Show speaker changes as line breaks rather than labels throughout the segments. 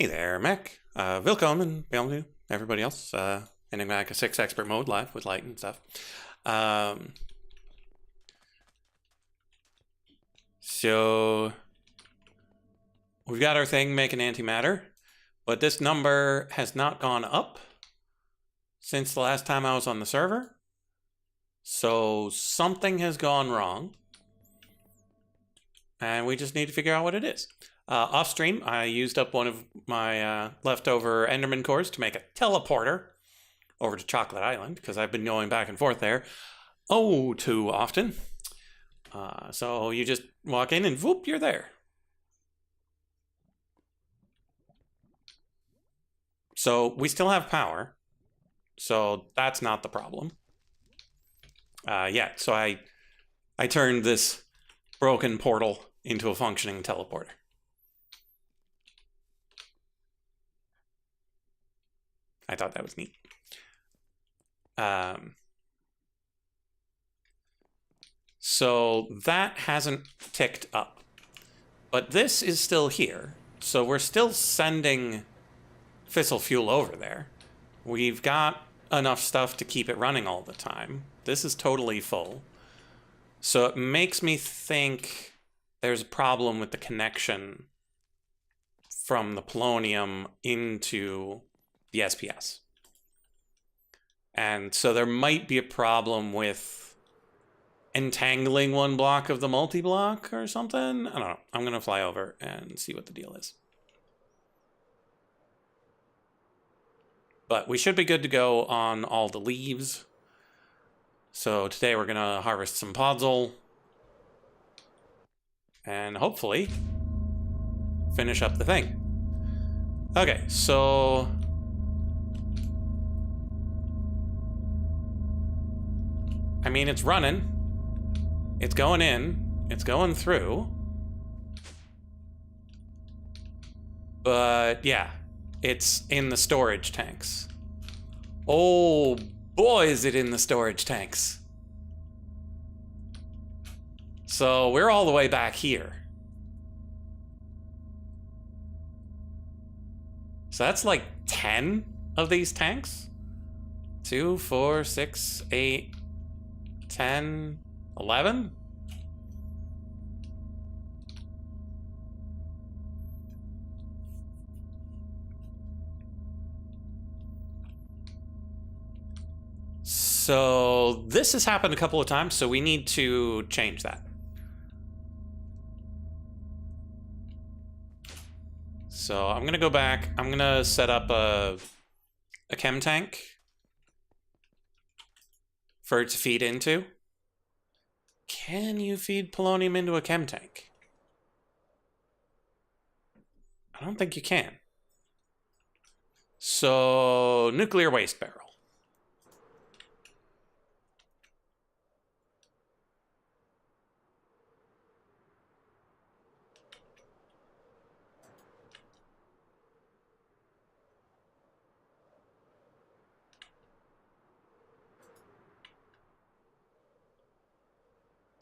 Hey there, Mac. Willkommen, to everybody else. Enigmatica 6 expert mode live with light and stuff. So we've got our thing making antimatter, but this number has not gone up since the last time I was on the server. So something has gone wrong, and we just need to figure out what it is. Off stream, I used up one of my leftover Enderman cores to make a teleporter over to Chocolate Island, because I've been going back and forth there too often. So you just walk in and whoop, you're there. So we still have power, so that's not the problem. So I turned this broken portal into a functioning teleporter. I thought that was neat. So that hasn't ticked up, but this is still here. So we're still sending fissile fuel over there. We've got enough stuff to keep it running all the time. This is totally full. So it makes me think there's a problem with the connection from the polonium into the SPS. And so there might be a problem with entangling one block of the multi-block or something. I don't know. I'm going to fly over and see what the deal is. But we should be good to go on all the leaves. So today we're going to harvest some podzol. And hopefully finish up the thing. Okay, so I mean, it's running. It's going in. It's going through. But yeah, it's in the storage tanks. Oh boy, is it in the storage tanks. So we're all the way back here. So that's like 10 of these tanks. 2, 4, 6, 8, 10, 11? So this has happened a couple of times, so we need to change that. So I'm gonna go back. I'm gonna set up a chem tank for it to feed into. Can you feed polonium into a chem tank? I don't think you can. So nuclear waste barrel.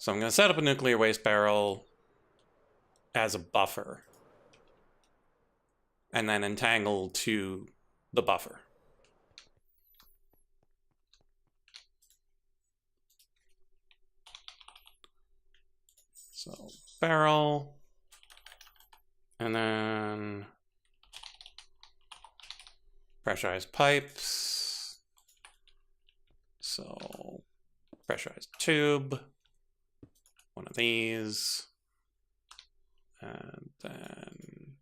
So I'm going to set up a nuclear waste barrel as a buffer and then entangle to the buffer. So barrel, and then pressurized pipes. So pressurized tube. One of these, and then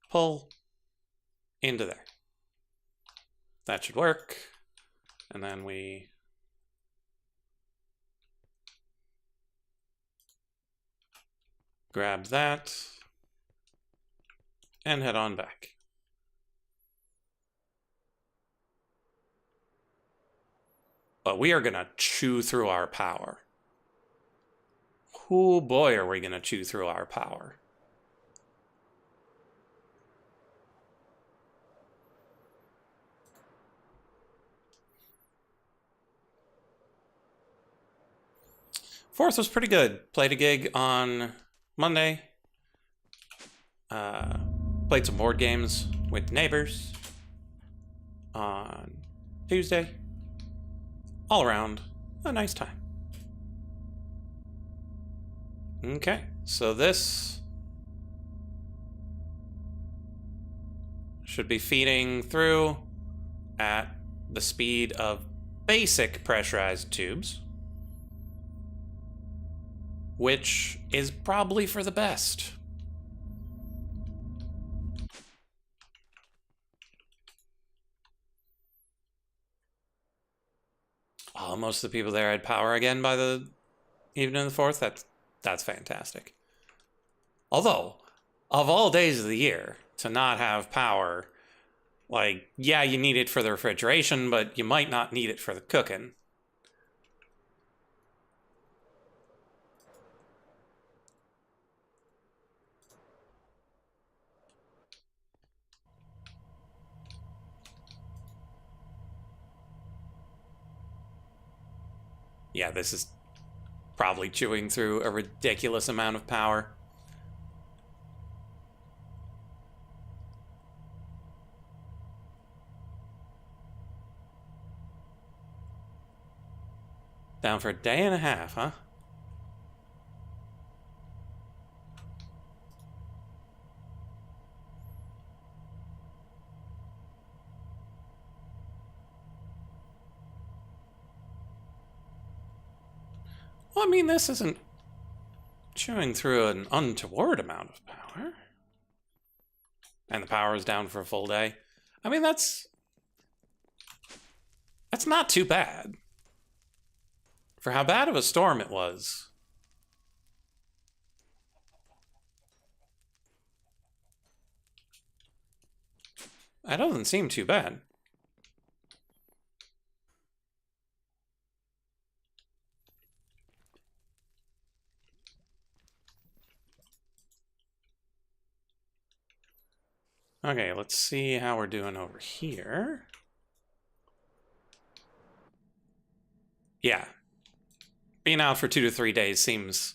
pull into there. That should work. And then we grab that and head on back. But we are going to chew through our power. Oh boy, are we going to chew through our power. 4th was pretty good. Played a gig on Monday. Played some board games with neighbors on Tuesday. All around, a nice time. Okay, so this should be feeding through at the speed of basic pressurized tubes, which is probably for the best. Oh, most of the people there had power again by the evening of the 4th. That's fantastic. Although, of all days of the year, to not have power, like, yeah, you need it for the refrigeration, but you might not need it for the cooking. Yeah, this is probably chewing through a ridiculous amount of power. Down for a day and a half, huh? Well, I mean, this isn't chewing through an untoward amount of power. And the power is down for a full day. I mean, that's not too bad. For how bad of a storm it was. That doesn't seem too bad. Okay, let's see how we're doing over here. Yeah. Being out for 2 to 3 days seems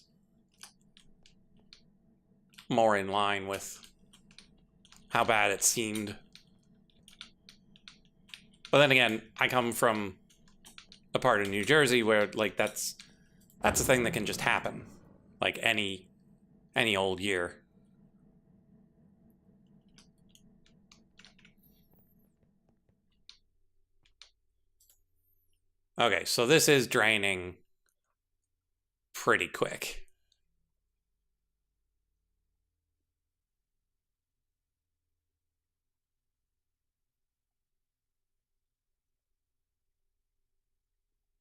more in line with how bad it seemed. But then again, I come from a part of New Jersey where, like, that's a thing that can just happen. Like, any old year. Okay, so this is draining pretty quick.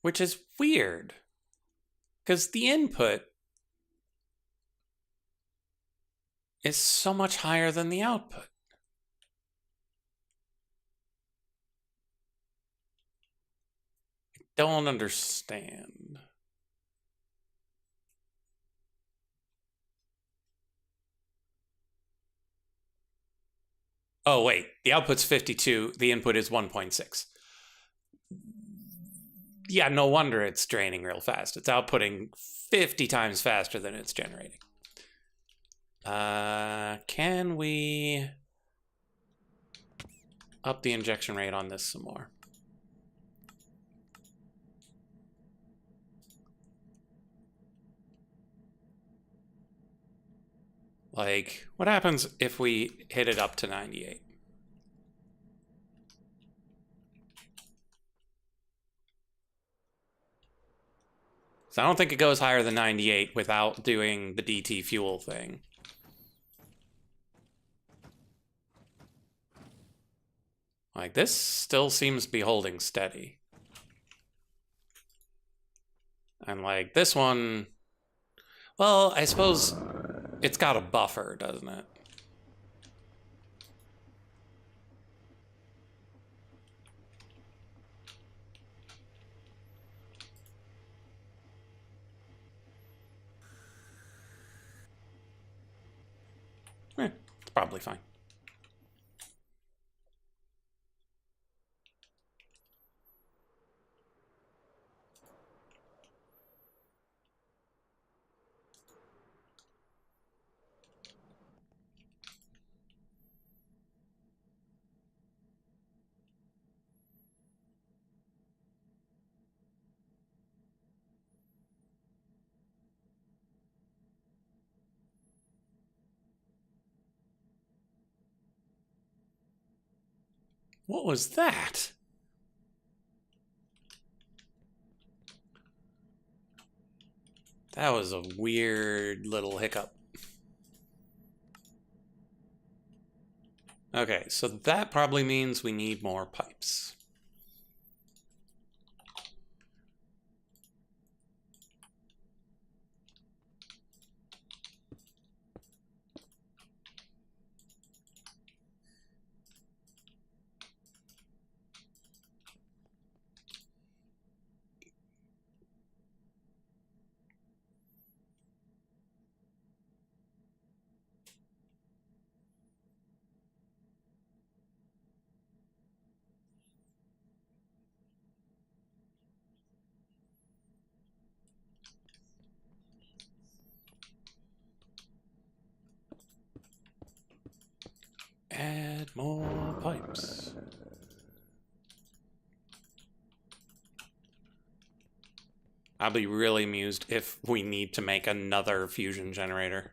Which is weird. Because the input is so much higher than the output. I don't understand. Oh, wait. The output's 52. The input is 1.6. Yeah, no wonder it's draining real fast. It's outputting 50 times faster than it's generating. Can we up the injection rate on this some more? Like, what happens if we hit it up to 98? So I don't think it goes higher than 98 without doing the DT fuel thing. Like, this still seems to be holding steady. And like, this one, well, I suppose it's got a buffer, doesn't it? It's probably fine. What was that? That was a weird little hiccup. Okay, so that probably means we need more pipes. Add more pipes. I'll be really amused if we need to make another fusion generator.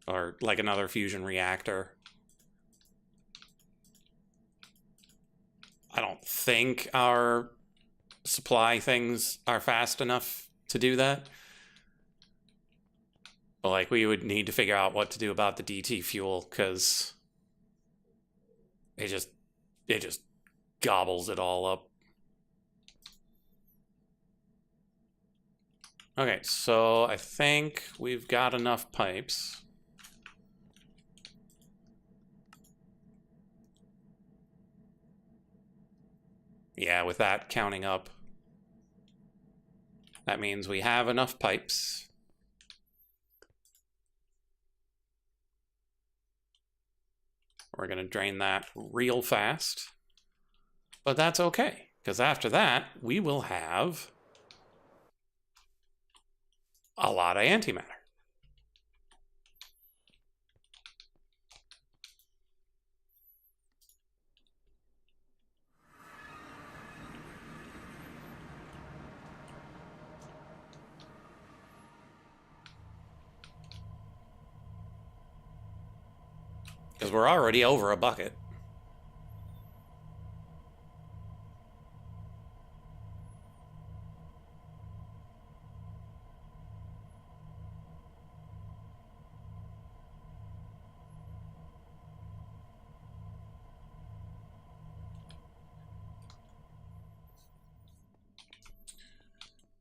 Or, like, another fusion reactor. I don't think our supply things are fast enough to do that. But, like, we would need to figure out what to do about the DT fuel, because it just gobbles it all up. Okay, so I think we've got enough pipes. Yeah, with that counting up, that means we have enough pipes. We're going to drain that real fast. But that's okay, because after that, we will have a lot of antimatter. Because we're already over a bucket.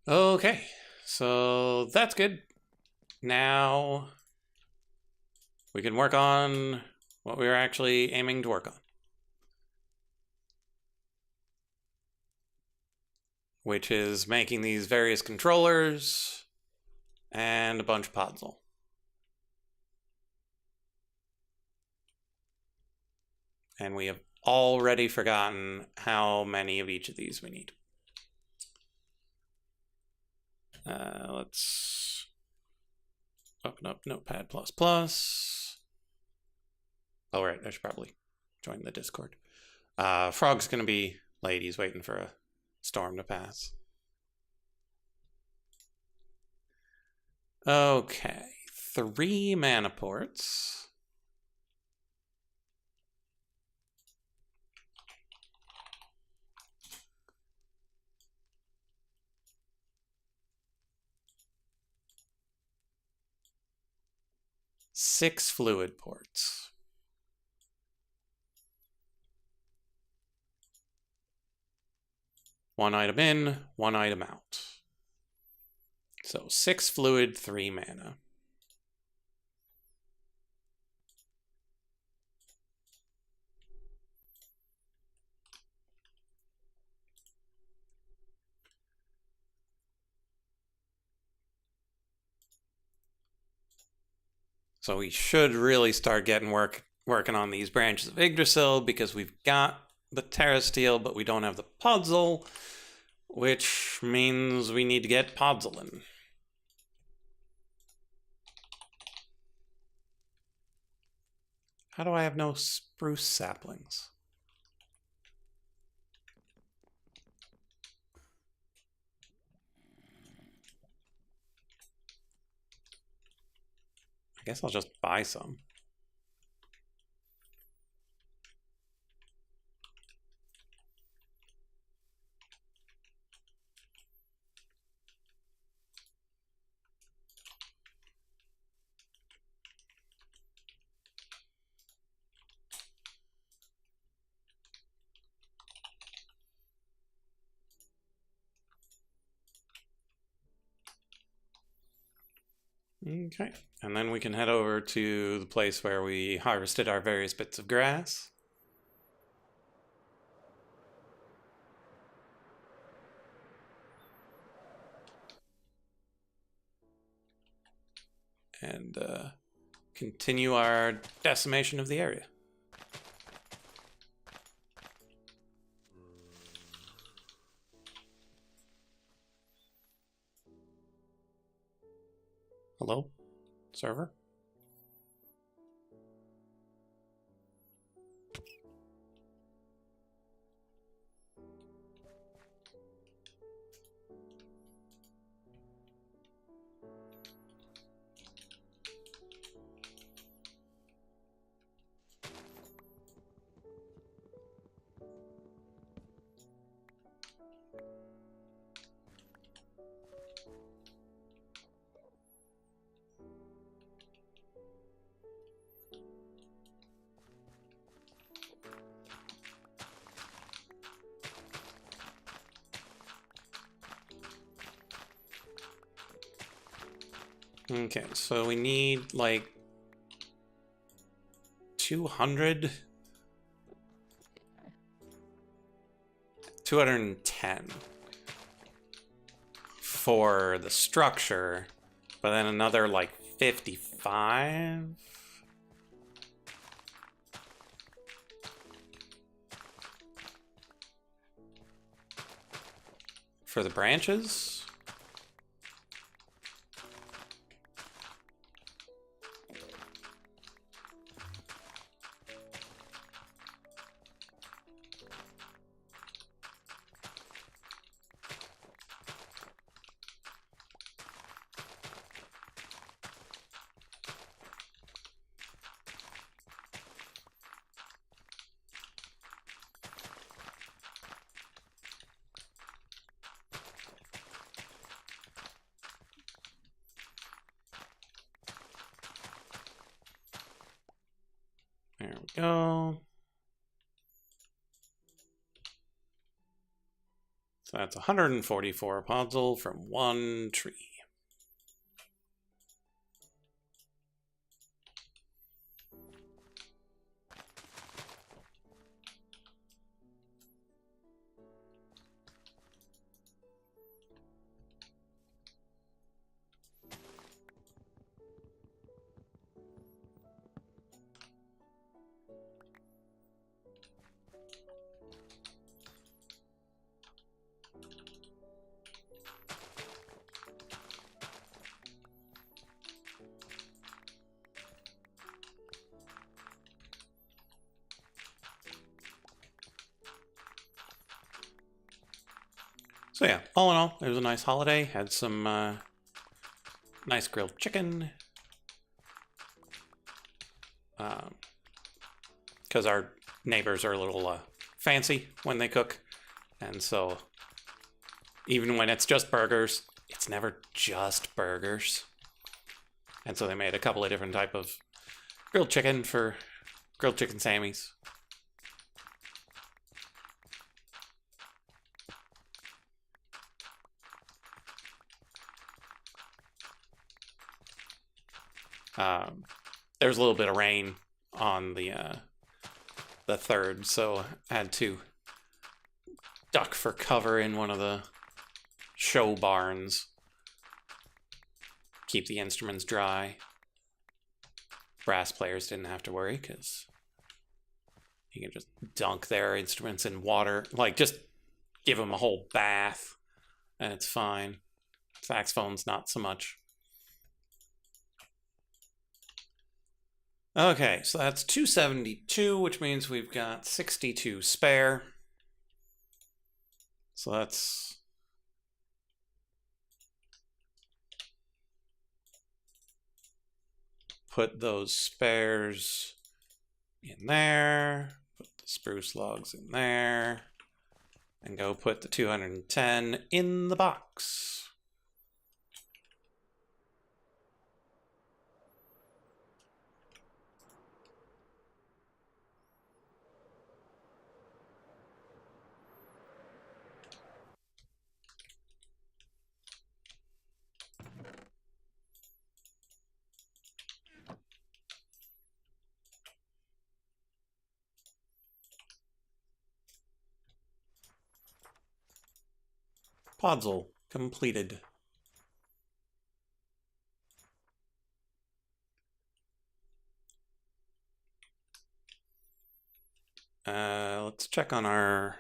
Okay, so that's good. Now we can work on what we were actually aiming to work on, which is making these various controllers and a bunch of podzol. And we have already forgotten how many of each of these we need. Let's open up Notepad++. Oh, right, I should probably join the Discord. Frog's gonna be late. He's waiting for a storm to pass. Okay, 3 mana ports. Six fluid ports. One item in, one item out. So 6 fluid, 3 mana. So we should really start getting working on these branches of Yggdrasil, because we've got the Terra Steel, but we don't have the podzol, which means we need to get podzolin. How do I have no spruce saplings? I guess I'll just buy some. Okay, and then we can head over to the place where we harvested our various bits of grass. And continue our decimation of the area. Hello, server? Okay, so we need like 200, 210 for the structure, but then another like 55 for the branches. There we go. So that's 144 podzol from one tree. So yeah, all in all, it was a nice holiday. Had some nice grilled chicken. Because our neighbors are a little fancy when they cook. And so even when it's just burgers, it's never just burgers. And so they made a couple of different type of grilled chicken for grilled chicken Sammys. There was a little bit of rain on the 3rd, so I had to duck for cover in one of the show barns. Keep the instruments dry. Brass players didn't have to worry because you can just dunk their instruments in water, like just give them a whole bath and it's fine. Saxophones, not so much. Okay, so that's 272, which means we've got 62 spare. So let's put those spares in there, put the spruce logs in there, and go put the 210 in the box. Podzol completed. Let's check on our...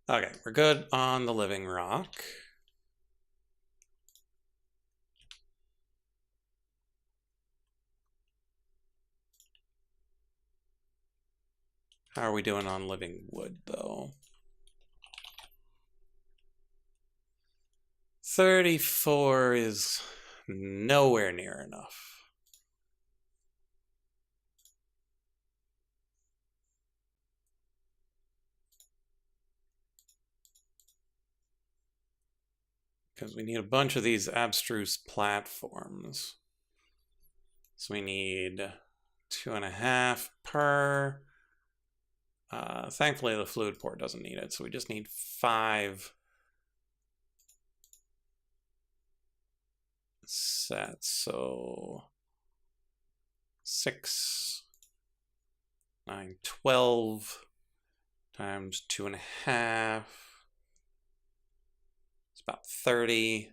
Okay, we're good on the living rock. How are we doing on living wood, though? 34 is nowhere near enough. Because we need a bunch of these abstruse platforms. So we need 2.5 per. Thankfully, the fluid port doesn't need it, so we just need 5 sets. So 6, 9, 12 times 2.5. It's about 30.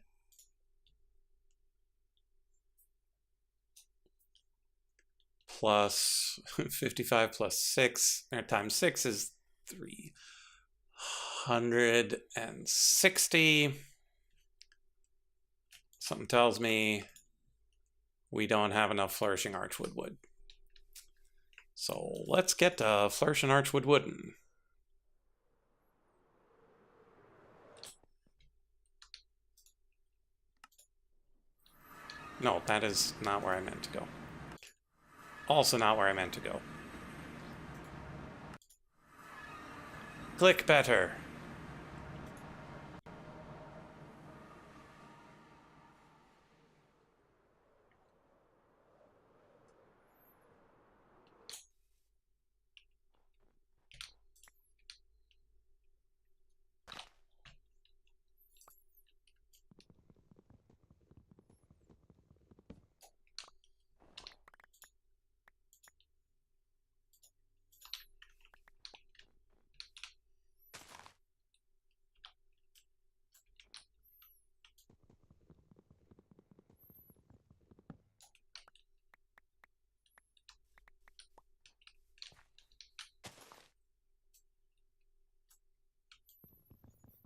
Plus 55 plus 6, or times 6 is 360. Something tells me we don't have enough flourishing archwood wood. So let's get flourishing archwood wooden. No, that is not where I meant to go. Also not where I meant to go. Click better.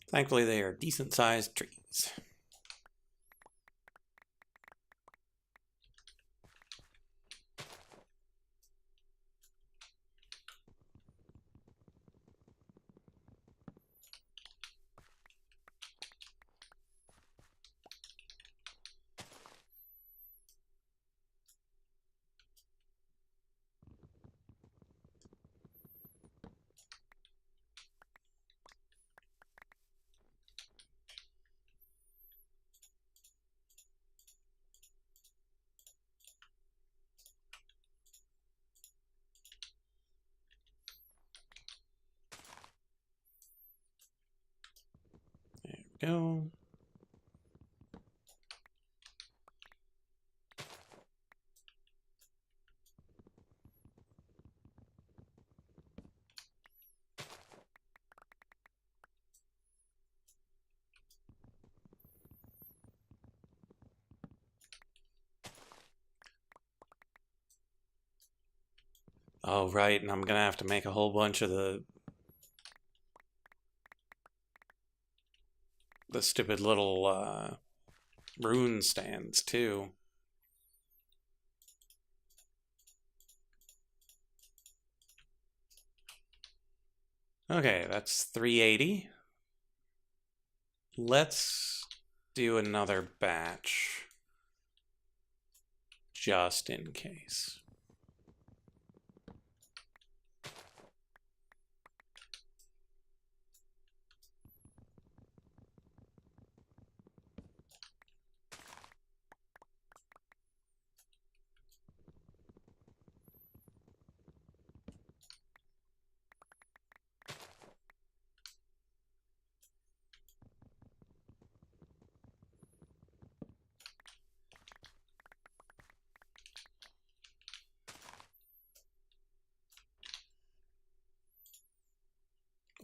Thankfully, they are decent-sized trees. Go. Oh, right, and I'm gonna have to make a whole bunch of the stupid little rune stands, too. Okay, that's 380. Let's do another batch, just in case.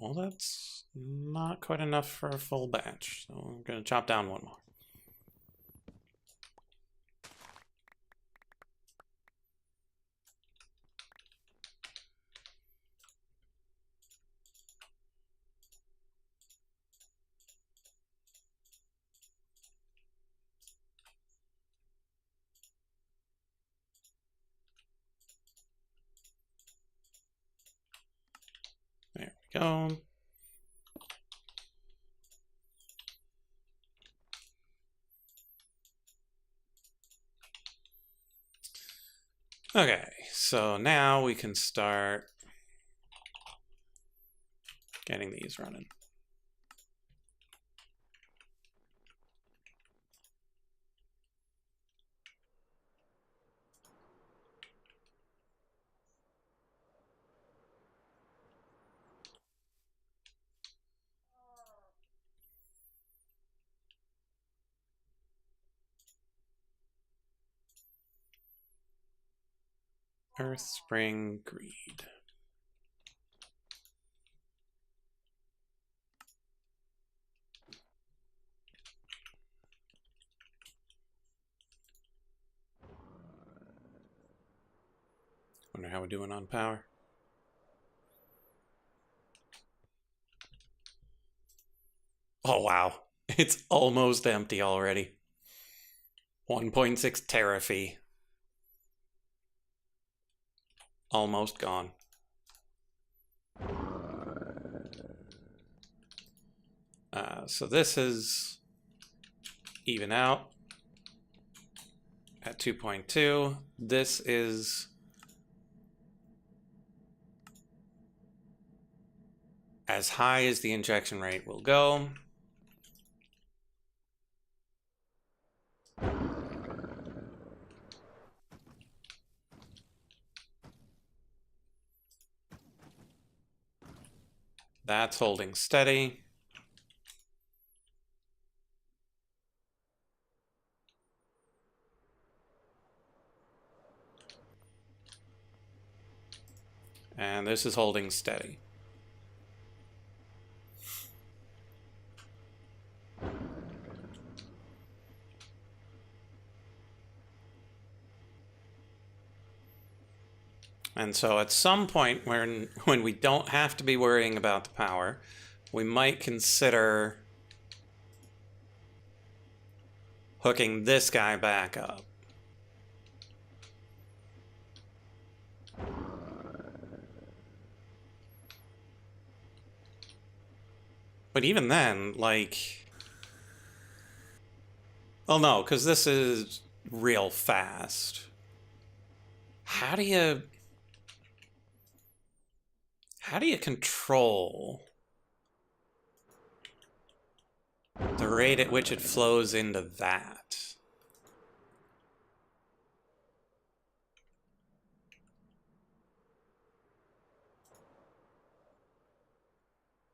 Well, that's Not quite enough for a full batch, so I'm going to chop down one more. There we go. Okay, so now we can start getting these running. Earth, Spring, Greed. Wonder how we're doing on power. Oh wow, it's almost empty already. 1.6 terafee. Almost gone. So this is even out at 2.2. This is as high as the injection rate will go. That's holding steady. And this is holding steady. And so at some point when we don't have to be worrying about the power, we might consider hooking this guy back up. But even then, like... Well, no, because this is real fast. How do you control the rate at which it flows into that?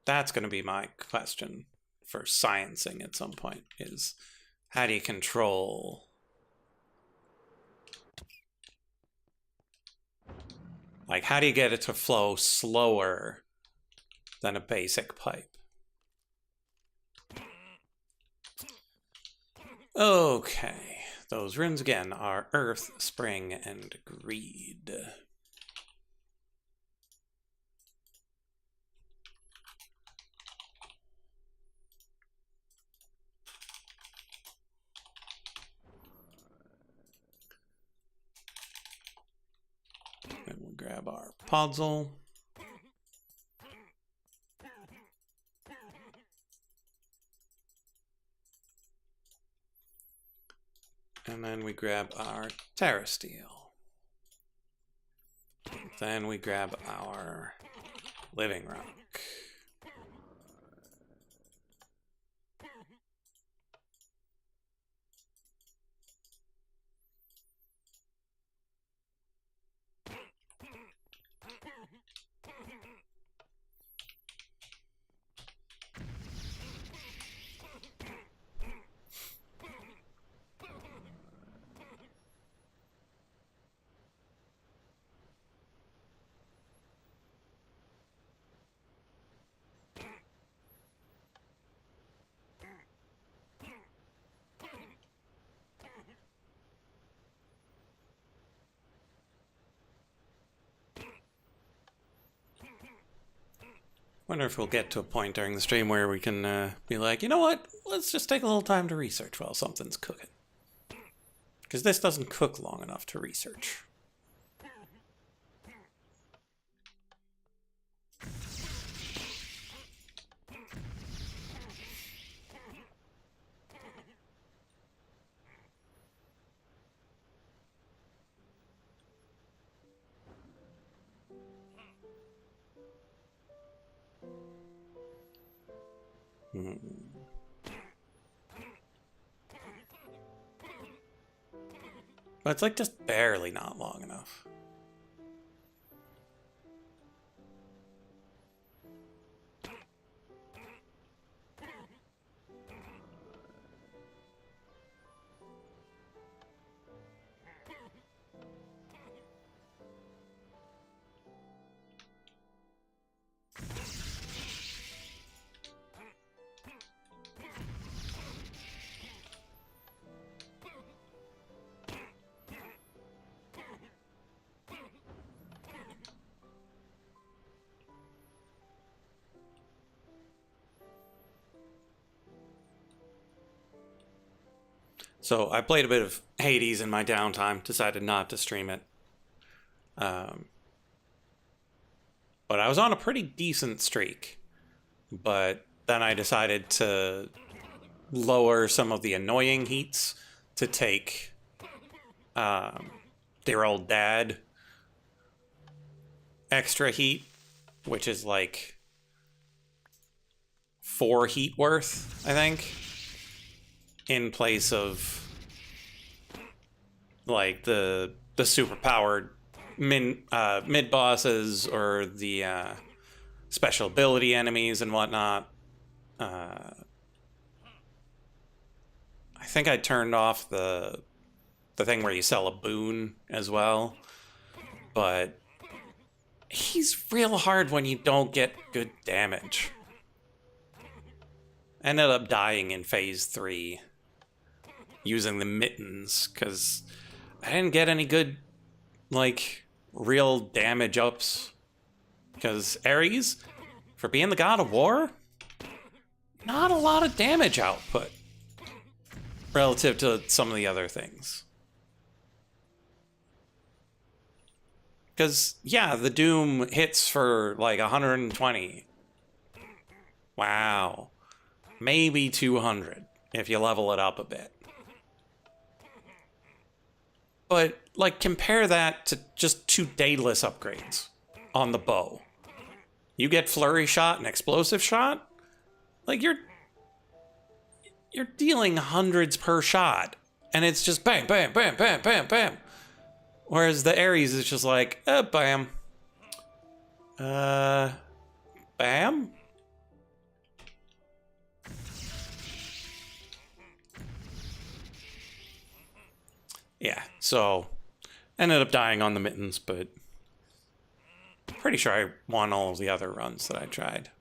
That's going to be my question for sciencing at some point, is how do you control... Like, how do you get it to flow slower than a basic pipe? Okay, those runes again are Earth, Spring, and Greed. Then we'll grab our puzzle. And then we grab our Terra Steel. Then we grab our Living Rock. Wonder if we'll get to a point during the stream where we can be like, you know what? Let's just take a little time to research while something's cooking. Because this doesn't cook long enough to research. But it's like just barely not long enough. So I played a bit of Hades in my downtime, decided not to stream it. But I was on a pretty decent streak. But then I decided to lower some of the annoying heats to take Dear Old Dad extra heat, which is like 4 heat worth, I think, in place of like the super powered mid bosses or the special ability enemies and whatnot. I think I turned off the thing where you sell a boon as well, but he's real hard when you don't get good damage. Ended up dying in phase 3 using the mittens because I didn't get any good, like, real damage ups. Because Ares, for being the god of war, not a lot of damage output relative to some of the other things. Because, yeah, the Doom hits for like 120. Wow. Maybe 200 if you level it up a bit. But, like, compare that to just 2 Daedalus upgrades on the bow. You get Flurry Shot and Explosive Shot? Like, you're dealing hundreds per shot. And it's just bam, bam, bam, bam, bam, bam. Whereas the Ares is just like, bam. Bam? Yeah, so ended up dying on the mittens, but pretty sure I won all of the other runs that I tried.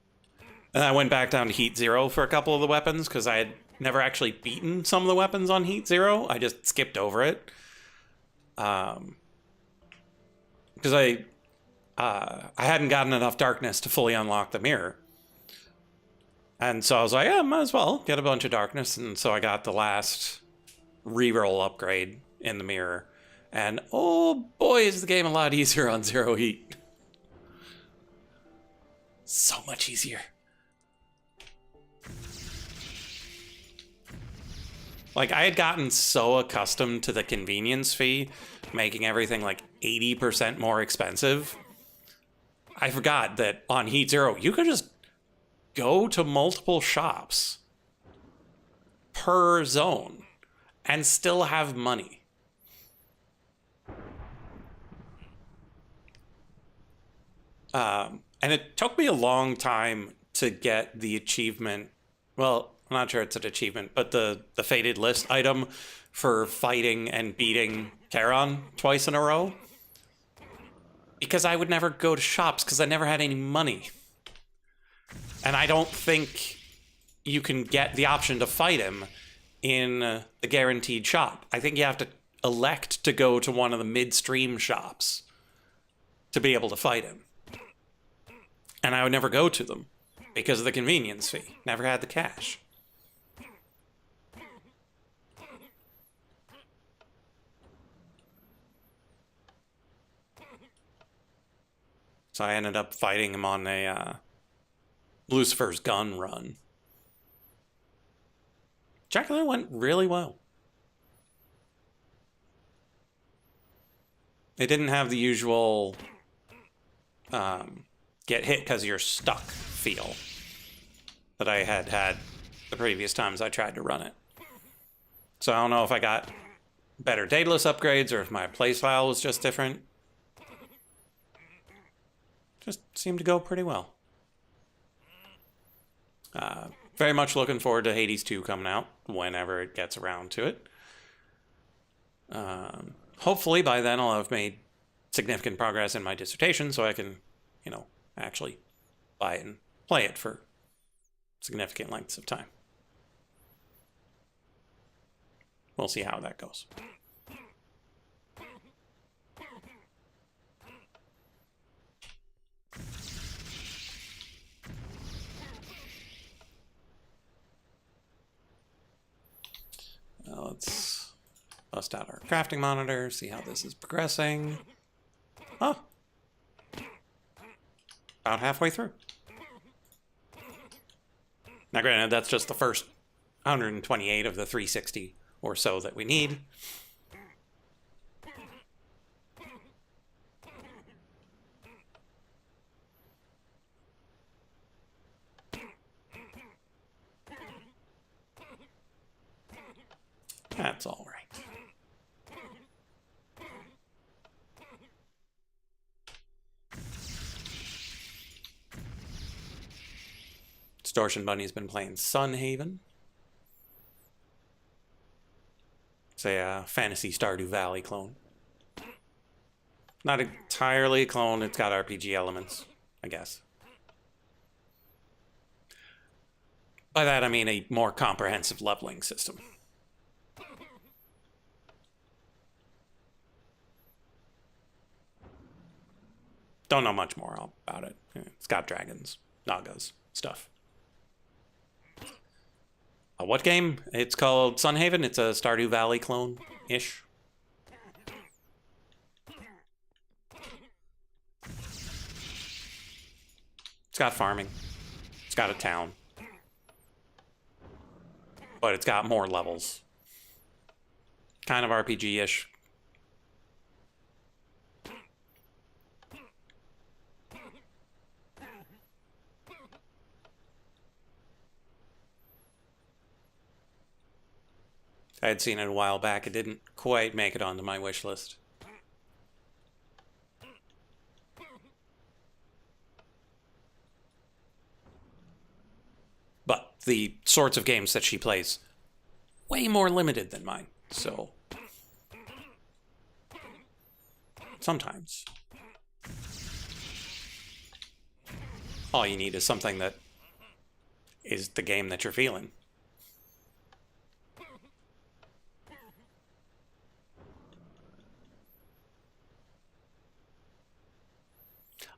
And I went back down to Heat 0 for a couple of the weapons because I had never actually beaten some of the weapons on Heat 0. I just skipped over it. Because I hadn't gotten enough darkness to fully unlock the mirror. And so I was like, yeah, might as well get a bunch of darkness. And so I got the last reroll upgrade in the mirror. And oh boy, is the game a lot easier on 0 heat. So much easier. Like, I had gotten so accustomed to the convenience fee, making everything like 80% more expensive. I forgot that on Heat 0, you could just go to multiple shops per zone and still have money. And it took me a long time to get the achievement. Well, I'm not sure it's an achievement, but the Fated List item for fighting and beating Charon twice in a row. Because I would never go to shops because I never had any money. And I don't think you can get the option to fight him in the guaranteed shop. I think you have to elect to go to one of the midstream shops to be able to fight him. And I would never go to them because of the convenience fee. Never had the cash. So I ended up fighting him on a Lucifer's gun run. Actually went really well. It didn't have the usual get hit because you're stuck feel that I had the previous times I tried to run it. So I don't know if I got better Daedalus upgrades or if my playstyle was just different. Just seemed to go pretty well. Very much looking forward to Hades 2 coming out whenever it gets around to it. Hopefully by then I'll have made significant progress in my dissertation so I can, actually buy it and play it for significant lengths of time. We'll see how that goes. Let's bust out our crafting monitor, see how this is progressing. Oh, about halfway through. Now granted, that's just the first 128 of the 360 or so that we need. That's all right. Distortion Bunny's been playing Sunhaven. It's a fantasy Stardew Valley clone. Not entirely a clone, it's got RPG elements, I guess. By that I mean a more comprehensive leveling system. Don't know much more about it. It's got dragons, nagas, stuff. What game? It's called Sunhaven. It's a Stardew Valley clone-ish. It's got farming. It's got a town. But it's got more levels. Kind of RPG-ish. I had seen it a while back. It didn't quite make it onto my wish list. But the sorts of games that she plays, way more limited than mine. So, sometimes all you need is something that is the game that you're feeling.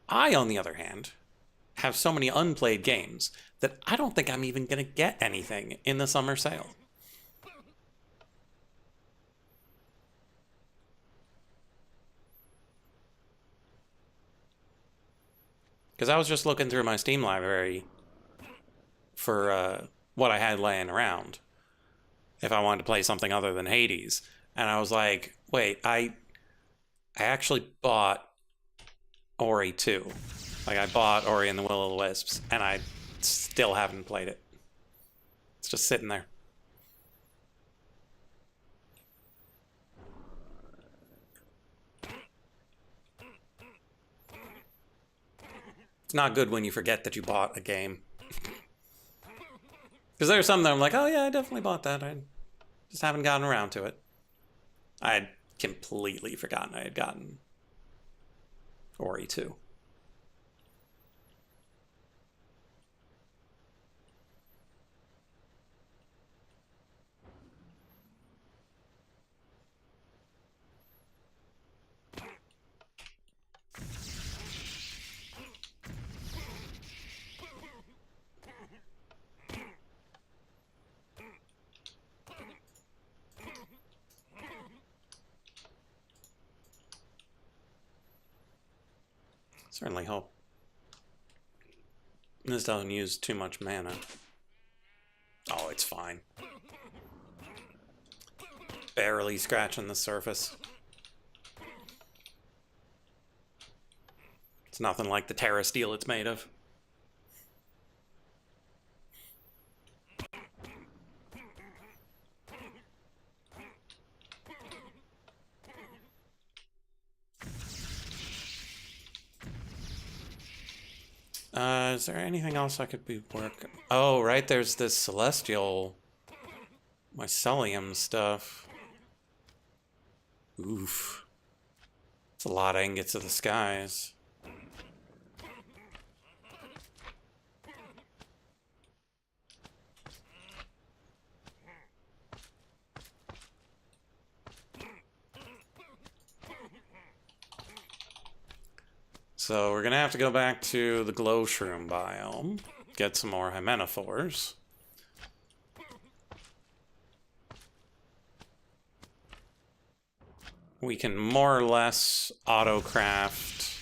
I, on the other hand, have so many unplayed games that I don't think I'm even going to get anything in the summer sale. Because I was just looking through my Steam library for what I had laying around if I wanted to play something other than Hades. And I was like, wait, I actually bought Ori 2. Like, I bought Ori and the Will of the Wisps, and I still haven't played it. It's just sitting there. It's not good when you forget that you bought a game. Because there's some that I'm like, oh yeah, I definitely bought that. I just haven't gotten around to it. I had completely forgotten I had gotten Ori 2. Certainly hope this doesn't use too much mana. Oh, it's fine. Barely scratching the surface. It's nothing like the Terra steel it's made of. Is there anything else I could be working? Oh, right, there's this celestial mycelium stuff. Oof. It's a lot of ingots of the skies. So we're gonna have to go back to the glow shroom biome, get some more hymenophores. We can more or less auto-craft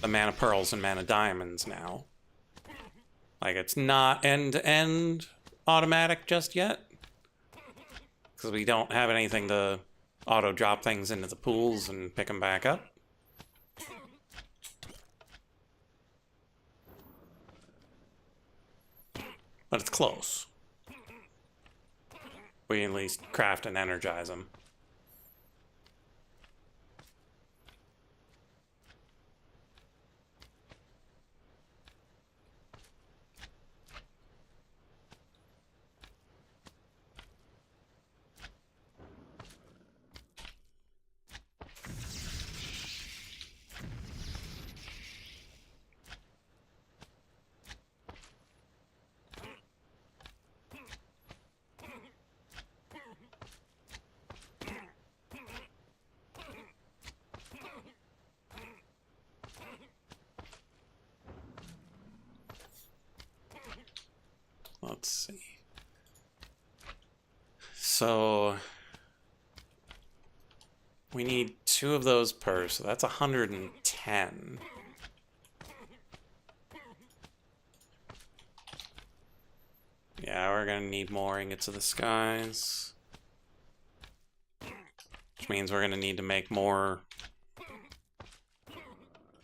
the mana pearls and mana diamonds now. Like, it's not end-to-end automatic just yet, because we don't have anything to auto-drop things into the pools and pick them back up. But it's close. We at least craft and energize them. Let's see. So we need 2 of those per, so that's 110. Yeah, we're gonna need more ingots of the skies. Which means we're gonna need to make more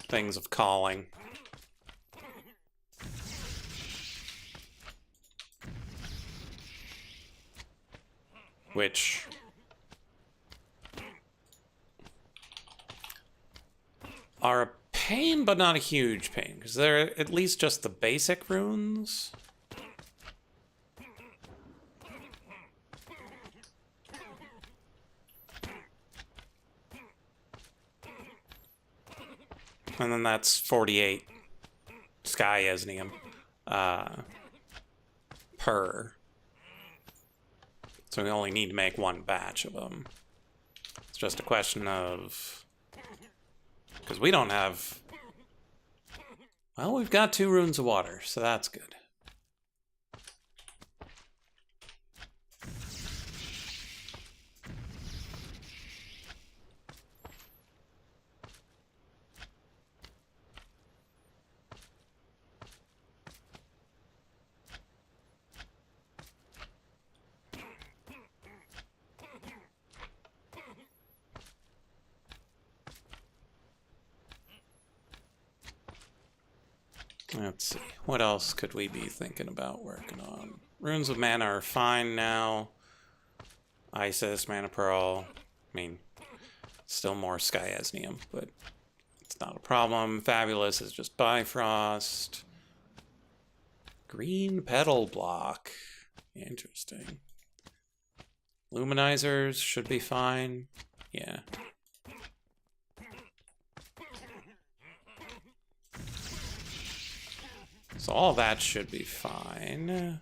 things of calling. Which are a pain, but not a huge pain, because they're at least just the basic runes. And then that's 48 sky esnium per. So we only need to make 1 batch of them. It's just a question of... Because we don't have... Well, we've got 2 runes of water, so that's good. Let's see. What else could we be thinking about working on? Runes of Mana are fine now. Isis, Mana Pearl. I mean, still more Sky Esnium, but it's not a problem. Fabulous is just Bifrost. Green Petal Block. Interesting. Luminizers should be fine. Yeah. So all that should be fine.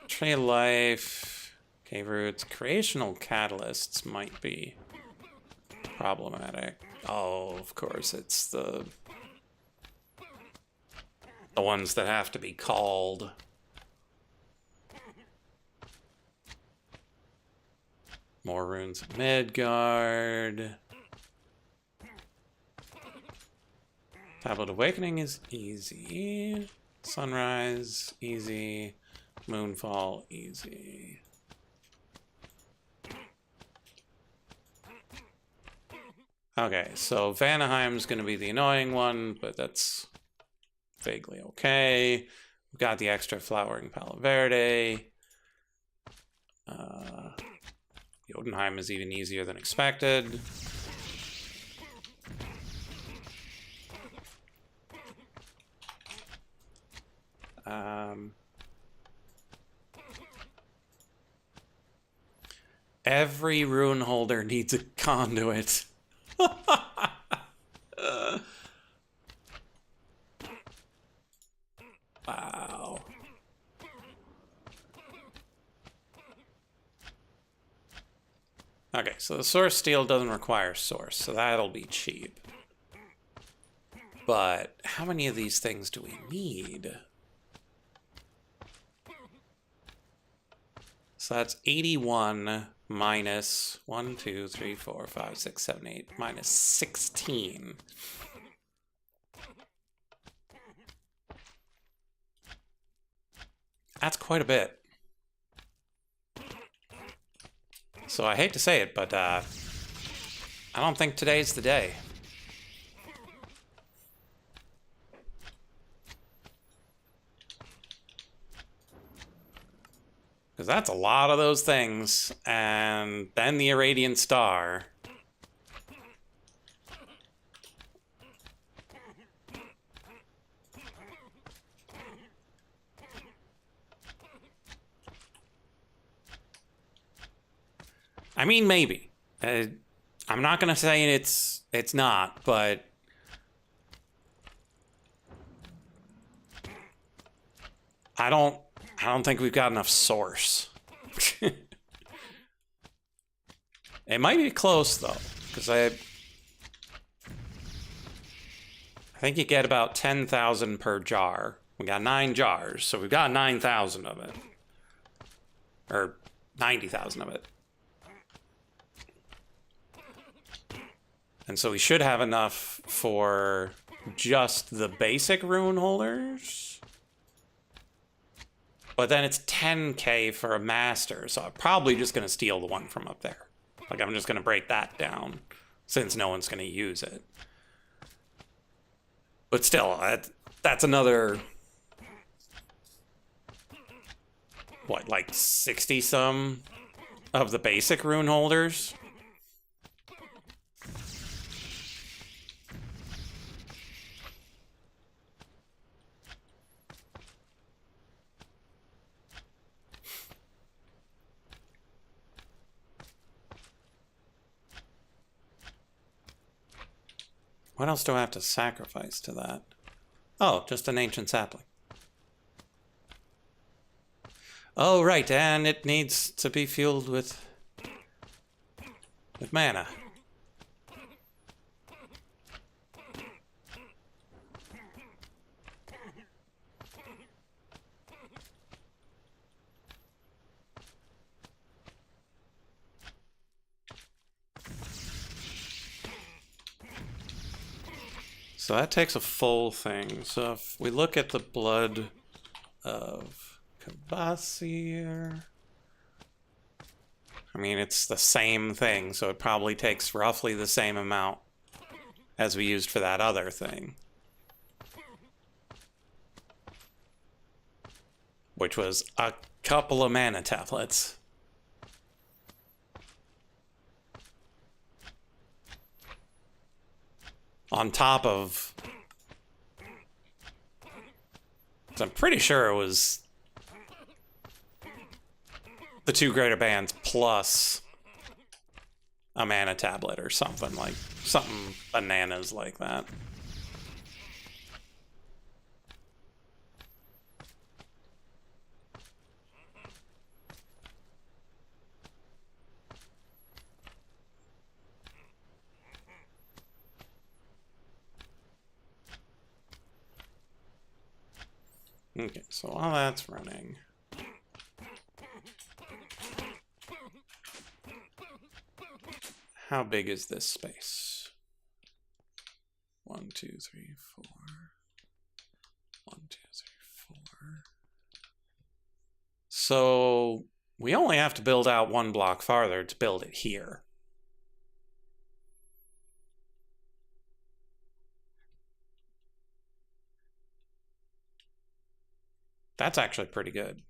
Tree of Life, Cave Roots, Creational Catalysts might be problematic. Oh, of course, it's the ones that have to be called. More runes of Midgard. Tablet Awakening is easy. Sunrise, easy. Moonfall, easy. Okay, so Vanaheim's going to be the annoying one, but that's vaguely okay. We've got the extra Flowering Palo Verde. Jotunheim is even easier than expected. Every rune holder needs a conduit. Wow. Okay, so the source steel doesn't require source, so that'll be cheap. But how many of these things do we need? So that's 81 minus 1, 2, 3, 4, 5, 6, 7, 8, minus 16. That's quite a bit. So I hate to say it, but I don't think today's the day. Because that's a lot of those things. And then the Irradiant Star. I mean, maybe. I'm not gonna say it's not, but I don't think we've got enough source. It might be close though, because I think you get about 10,000 per jar. We got 9 jars, so we've got 9,000 of it, or 90,000 of it. And so we should have enough for just the basic rune holders. But then it's 10k for a master, so I'm probably just going to steal the one from up there. Like, I'm just going to break that down, since no one's going to use it. But still, that's another... what, like 60-some of the basic rune holders? What else do I have to sacrifice to that? Oh, just an ancient sapling. Oh, right, and it needs to be fueled with mana. So that takes a full thing. So if we look at the blood of Kvasir, I mean, it's the same thing, so it probably takes roughly the same amount as we used for that other thing. Which was a couple of mana tablets. On top of... So I'm pretty sure it was the 2 greater bands plus a mana tablet or something bananas like that. Okay, so while that's running... How big is this space? 1, 2, 3, 4. 1, 2, 3, 4. So we only have to build out one block farther to build it here. That's actually pretty good.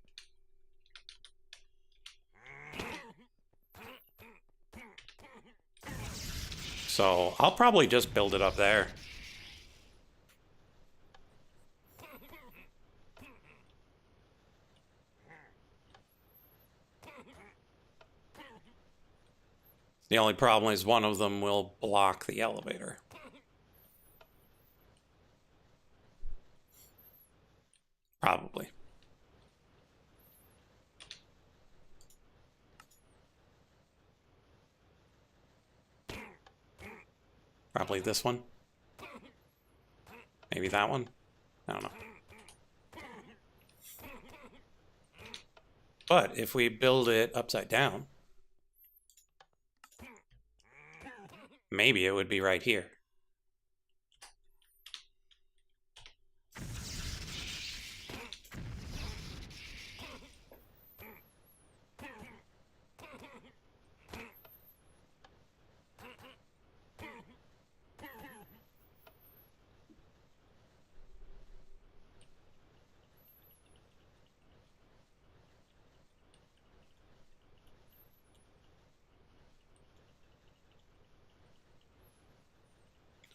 So I'll probably just build it up there. The only problem is one of them will block the elevator. Probably. Probably this one. Maybe that one. I don't know. But if we build it upside down, maybe it would be right here.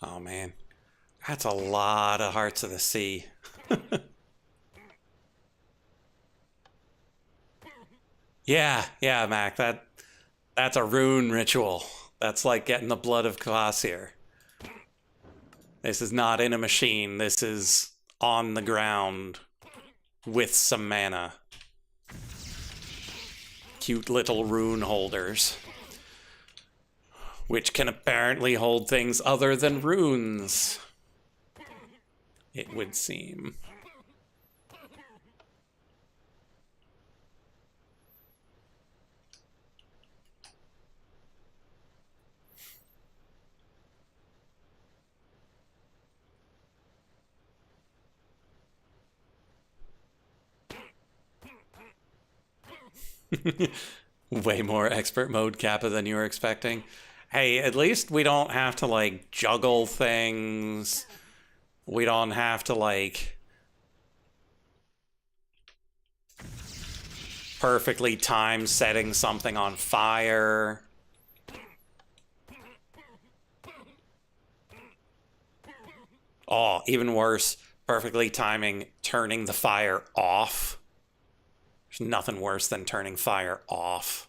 Oh man, that's a lot of Hearts of the Sea. Yeah, Mac, that's a rune ritual. That's like getting the blood of Kvasir. This is not in a machine. This is on the ground with some mana. Cute little rune holders, which can apparently hold things other than runes, it would seem. Way more expert mode Kappa than you were expecting. Hey, at least we don't have to, like, juggle things. We don't have to, like, perfectly time setting something on fire. Oh, even worse, perfectly timing turning the fire off. There's nothing worse than turning fire off.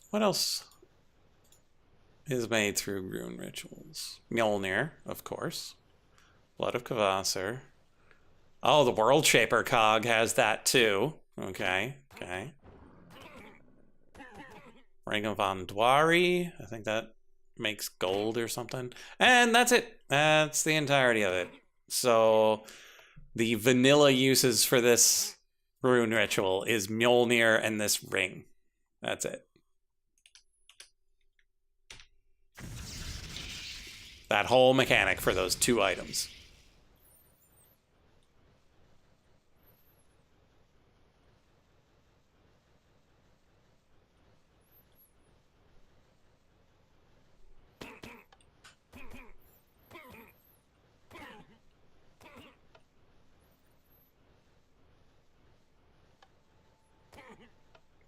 What else is made through rune rituals? Mjolnir, of course. Blood of Kvasir. Oh, the World Shaper cog has that too. Okay. Ring of Andwari. I think that makes gold or something. And that's it. That's the entirety of it. So the vanilla uses for this rune ritual is Mjolnir and this ring. That's it. That whole mechanic for those two items.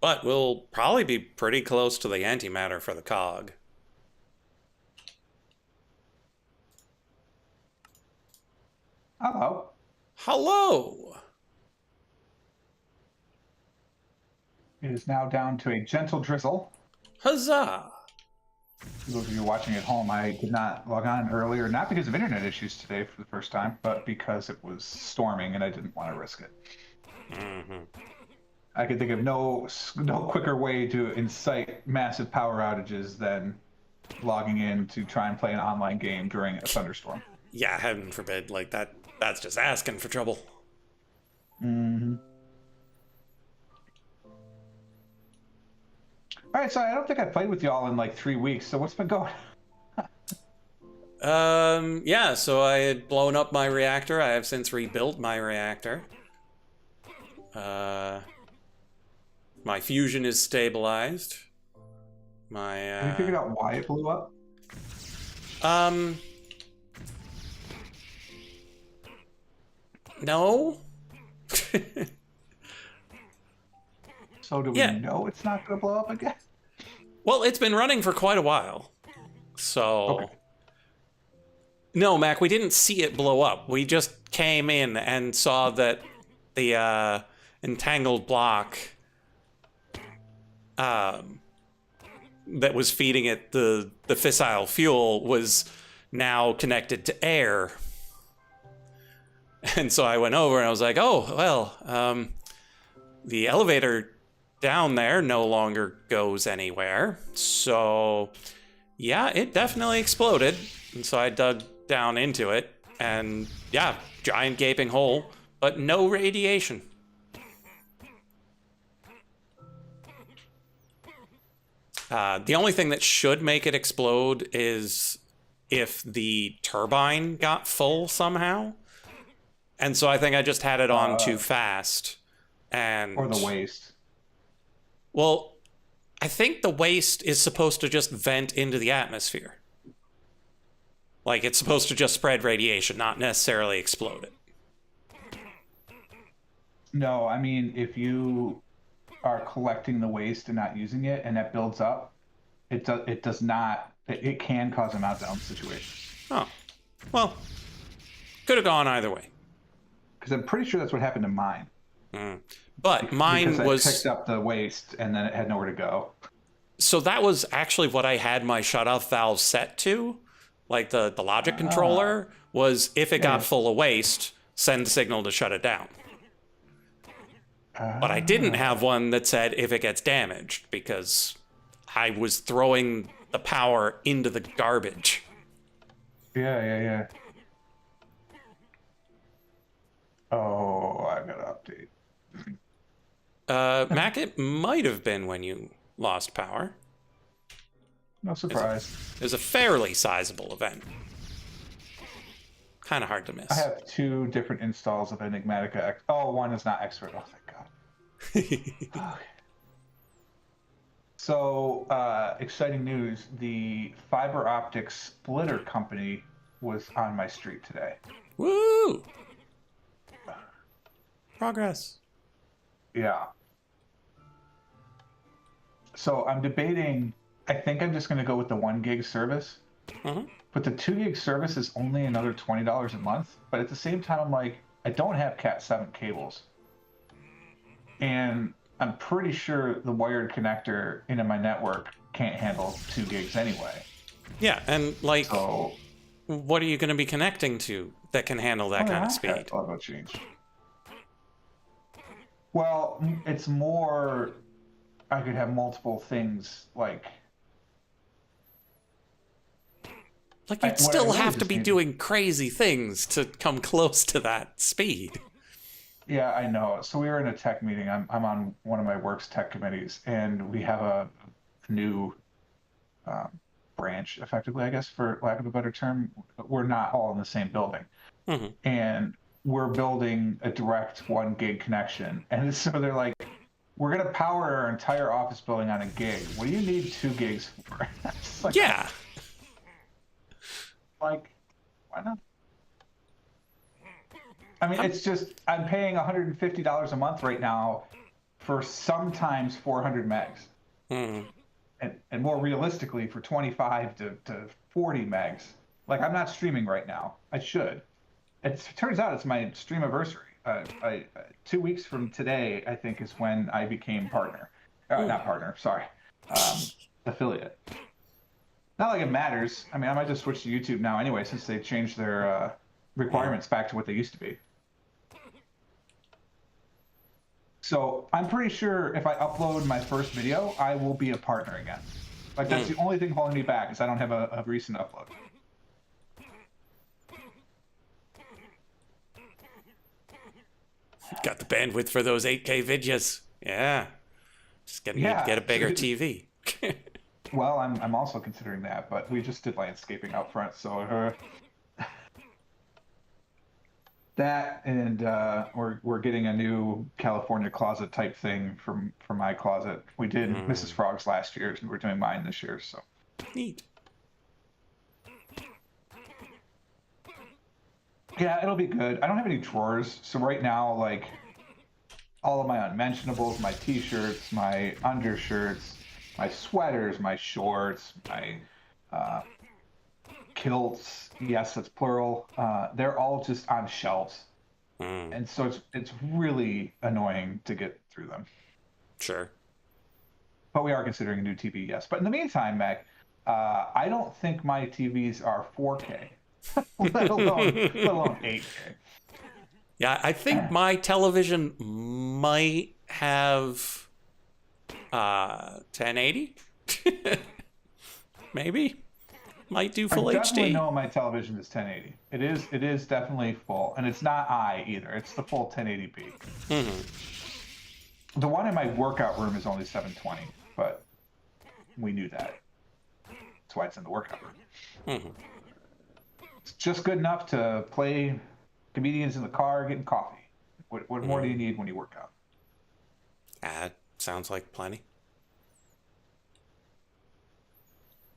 But we'll probably be pretty close to the antimatter for the cog.
Hello.
Hello!
It is now down to a gentle drizzle.
Huzzah!
For those of you watching at home, I did not log on earlier, not because of internet issues today for the first time, but because it was storming and I didn't want to risk it.
Mm-hmm.
I could think of no quicker way to incite massive power outages than logging in to try and play an online game during a thunderstorm.
Yeah, heaven forbid. Like, That's just asking for trouble.
Mm-hmm. All right, so I don't think I played with y'all in like 3 weeks. So what's been going?
Yeah, so I had blown up my reactor. I have since rebuilt my reactor. My fusion is stabilized. My,
Have you figured out why it blew up?
No.
So do we
Yeah.
know it's not going to blow up again?
Well, it's been running for quite a while. So...
Okay.
No, Mac, we didn't see it blow up. We just came in and saw that the entangled block that was feeding it the fissile fuel was now connected to air. And so I went over and I was like, oh, well, the elevator down there no longer goes anywhere. So, yeah, it definitely exploded. And so I dug down into it, and yeah, giant gaping hole, but no radiation. The only thing that should make it explode is if the turbine got full somehow. And so I think I just had it on too fast. And
Or the waste.
well, I think the waste is supposed to just vent into the atmosphere. Like, it's supposed to just spread radiation, not necessarily explode it.
No, I mean, if you are collecting the waste and not using it, and that builds up, it does not. It can cause a meltdown situation.
Oh, well, could have gone either way.
Because I'm pretty sure that's what happened to mine.
But mine
Because
was...
I picked up the waste and then it had nowhere to go.
So that was actually what I had my shutoff valve set to. Like the logic controller was, if it got full of waste, send the signal to shut it down. But I didn't have one that said if it gets damaged, because I was throwing the power into the garbage.
Yeah. Oh, I gotta update.
Mac, it might have been when you lost power.
No surprise.
It was a fairly sizable event. Kind of hard to miss.
I have 2 different installs of Enigmatica X. Oh, one is not expert. Oh, thank God. Okay. So, exciting news. The fiber optic splitter company was on my street today.
Woo! Progress.
Yeah. So I'm debating, I think I'm just going to go with the 1 gig service. But the 2 gig service is only another $20 a month. But at the same time, I'm like, I don't have Cat 7 cables. And I'm pretty sure the wired connector into my network can't handle 2 gigs anyway.
Yeah, and like,
So,
what are you going to be connecting to that can handle that kind of speed?
I'll go change. Well, it's more, I could have multiple things like
Like,
what
you'd
I
still
really
have to
just
be
need-
doing crazy things to come close to that speed.
Yeah, I know. So we were in a tech meeting. I'm on one of my work's tech committees, and we have a new branch, effectively, I guess, for lack of a better term. We're not all in the same building, and we're building a direct 1 gig connection. And so they're like, "We're gonna power our entire office building on a gig. What do you need 2 gigs for?" It's like,
Yeah.
like, why not? I mean, it's just, I'm paying $150 a month right now for sometimes 400 megs. And more realistically, for 25 to 40 megs. Like, I'm not streaming right now. I should. It turns out it's my stream anniversary. 2 weeks from today, I think, is when I became partner. Not partner, sorry. Affiliate. Not like it matters. I mean, I might just switch to YouTube now anyway, since they changed their requirements back to what they used to be. So I'm pretty sure if I upload my first video, I will be a partner again. Like, that's the only thing holding me back, is I don't have a recent upload.
got the bandwidth for those 8K videos. Yeah. Just gonna need to get a bigger TV.
Well, I'm also considering that, but we just did landscaping out front, so that and we're getting a new California closet type thing from my closet. We did Mrs. Frog's last year, and we're doing mine this year. So
neat.
Yeah, it'll be good. I don't have any drawers, so right now, like, all of my unmentionables, my t-shirts, my undershirts, my sweaters, my shorts, my kilts, yes, that's plural, they're all just on shelves. And so it's really annoying to get through them.
Sure.
But we are considering a new TV, yes. But in the meantime, Mac, I don't think my TVs are 4K, let alone 8K.
Yeah, I think my television might have 1080. Maybe. Might do full
I definitely
HD.
know my television is 1080. It is definitely full, and it's not either. It's the full 1080p. The one in my workout room is only 720, but we knew that. That's why it's in the workout room. It's just good enough to play comedians in the car getting coffee. What more do you need when you work out?
That sounds like plenty.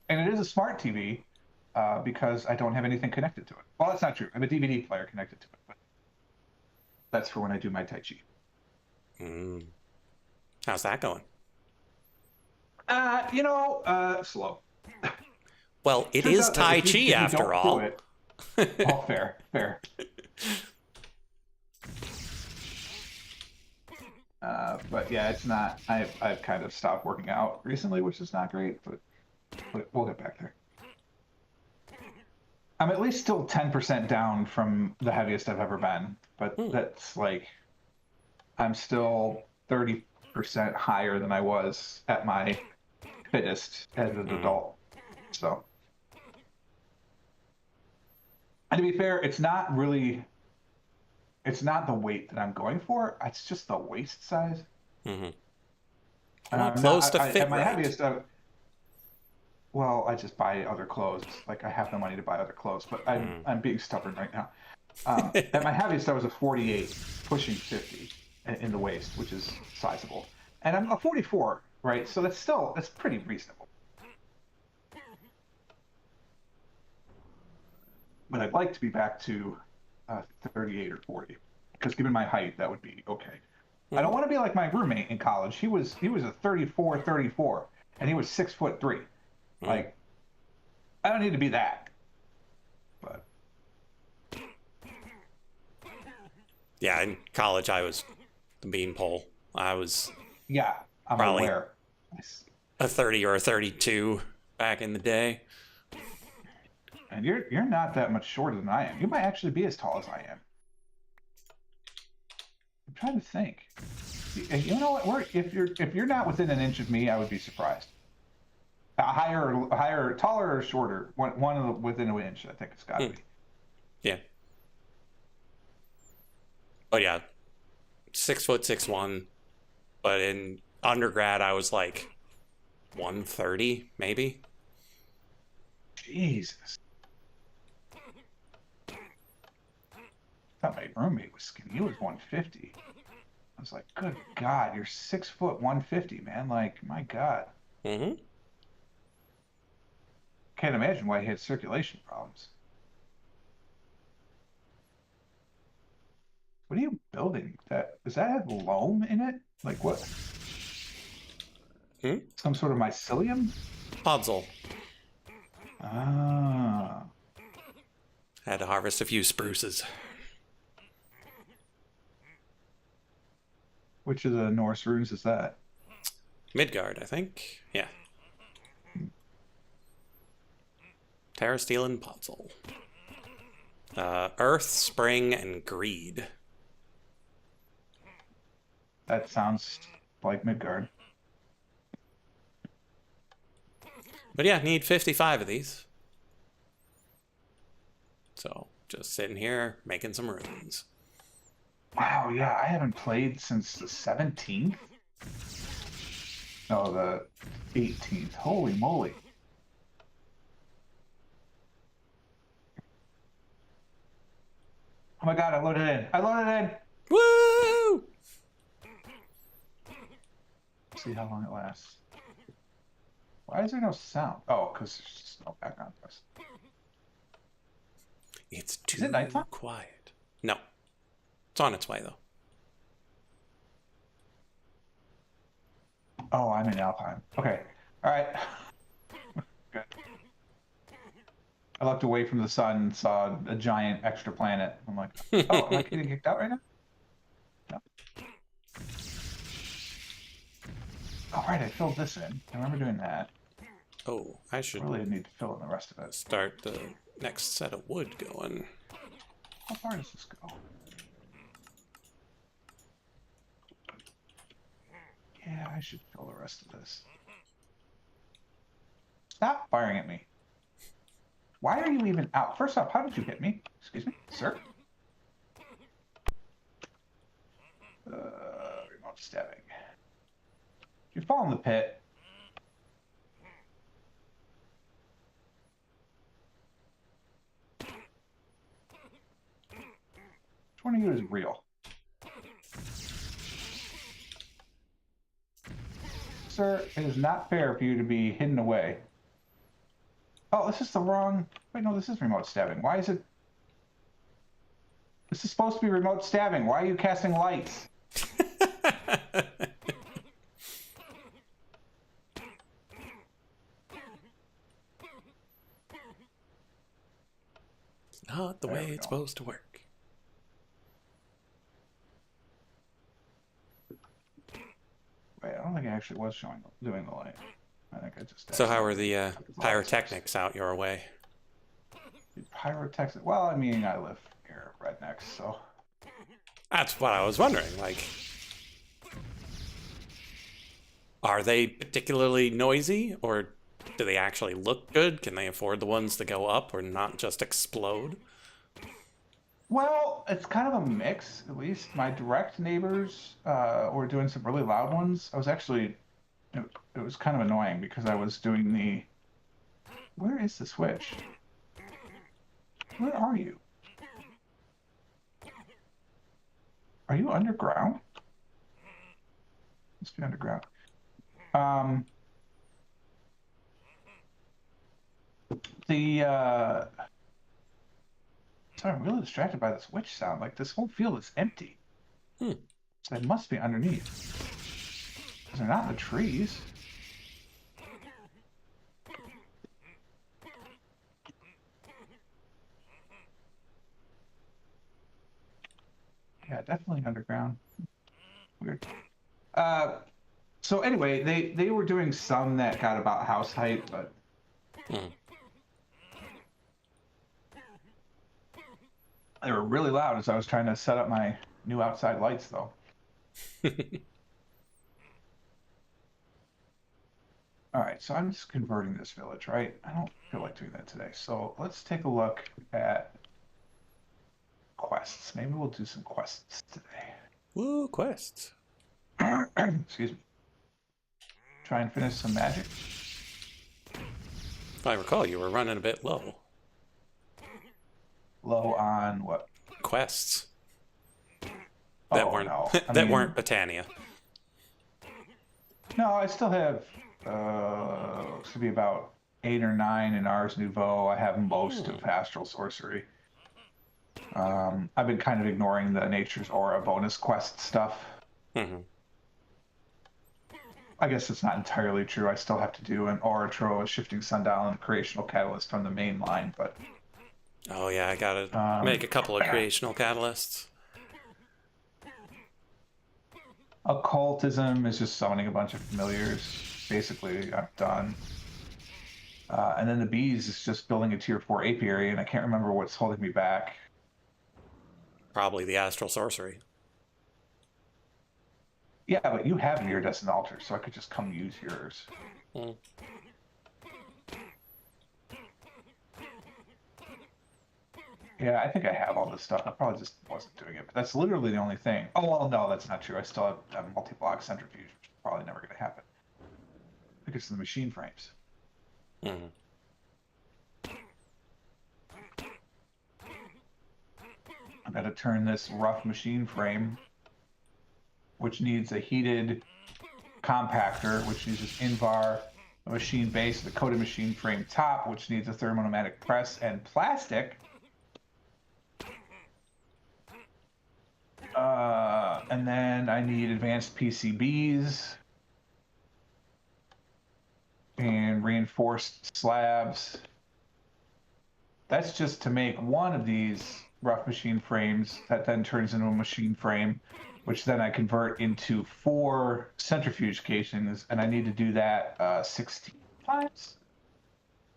And it is a smart TV because I don't have anything connected to it. Well, that's not true. I have a DVD player connected to it, but that's for when I do my Tai Chi.
How's that going?
Slow.
Well, it is Tai Chi after all.
Oh, fair. But yeah, it's not. I've kind of stopped working out recently, which is not great, but we'll get back there. I'm at least still 10% down from the heaviest I've ever been, but that's like I'm still 30% higher than I was at my fittest as an adult. So, and to be fair, it's not the weight that I'm going for. It's just the waist size.
Clothes to fit
at my
right.
heaviest. Well, I just buy other clothes. Like I have the money to buy other clothes, but I'm being stubborn right now. At my heaviest, I was a 48, pushing 50 in the waist, which is sizable. And I'm a 44, right? So that's pretty reasonable. But I'd like to be back to 38 or 40, because given my height, that would be okay. I don't want to be like my roommate in college. He was a 34, and he was 6'3". Like, I don't need to be that. But
yeah, in college I was the beanpole. I was
I'm
probably
aware.
a 30 or a 32 back in the day.
And you're not that much shorter than I am. You might actually be as tall as I am. I'm trying to think. You know what? If you're not within an inch of me, I would be surprised. Higher, taller or shorter? One within an inch, I think it's got to be.
Yeah. But yeah, 6'6'1", but in undergrad I was like 130 maybe.
Jesus. I thought my roommate was skinny. He was 150. I was like, good God, you're 6 foot 150, man. Like, my God. Can't imagine why he had circulation problems. What are you building? Does that have loam in it? Like what? Some sort of mycelium?
Podzol.
Ah.
Had to harvest a few spruces.
Which of the Norse runes is that?
Midgard, I think. Yeah. Terra Steel and Podzol. Earth, Spring, and Greed.
That sounds like Midgard.
But yeah, need 55 of these. So, just sitting here, making some runes.
Wow, yeah, I haven't played since the 17th. No, the 18th. Holy moly. Oh my god, I loaded in. I loaded in.
Woo!
See how long it lasts. Why is there no sound? Oh, because there's just no background noise.
It's
Is it
too
nighttime?
quiet. No. It's on its way, though.
Oh, I'm in Alpine. Okay. All right. Good. I looked away from the sun and saw a giant extra planet. I'm like, oh, am I getting kicked out right now? No. All right, I filled this in. I remember doing that.
Oh, I should
Really need to fill in the rest of it.
start the next set of wood going.
How far does this go? Yeah, I should fill the rest of this. Stop firing at me. Why are you even out? First off, how did you hit me? Excuse me, sir? Remote stabbing. You fall in the pit. 20 is real. Sir, it is not fair for you to be hidden away. Oh, this is the wrong... Wait, no, this is remote stabbing. Why is it... This is supposed to be remote stabbing. Why are you casting lights?
Not the way it's supposed to work.
Wait, I don't think I actually was doing the light. I think I just...
So how are the pyrotechnics out your way?
Pyrotechnics... Well, I mean, I live here, rednecks, so...
That's what I was wondering. Like, are they particularly noisy, or do they actually look good? Can they afford the ones to go up or not just explode?
Well, it's kind of a mix, at least. My direct neighbors were doing some really loud ones. I was actually... It was kind of annoying because I was doing the... Where is the switch? Where are you? Are you underground? Must be underground. Sorry, I'm really distracted by this witch sound. Like, this whole field is empty. So they must be underneath. Because they're not in the trees. Yeah, definitely underground. Weird. So anyway, they were doing some that got about house height, but they were really loud as I was trying to set up my new outside lights, though. All right, so I'm just converting this village, right? I don't feel like doing that today. So let's take a look at quests. Maybe we'll do some quests today.
Woo, quests.
Excuse me. Try and finish some magic.
If I recall, you were running a bit low.
Low on what?
Quests. That weren't
no.
that weren't Britannia.
No, I still have should be about 8 or 9 in Ars Nouveau. I have most of Astral Sorcery. I've been kind of ignoring the Nature's Aura bonus quest stuff. I guess it's not entirely true. I still have to do an Aura a Shifting Sundial, and Creational Catalyst from the main line, but...
Oh yeah, I gotta make a couple of creational catalysts.
Occultism is just summoning a bunch of familiars. Basically, I'm done. And then the bees is just building a tier 4 apiary, and I can't remember what's holding me back.
Probably the Astral Sorcery.
Yeah, but you have an iridescent altar, so I could just come use yours. Yeah, I think I have all this stuff. I probably just wasn't doing it, but that's literally the only thing. Oh, well, no, that's not true. I still have a multi-block centrifuge, which is probably never going to happen. I think it's the machine frames.
Mm.
I've got to turn this rough machine frame, which needs a heated compactor, which uses Invar, a machine base, the coated machine frame top, which needs a thermopneumatic press and plastic. And then I need advanced PCBs and reinforced slabs. That's just to make one of these rough machine frames that then turns into a machine frame, which then I convert into 4 centrifuge casings, and I need to do that 16 times?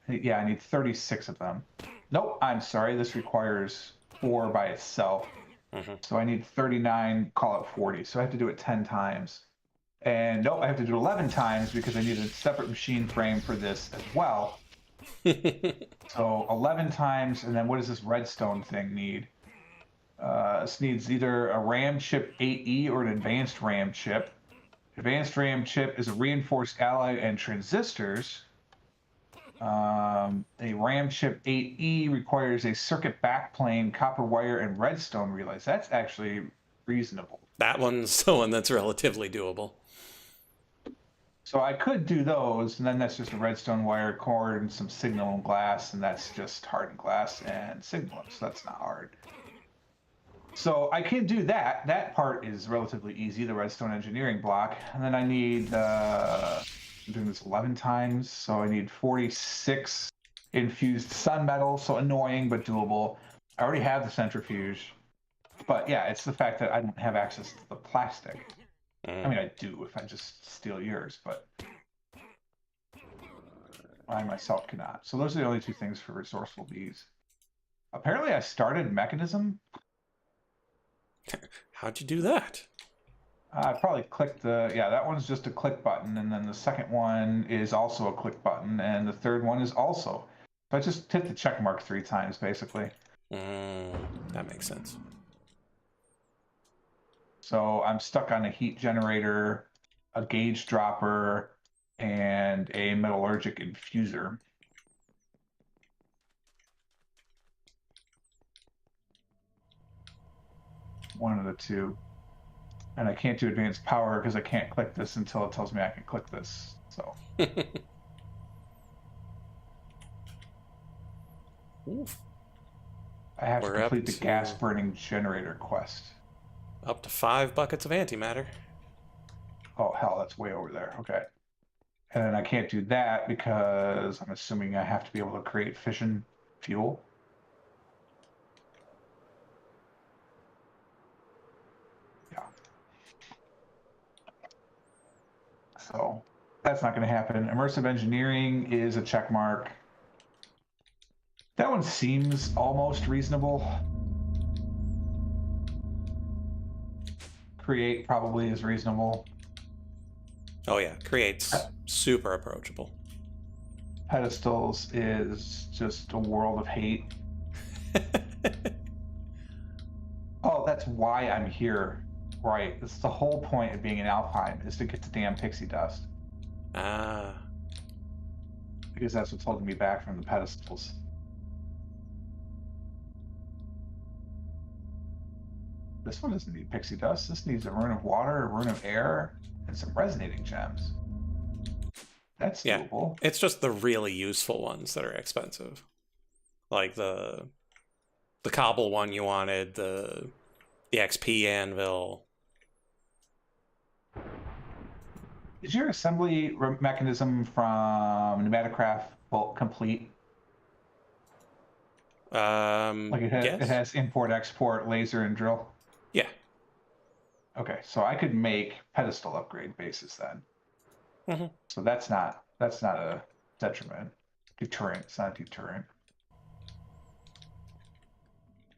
Yeah, I need 36 of them. Nope, I'm sorry, this requires 4 by itself.
Mm-hmm.
So I need 39, call it 40. So I have to do it 10 times. And nope, I have to do it 11 times because I need a separate machine frame for this as well. So 11 times, and then what does this redstone thing need? This needs either a RAM chip 8E or an advanced RAM chip. Advanced RAM chip is a reinforced alloy and transistors. A RAM chip 8E requires a circuit backplane, copper wire, and redstone relays. That's actually reasonable.
That one's the one that's relatively doable.
So I could do those, and then that's just a redstone wire cord and some signal and glass, and that's just hardened glass and signal. So that's not hard. So I can do that. That part is relatively easy, the redstone engineering block. And then I need, I'm doing this 11 times, so I need 46 infused sun metal, so annoying but doable. I already have the centrifuge. But yeah, it's the fact that I don't have access to the plastic. I mean, I do if I just steal yours, but I myself cannot. So those are the only 2 things for resourceful bees. Apparently I started mechanism.
How'd you do that?
I probably clicked the, yeah, that one's just a click button, and then the second one is also a click button, and the third one is also. So I just hit the check mark 3 times, basically.
That makes sense.
So I'm stuck on a heat generator, a gauge dropper, and a metallurgic infuser. One of the 2. And I can't do advanced power because I can't click this until it tells me I can click this. So
Oof.
I have to
We're up
complete the
to-
gas burning generator quest.
Up to 5 buckets of antimatter.
Oh, hell, that's way over there. Okay. And then I can't do that because I'm assuming I have to be able to create fission fuel. Yeah. So that's not going to happen. Immersive engineering is a check mark. That one seems almost reasonable. Create probably is reasonable.
Oh yeah, create's super approachable.
Pedestals is just a world of hate. Oh, that's why I'm here. Right. That's the whole point of being in Alpine, is to get the damn pixie dust.
Ah.
Because that's what's holding me back from the pedestals. This one doesn't need pixie dust. This needs a rune of water, a rune of air, and some resonating gems. That's doable.
It's just the really useful ones that are expensive. Like the cobble one you wanted, the XP anvil.
Is your assembly mechanism from Pneumaticraft complete? Like it has import, export, laser, and drill?
Yeah.
Okay, so I could make pedestal upgrade bases then.
Mm-hmm.
So that's not a detriment. Deterrent, it's not a deterrent.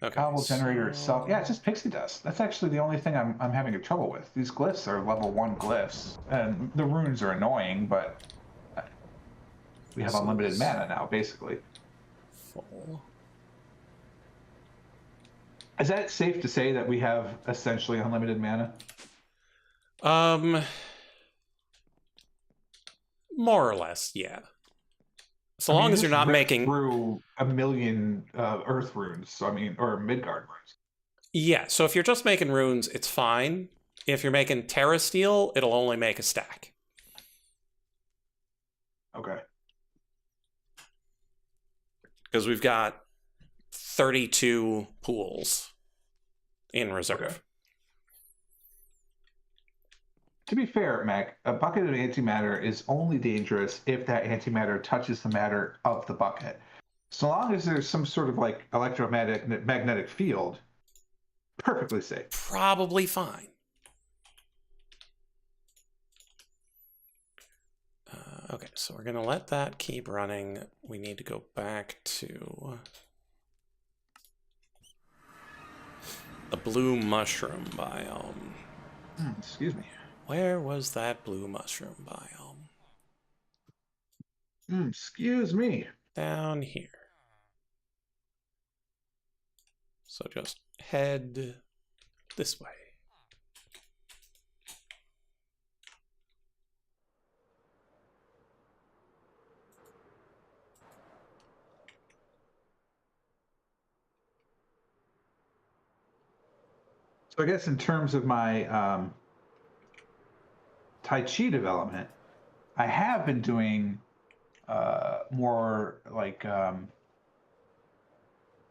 Okay.
Cobble generator itself, yeah, it's just pixie dust. That's actually the only thing I'm having a trouble with. These glyphs are level 1 glyphs, and the runes are annoying, but we have unlimited mana now, basically.
Full.
Is that safe to say that we have essentially unlimited mana?
More or less, yeah. So
I mean,
long
you
as you're
just
not
ripped
making...
through a million Earth runes. So I mean, or Midgard runes.
Yeah, so if you're just making runes, it's fine. If you're making Terra Steel, it'll only make a stack.
Okay.
Because we've got 32 pools in reserve.
Okay. To be fair, Mac, a bucket of antimatter is only dangerous if that antimatter touches the matter of the bucket. So long as there's some sort of like magnetic field, perfectly safe.
Probably fine. Okay, so we're going to let that keep running. We need to go back to the blue mushroom biome.
Excuse me.
Where was that blue mushroom biome?
Excuse me.
Down here. So just head this way.
So I guess in terms of my Tai Chi development, I have been doing more like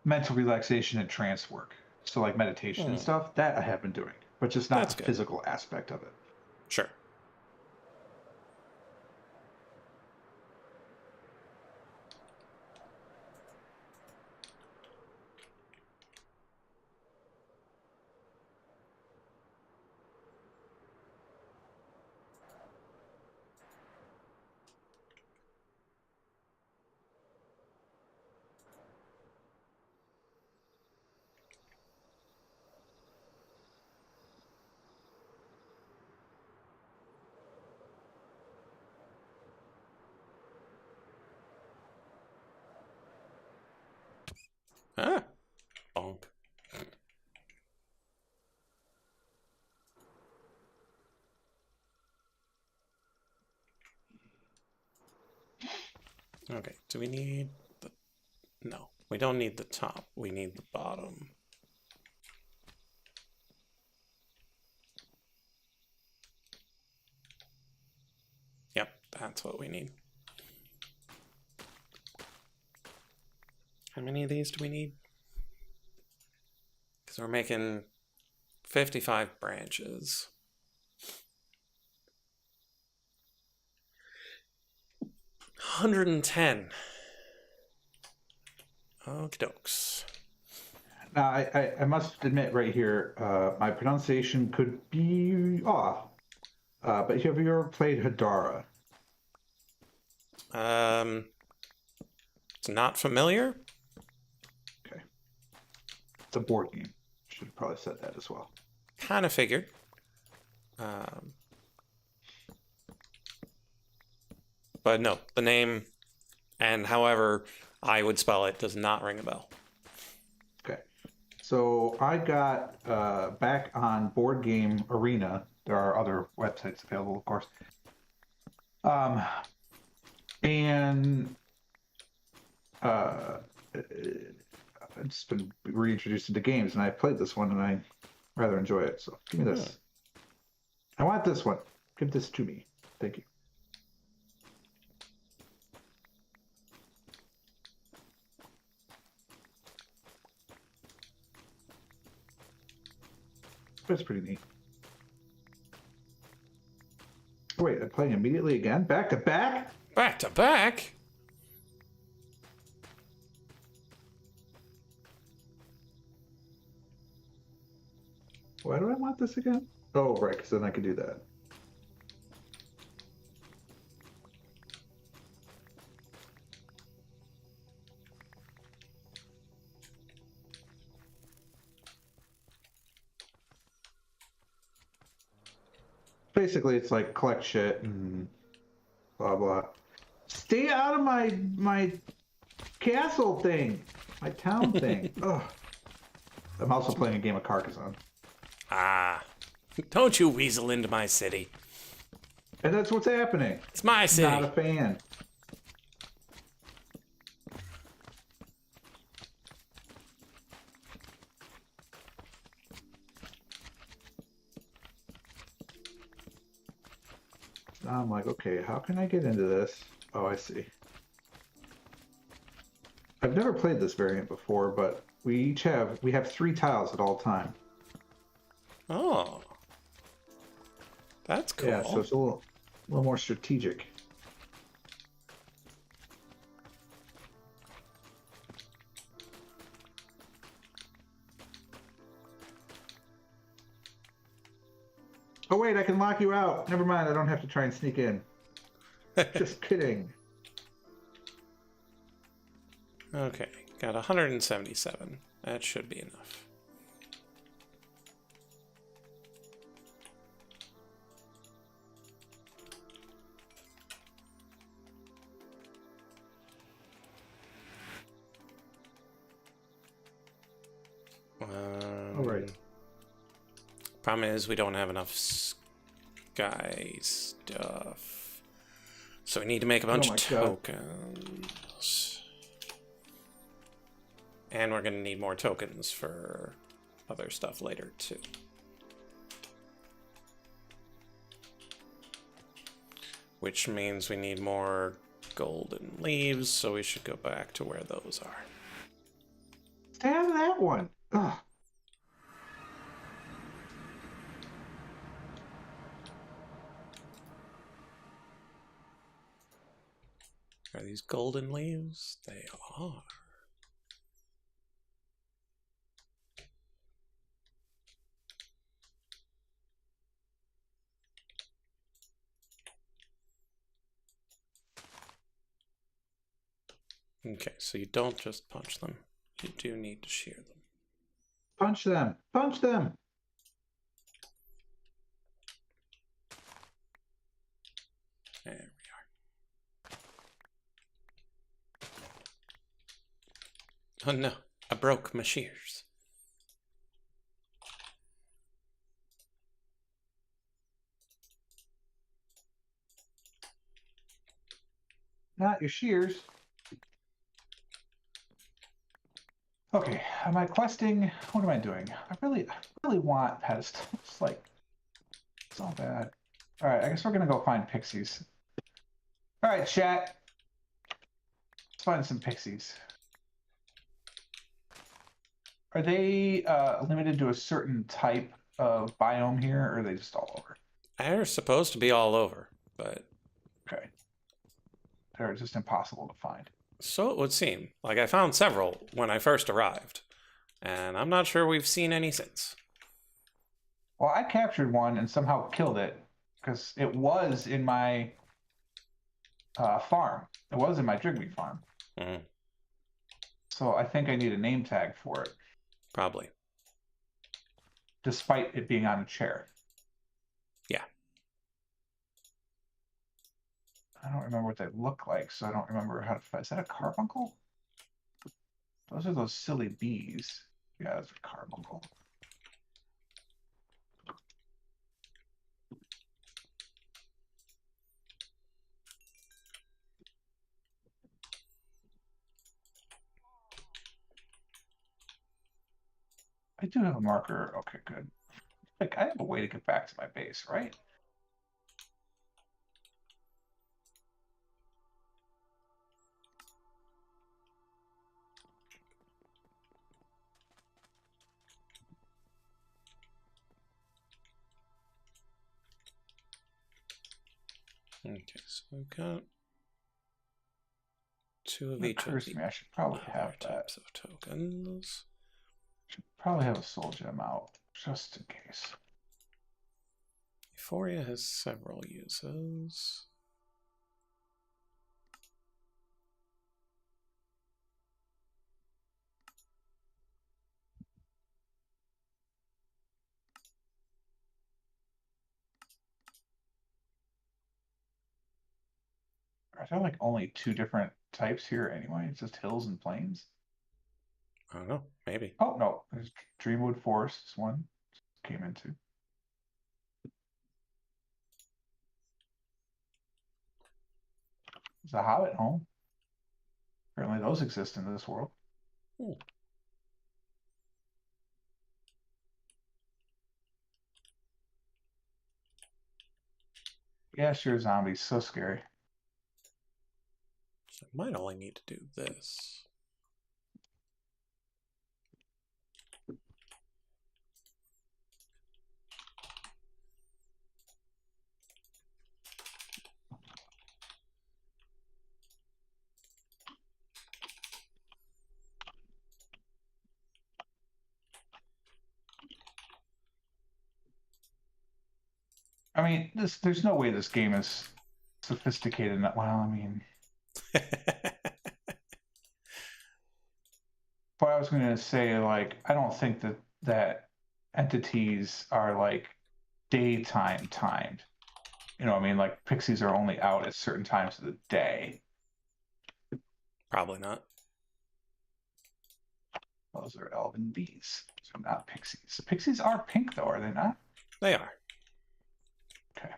mental relaxation and trance work. So like meditation and stuff, that I have been doing, but just not
That's
the
good.
physical aspect of it.
Sure. Ah, bonk. Okay, do we need the... No, we don't need the top. We need the bottom. Yep, that's what we need. How many of these do we need? Because we're making 55 branches. 110. Okie dokes.
Now, I must admit right here, my pronunciation could be off. But have you ever played Hadara?
It's not familiar.
Okay. It's a board game. Should have probably said that as well.
Kind of figured. But no, the name and however I would spell it does not ring a bell.
Okay. So I got back on Board Game Arena. There are other websites available, of course. And I've just been reintroduced into games, and I played this one, and I rather enjoy it. So give me this. I want this one. Give this to me. Thank you. That's pretty neat. Wait, I'm playing immediately again? Back to back?
Back to back?
Why do I want this again? Oh, right, because then I could do that. Basically, it's like collect shit and blah blah. Stay out of my castle thing, my town thing. Ugh. I'm also playing a game of Carcassonne.
Ah, don't you weasel into my city.
And that's what's happening.
It's my
Not
city.
a fan. Now I'm like, okay, how can I get into this? Oh, I see. I've never played this variant before, but we have 3 tiles at all time.
Oh, that's
Yeah, so
cool.
it's a little more strategic. Oh wait, I can lock you out. Never mind, I don't have to try and sneak in. Just kidding.
Okay, got 177. That should be enough.
All right.
Problem is, we don't have enough sky stuff. So we need to make a bunch
Oh
of
my God.
tokens. And we're going to need more tokens for other stuff later, too. Which means we need more golden leaves, so we should go back to where those are.
Stay out of that one. Ugh.
Are these golden leaves? They are. Okay, so you don't just punch them. You do need to shear them.
Punch them. Punch them.
There we are. Oh no, I broke my shears.
Not your shears. Okay, am I questing? What am I doing? I really want pedestals. Like, it's all bad. All right, I guess we're gonna go find pixies. All right, chat. Let's find some pixies. Are they limited to a certain type of biome here, or are they just all over?
They're supposed to be all over, but
Okay, they're just impossible to find.
so it would seem. Like I found several when I first arrived, and I'm not sure we've seen any since.
Well, I captured one and somehow killed it because it was in my farm. It was in my Drigby farm.
Mm,
So I think I need a name tag for it,
probably.
despite it being on a chair.
Yeah.
I don't remember what they look like, so I don't remember how to find. Is that a carbuncle? Those are those silly bees. Yeah, that's a carbuncle. I do have a marker. Okay, good. Like, I have a way to get back to my base, right?
Okay, so we've got two of
It
each of
occurs
the
to me I should probably
other
have that.
types of tokens.
Should probably have a soul gem out, just in case.
Euphoria has several uses.
Are there like only 2 different types here anyway? It's just hills and plains?
I don't know. Maybe.
Oh, no. There's Dreamwood Forest. This one came into. There's a Hobbit home. Apparently those exist in this world.
Hmm.
Yeah, sure, zombies. So scary.
So I might only need to do this.
I mean, there's no way this game is sophisticated. Well, I mean, but I was going to say, like, I don't think that entities are like daytime timed. You know what I mean? Like pixies are only out at certain times of the day.
Probably not.
Those are elven bees. So not pixies. Pixies are pink though, are they not?
They are.
Okay.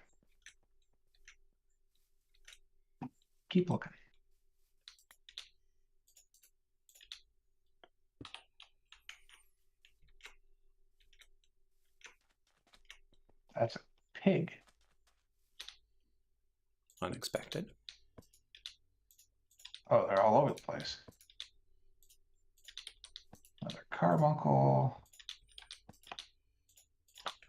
Keep looking. That's a pig.
Unexpected.
Oh, they're all over the place. Another carbuncle.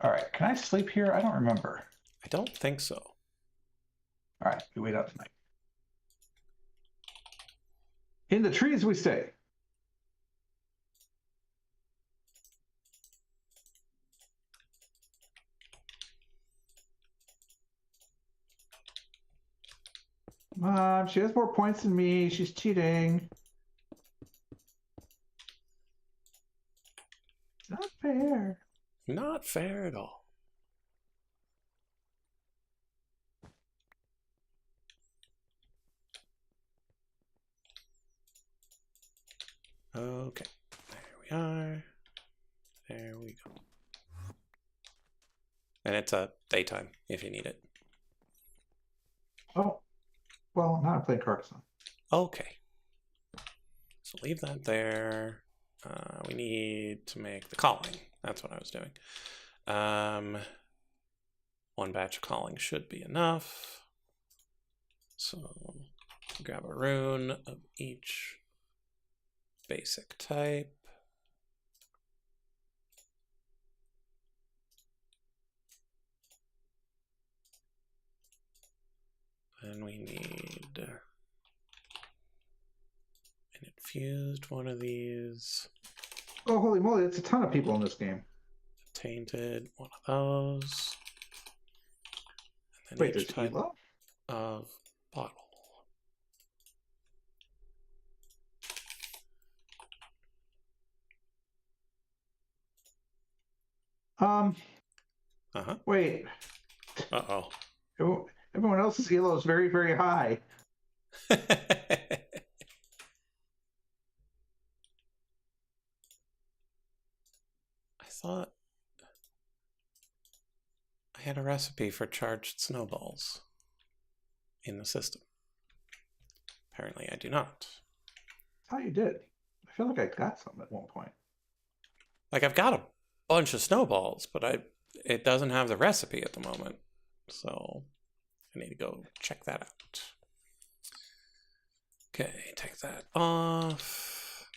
All right, can I sleep here? I don't remember.
I don't think so.
All right, we wait out tonight. In the trees we stay. Mom, she has more points than me. She's cheating. It's not fair.
Not fair at all. Okay, there we are. There we go. And it's a daytime if you need it.
Oh, well, now I'm playing Carcassonne.
Okay. So leave that there. We need to make the calling. That's what I was doing. One batch of calling should be enough. So grab a rune of each basic type. And we need an infused one of these.
Oh, holy moly, that's a ton of people in this game.
Tainted one of those. And then
Wait,
each
there's
type
Elo?
of bottle.
Wait.
Uh-oh.
Everyone else's Elo is very, very high.
I thought I had a recipe for charged snowballs in the system. Apparently I do not.
That's how you did. I feel like I got some at one point.
Like I've got a bunch of snowballs, but it doesn't have the recipe at the moment. So I need to go check that out. Okay, take that off.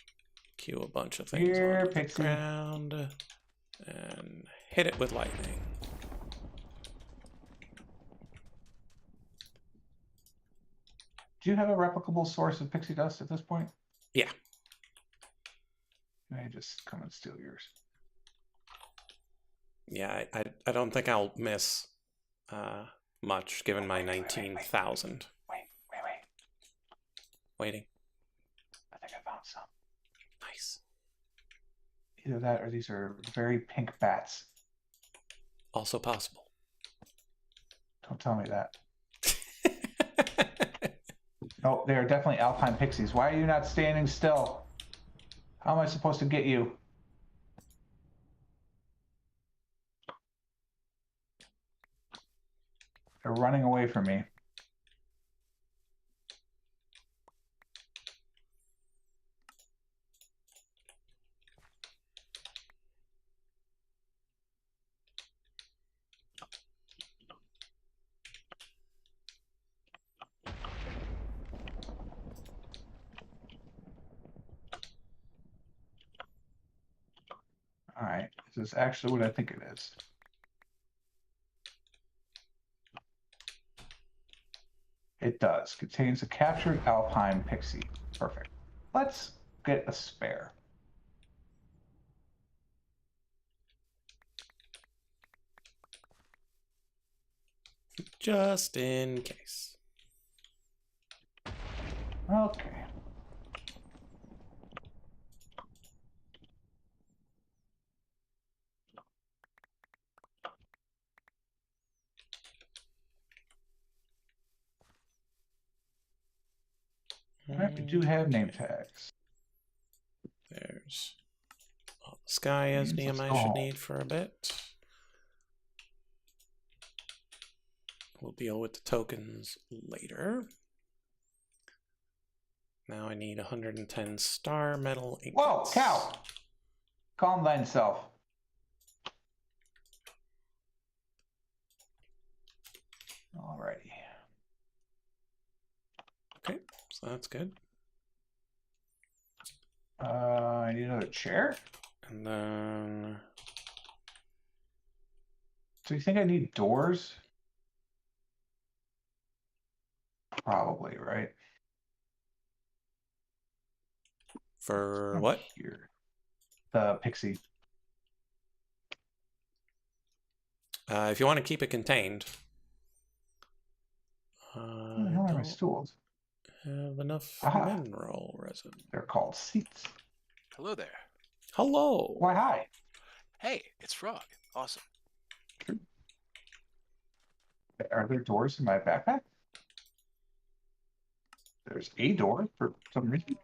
Cue a bunch of things on the ground. And hit it with lightning.
Do you have a replicable source of pixie dust at this point?
Yeah.
Can I just come and steal yours?
Yeah, I don't think I'll miss much given my 19,000.
Wait.
Waiting.
I think I found some.
Nice.
Either that or these are very pink bats.
Also possible.
Don't tell me that. No, they are definitely alpine pixies. Why are you not standing still? How am I supposed to get you? They're running away from me. All right, this is actually what I think it is. It does. Contains a captured alpine pixie. Perfect. Let's get a spare.
Just in case.
Okay. All right, we do have name tags.
There's all the sky-isnium I should need for a bit. We'll deal with the tokens later. Now I need 110 star metal ingots.
Whoa, cow! Calm thyself. Alrighty.
Okay, so that's good.
I need another chair.
And then...
So you think I need doors? Probably, right?
For what?
Here. The pixie.
If you want to keep it contained.
Where the hell are my stools?
Have enough mineral resin.
They're called seats.
Hello there.
Hello.
Why, hi.
Hey, it's Frog. Awesome.
Are there doors in my backpack? There's a door for some reason.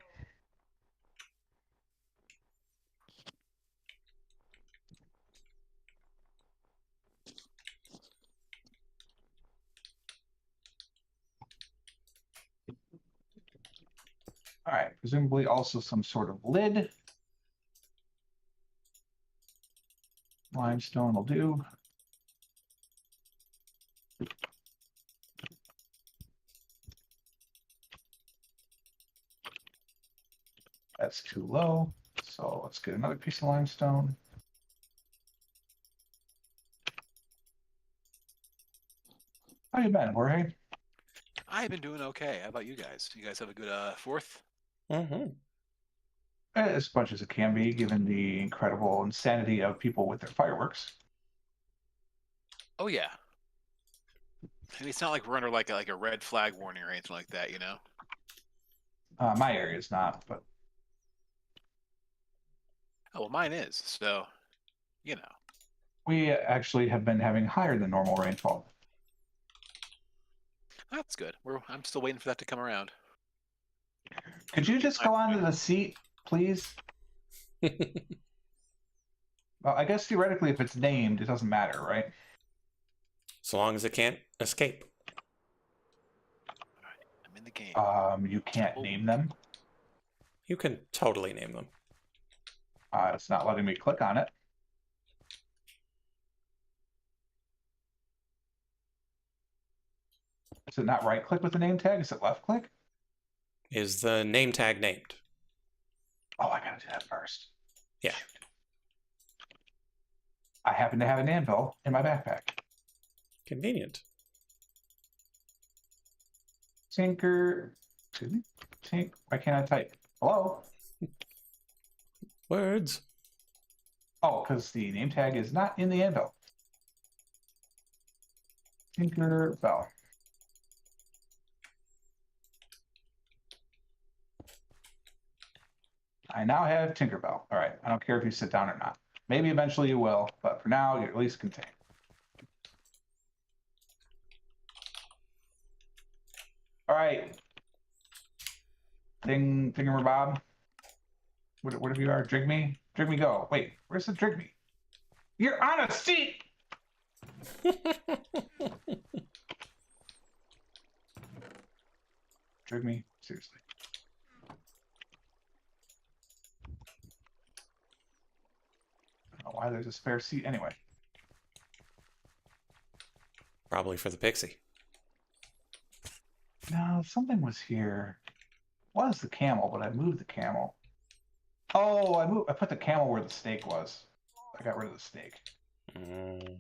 All right, presumably also some sort of lid. Limestone will do. That's too low. So let's get another piece of limestone. How you been, Jorge?
I've been doing okay. How about you guys? You guys have a good 4th?
Mm-hmm.
As much as it can be, given the incredible insanity of people with their fireworks.
Oh yeah. I mean, it's not like we're under like a red flag warning or anything like that, you know.
My area is not, but
Oh well, mine is. So, you know.
we actually have been having higher than normal rainfall.
That's good. I'm still waiting for that to come around.
Could you just go onto the seat, please? Well, I guess theoretically, if it's named, it doesn't matter, right?
So long as it can't escape.
Alright, I'm in the game.
You can't name them.
You can totally name them.
It's not letting me click on it. Is it not right click with the name tag? Is it left click?
Is the name tag named?
Oh, I gotta do that first.
Yeah.
Shoot. I happen to have an anvil in my backpack.
Convenient.
Tinker. Excuse me. Tink. Why can't I type? Hello?
Words.
Oh, because the name tag is not in the anvil. Tinker Bell. I now have Tinkerbell. All right. I don't care if you sit down or not. Maybe eventually you will, but for now, you're at least contained. All right. Thingamabob. Whatever you are, drink me. Drink me, go. Wait, where's the drink me? You're on a seat! Drink me? Seriously. I don't know why there's a spare seat anyway.
Probably for the pixie.
No, something was here. Was the camel, but I moved the camel. Oh, I put the camel where the steak was. I got rid of the steak.
Mm.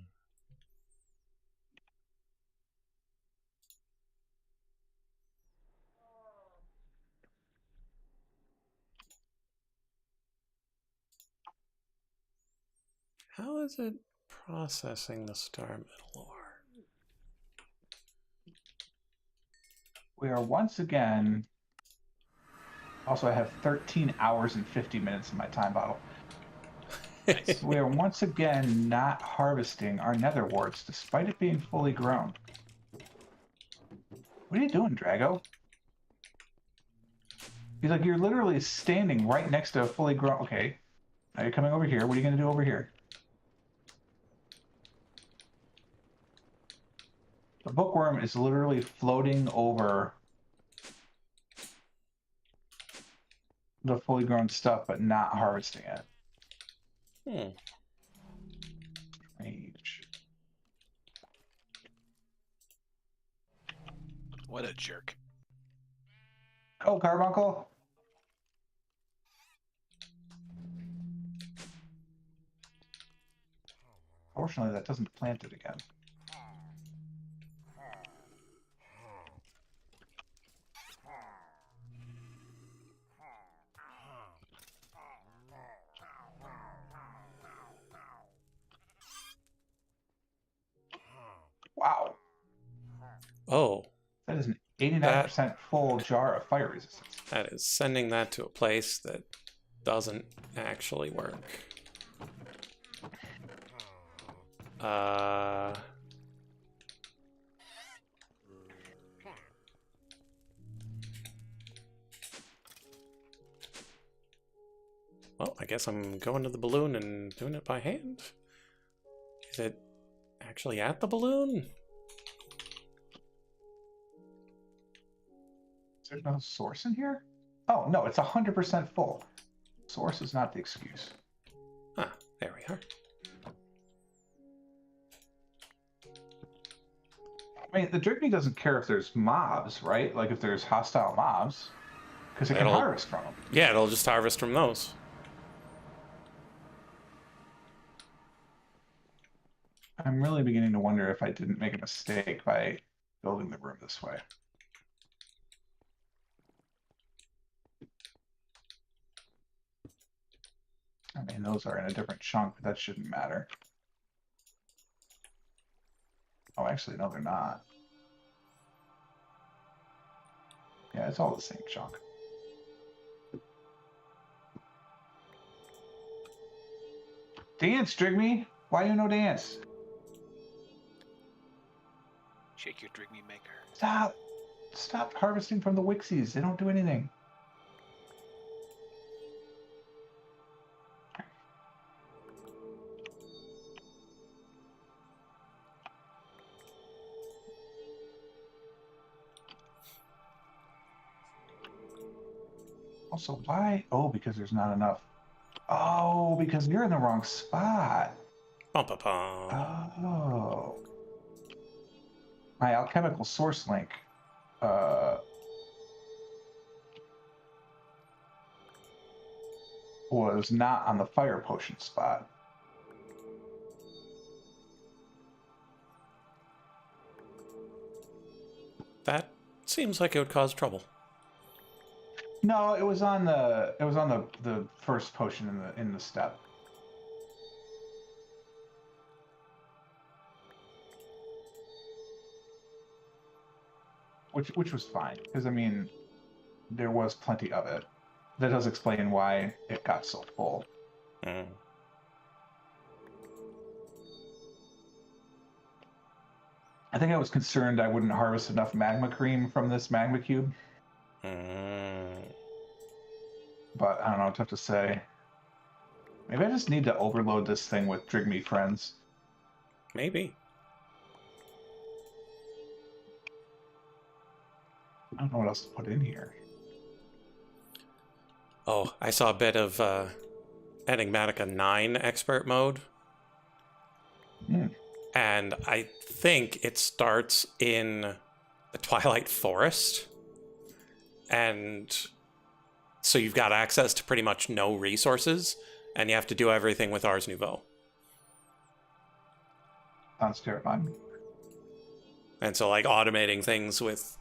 How is it processing the star metal ore?
We are once again. Also, I have 13 hours and 50 minutes in my time bottle.
Nice.
We are once again not harvesting our nether warts despite it being fully grown. What are you doing, Drago? He's like, you're literally standing right next to a fully grown. Okay. Now you're coming over here. What are you going to do over here? The bookworm is literally floating over the fully grown stuff, but not harvesting it. Rage.
What a jerk.
Oh, Carbuncle. Fortunately, that doesn't plant it again. Wow.
Oh,
That is an 89% full jar of fire resistance.
that is sending that to a place that doesn't actually work. Well, I guess I'm going to the balloon and doing it by hand. Is it actually at the balloon?
Is there no source in here? Oh, no, it's 100% full. Source is not the excuse.
Ah, there we are.
I mean, the Drigby doesn't care if there's mobs, right? Like if there's hostile mobs, because it can
It'll-
harvest from them.
Yeah, it'll just harvest from those.
I'm really beginning to wonder if I didn't make a mistake by building the room this way. I mean, those are in a different chunk, but that shouldn't matter. Oh, actually, no, they're not. Yeah, it's all the same chunk. Dance, Drigme! Why you no dance?
Shake your drink me maker.
Stop! Stop harvesting from the Wixies. They don't do anything. Also, why? Oh, because there's not enough. Oh, because you're in the wrong spot.
Bum, bum, bum.
Oh. My alchemical source link. Was not on the fire potion spot.
That seems like it would cause trouble.
No, it was on the first potion in the step. Which was fine, because I mean there was plenty of it. That does explain why it got so full.
Mm.
I think I was concerned I wouldn't harvest enough magma cream from this magma cube.
Mm.
but I don't know. It's tough to say. Maybe I just need to overload this thing with Drink Me Friends.
Maybe.
I don't know what else to put in here.
Oh, I saw a bit of Enigmatica 9 expert mode.
Hmm.
And I think it starts in the Twilight Forest. And so you've got access to pretty much no resources, and you have to do everything with Ars Nouveau.
Sounds terrifying.
And so, like, automating things with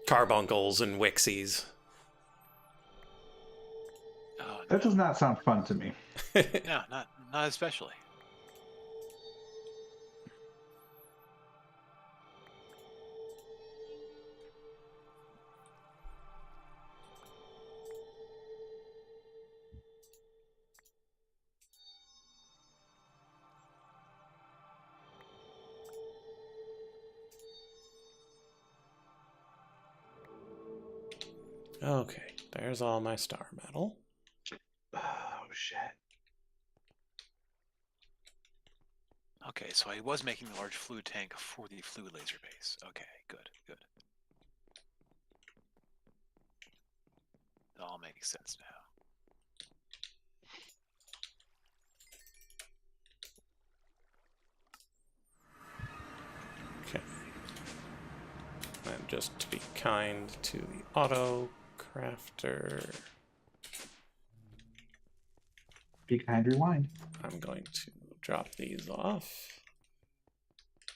carbuncles and wixies.
Oh,
That does not sound fun to me.
no, not especially.
Okay, there's all my star metal.
Oh, shit.
Okay, so I was making the large fluid tank for the fluid laser base. Okay, good. It all makes sense now.
Okay. And just to be kind to the auto crafter,
Be kind, rewind.
I'm going to drop these off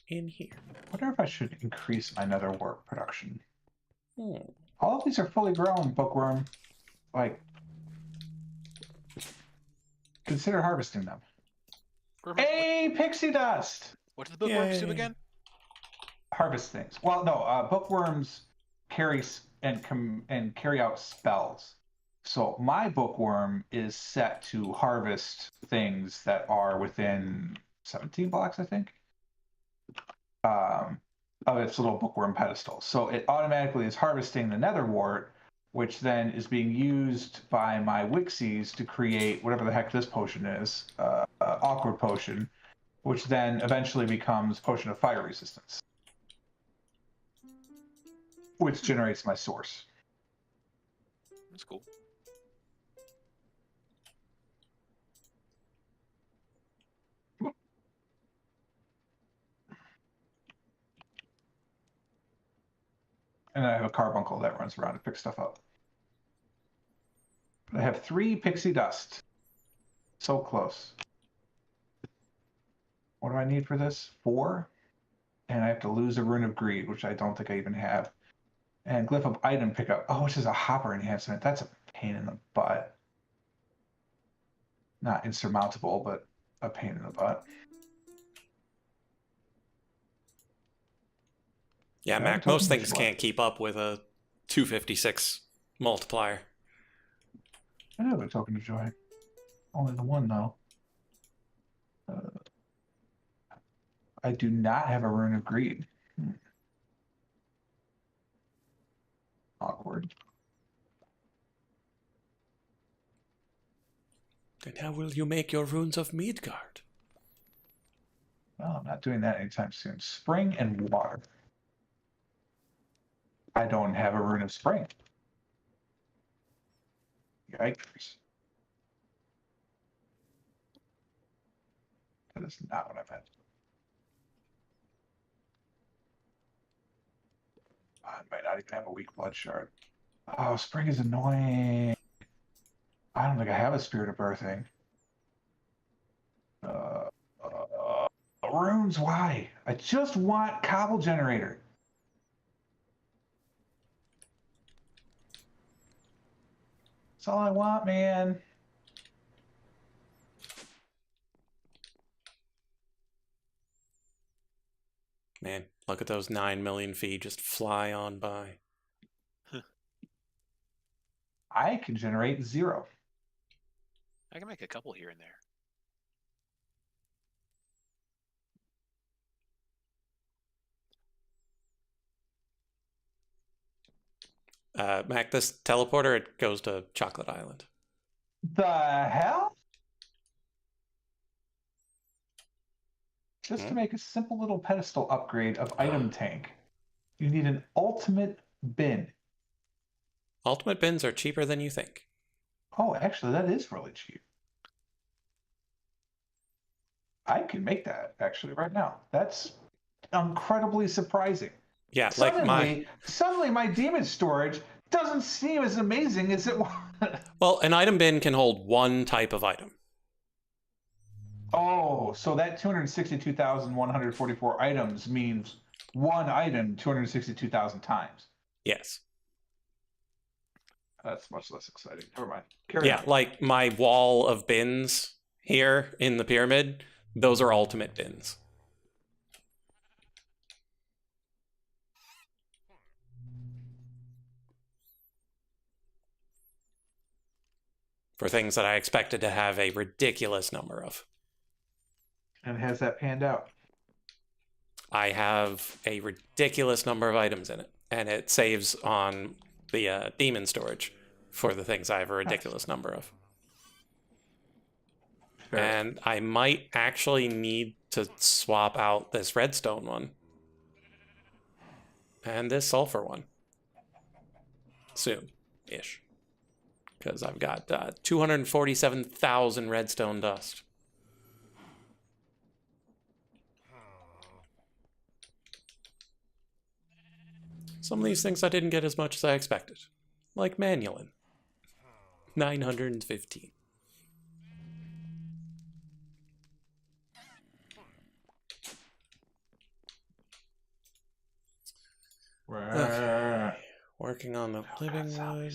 in here.
I wonder if I should increase my nether wart production.
Hmm.
All of these are fully grown, Bookworm. Like, consider harvesting them. Hey, pixie dust!
What did the bookworms do
Yay.
again?
Harvest things. Well, no, bookworms carry and carry out spells. So my bookworm is set to harvest things that are within 17 blocks, I think, of its little bookworm pedestal. So it automatically is harvesting the nether wart, which then is being used by my wixies to create whatever the heck this potion is, awkward potion, which then eventually becomes potion of fire resistance, which generates my source.
That's cool.
And I have a carbuncle that runs around to pick stuff up. But I have 3 pixie dust. So close. What do I need for this? 4? And I have to lose a rune of greed, which I don't think I even have. And glyph of item pickup. Oh, which is a hopper enhancement. That's a pain in the butt. Not insurmountable, but a pain in the butt.
Yeah,
Do I have a
Mac, most
token
things
of joy?
can't keep up with a 256 multiplier.
I have a token of joy. Only the one, though. I do not have a rune of greed. Awkward.
Then how will you make your runes of Midgard?
Well, I'm not doing that anytime soon. Spring and water. I don't have a rune of spring. Yikes. That is not what I meant. I might not even have a weak blood shard. Oh, spring is annoying. I don't think I have a spirit of birthing. Uh, runes, why? I just want cobble generator. That's all I want, man.
Man, look at those 9 million feet just fly on by.
I can generate 0.
I can make a couple here and there.
Mac, this teleporter, it goes to Chocolate Island.
The hell? Just to make a simple little pedestal upgrade of item tank, you need an ultimate bin.
Ultimate bins are cheaper than you think.
Oh, actually, that is really cheap. I can make that actually right now. That's incredibly surprising.
Yeah,
Suddenly my demon storage doesn't seem as amazing as it was.
Well, an item bin can hold one type of item.
Oh, so that 262,144 items means one item 262,000 times.
Yes.
That's much less exciting. Never mind. Carry on.
Like my wall of bins here in the pyramid, those are ultimate bins. For things that I expected to have a ridiculous number of.
And has that panned out?
I have a ridiculous number of items in it, and it saves on the demon storage for the things I have a ridiculous number of. Fair. And I might actually need to swap out this redstone one and this sulfur one soon-ish, because I've got 247,000 redstone dust. Some of these things I didn't get as much as I expected, like Manulin, 915. Okay. Working on the living wood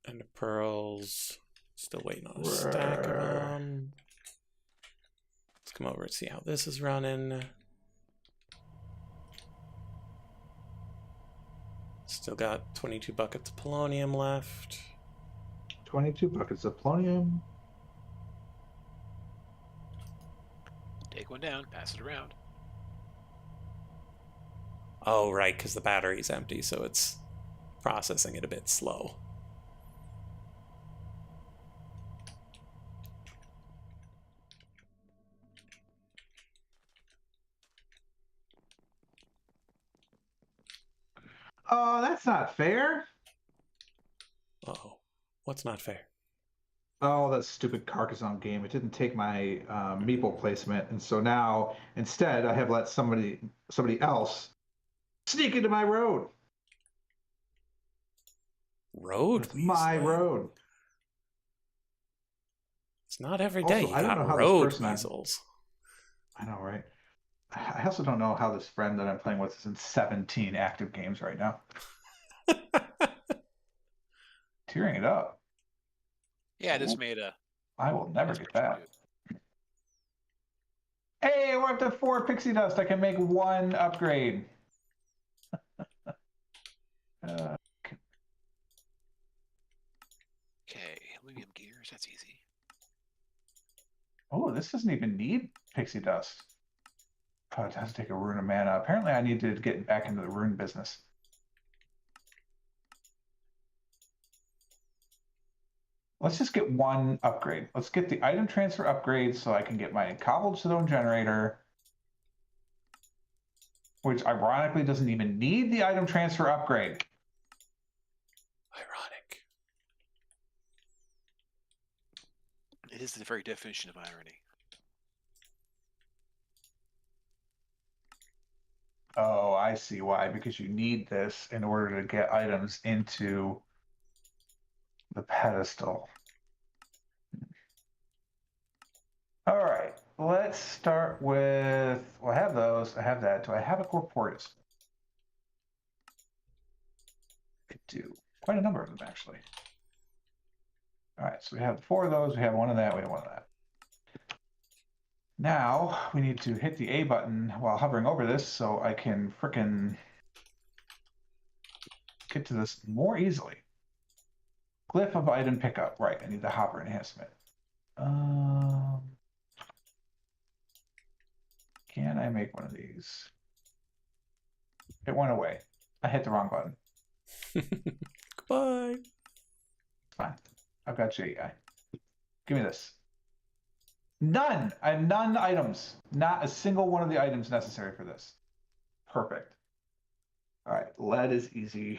and the pearls. Still waiting on a stack of them. Let's come over and see how this is running. Still got 22 buckets of polonium left.
22 buckets of polonium.
Take one down, pass it around.
Oh, right, because the battery's empty, so it's processing it a bit slow.
Oh, that's not fair.
Uh-oh. What's not fair?
Oh, that stupid Carcassonne game. It didn't take my meeple placement, and so now instead I have let somebody else sneak into my road.
Road?
It's my road.
It's not every day
Also,
you got road weasels.
I know, right? I also don't know how this friend that I'm playing with is in 17 active games right now. Tearing it up.
Yeah, I just made a...
I will never get that. Hey, we're up to 4 pixie dust. I can make 1 upgrade.
Okay, aluminum gears, that's easy.
Oh, this doesn't even need pixie dust. Oh, it has to take a rune of mana. Apparently I need to get back into the rune business. Let's just get 1 upgrade. Let's get the item transfer upgrade so I can get my cobblestone generator, which ironically doesn't even need the item transfer upgrade.
Ironic.
It is the very definition of irony.
Oh, I see why. Because you need this in order to get items into the pedestal. All right, let's start with, well, I have those, I have that. Do I have a corporeus? I do. Quite a number of them, actually. All right, so we have 4 of those, we have 1 of that, we have 1 of that. Now, we need to hit the A button while hovering over this so I can frickin' get to this more easily. Glyph of item pickup. Right, I need the hopper enhancement. Can I make one of these? It went away. I hit the wrong button.
Bye.
Fine. I've got JEI. Give me this. None. I have none items. Not a single one of the items necessary for this. Perfect. All right. Lead is easy.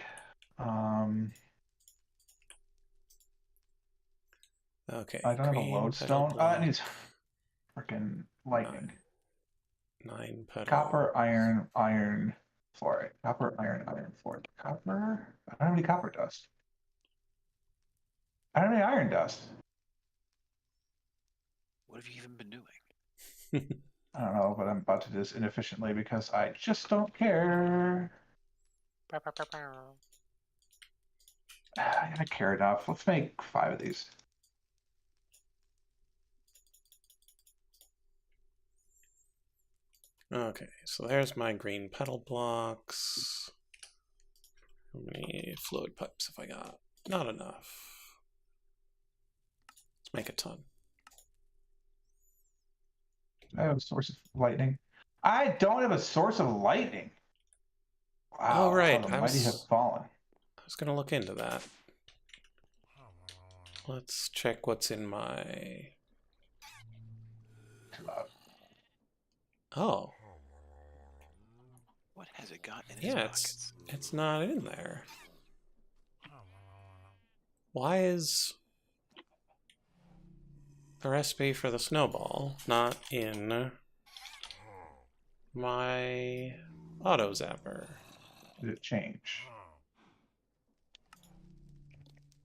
Okay.
I don't have a
green
lodestone.
petal
It needs
block,
freaking lightning.
9 petal.
Copper, iron, iron, fluorite. Copper, iron, fluorite. Copper? I don't have any copper dust. I don't have any iron dust.
What have you even been doing?
I don't know, but I'm about to do this inefficiently because I just don't care. I care enough. Let's make 5 of these.
Okay, so there's my green petal blocks. How many fluid pipes have I got? Not enough. Let's make a ton.
I have a source of lightning. I don't have a source of lightning. Wow,
Oh, right.
how the mighty have fallen.
I was going to look into that. Let's check what's in my...
Too loud.
Oh.
What has it got in its
Yeah,
pockets?
it's not in there. Why is the recipe for the snowball not in my auto zapper?
Did it change?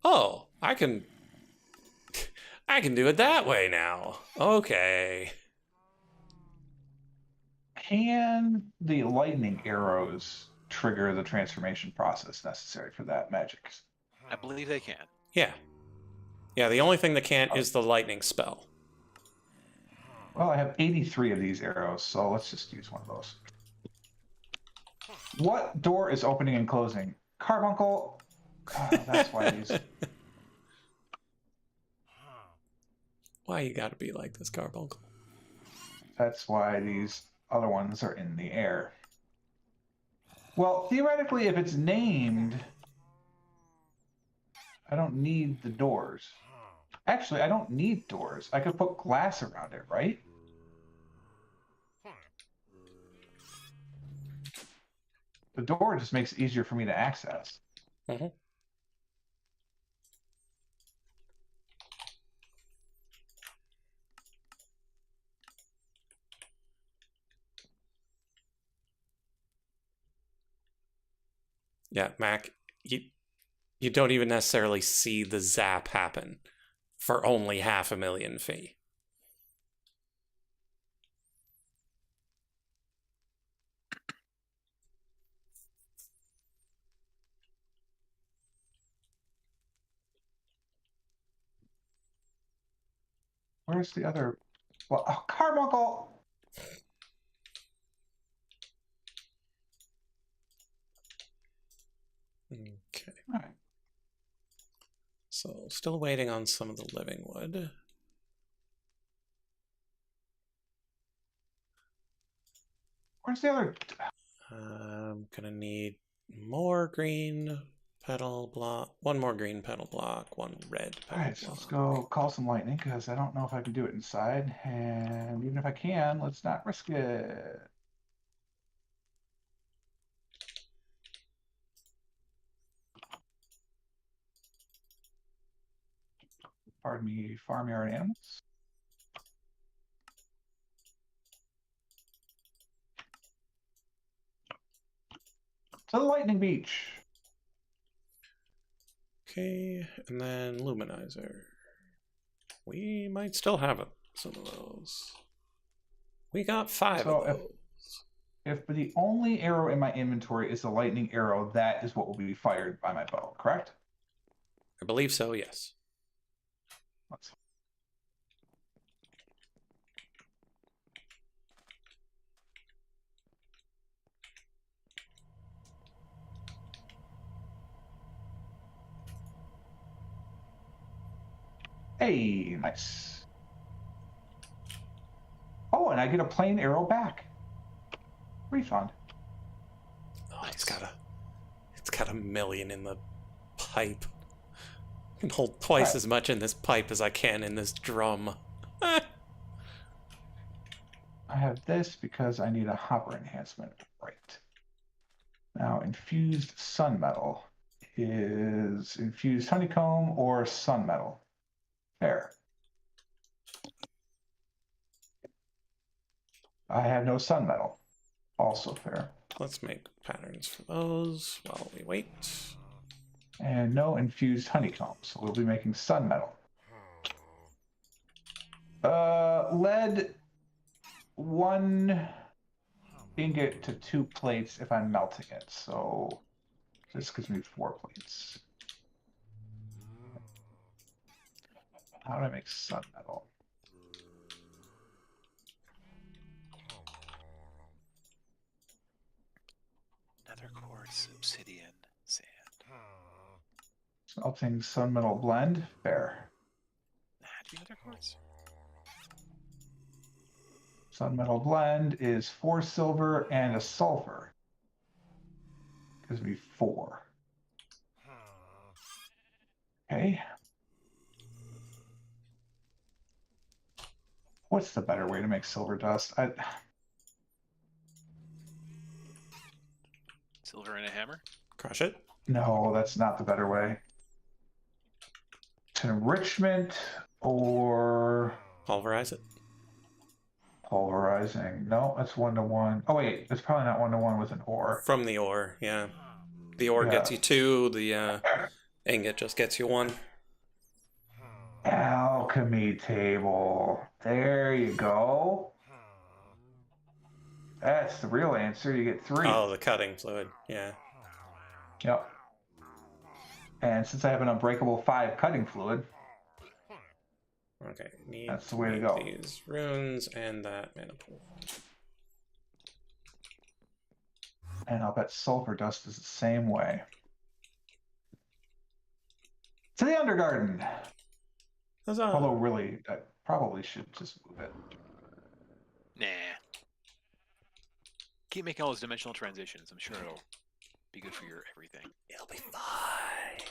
Oh, I can do it that way now. Okay.
Can the lightning arrows trigger the transformation process necessary for that magic?
I believe they can.
Yeah. Yeah, the only thing that can't is the lightning spell.
Well, I have 83 of these arrows, so let's just use one of those. What door is opening and closing? Carbuncle. That's why these.
Why you gotta be like this, Carbuncle?
That's why these other ones are in the air. Well, theoretically, if it's named, I don't need the doors. Actually, I don't need doors. I could put glass around it, right? The door just makes it easier for me to access.
Mm-hmm. Yeah, Mac, you don't even necessarily see the zap happen for only 500,000 fee.
Where's the other? Well, oh, Carbuncle!
Okay.
All right.
So, still waiting on some of the living wood.
Where's the other?
I'm gonna need more green petal block, one more green petal block, one red petal
All right, so
block.
let's go call some lightning because I don't know if I can do it inside. And even if I can, let's not risk it. Pardon me, farmyard animals. To the lightning beach.
Okay, and then luminizer. We might still have some of those. We got 5
So
of those.
If the only arrow in my inventory is the lightning arrow, that is what will be fired by my bow, correct?
I believe so, yes.
Let's... Hey, nice. Oh, and I get a plain arrow back. Refund.
Oh, it's got a 1,000,000 in the pipe. I can hold twice
Right.
as much in this pipe as I can in this drum.
I have this because I need a hopper enhancement. Right. Now, infused sun metal is infused honeycomb or sun metal. Fair. I have no sun metal. Also fair.
Let's make patterns for those while we wait.
And no infused honeycomb, so we'll be making sun metal. Lead 1 ingot to 2 plates if I'm melting it, so this gives me 4 plates. How do I make sun metal?
Nether quartz, obsidian, sand.
Smelting sun metal blend, fair.
Nah, do you nether quartz?
Sun metal blend is 4 silver and a sulfur. Gives me 4. Okay. What's the better way to make silver dust?
Silver and a hammer?
Crush it.
No, that's not the better way. Enrichment or
Pulverize it.
pulverizing. No, that's 1-to-1. Oh wait, it's probably not 1-to-1 with an ore.
From the ore, yeah. The ore gets you 2, the ingot just gets you 1.
Alchemy table. There you go. That's the real answer. You get 3.
Oh, the cutting fluid, yeah.
Yep. And since I have an unbreakable 5 cutting fluid,
Okay, need
that's the way to
make
go.
these runes and that mana pool.
And I'll bet sulfur dust is the same way. To the Undergarden.
Huzzah.
Although really, I probably should just move it.
Nah. Keep making all those dimensional transitions. I'm sure it'll be good for your everything.
It'll be fine.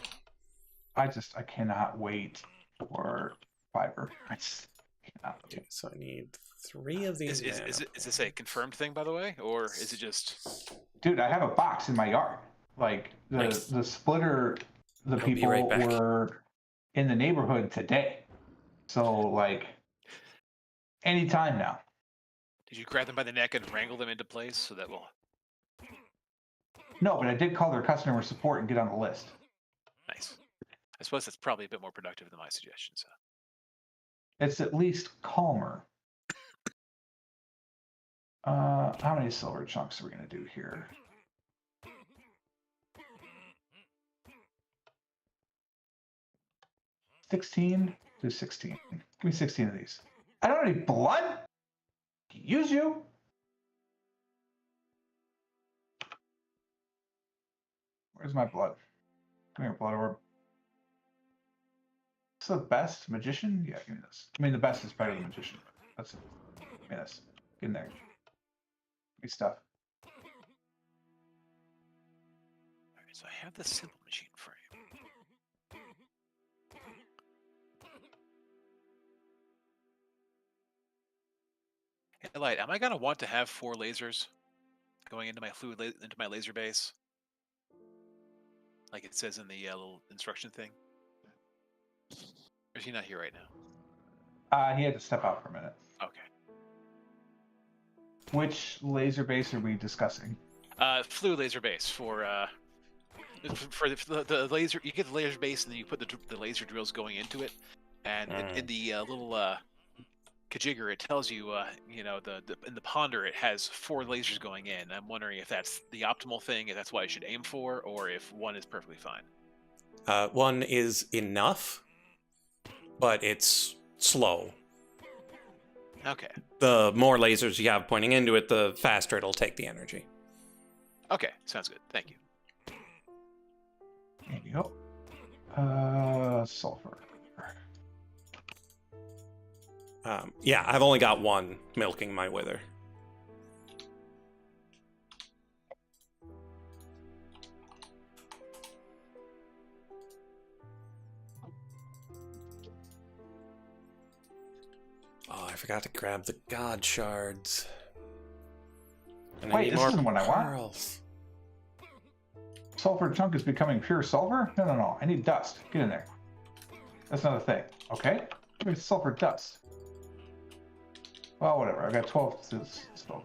I cannot wait for fiber. I just cannot wait.
Okay, so I need 3 of these.
Is this a confirmed thing, by the way, or is it just?
Dude, I have a box in my yard. Like
Nice.
the splitter, the
I'll be
people
right back.
were in the neighborhood today. So like anytime now.
Did you grab them by the neck and wrangle them into place so that will?
No, but I did call their customer support and get on the list.
Nice. I suppose that's probably a bit more productive than my suggestion. So.
It's at least calmer. How many silver chunks are we going to do here? $16 to 16. Give me 16 of these. I don't need blood. Use you. Where's my blood? Come here, blood orb. It's the best magician? Yeah, give me this. I mean, the best is better than magician. That's it. Give me this. Get in there. Give me stuff.
All right, so I have the simple machine frame. Hey, Light, am I gonna want to have 4 lasers going into my into my laser base, like it says in the little instruction thing? Or is he not here right now?
He had to step out for a minute.
Okay.
Which laser base are we discussing?
Fluid laser base for the laser. You get the laser base and then you put the laser drills going into it, and in the little Kajigger, it tells you, you know, in the ponder it has 4 lasers going in. I'm wondering if that's the optimal thing, if that's what I should aim for, or if 1 is perfectly fine.
1 is enough, but it's slow.
Okay.
The more lasers you have pointing into it, the faster it'll take the energy.
Okay, sounds good. Thank you.
There you go. Sulfur.
Yeah, I've only got 1 milking my wither. Oh, I forgot to grab the god shards. And I
Wait,
need
this
more
isn't what I want.
pearls.
Sulfur chunk is becoming pure sulfur? No, no, no. I need dust. Get in there. That's not a thing. Okay? Where's sulfur dust? Well, whatever. I got 12 sulfur.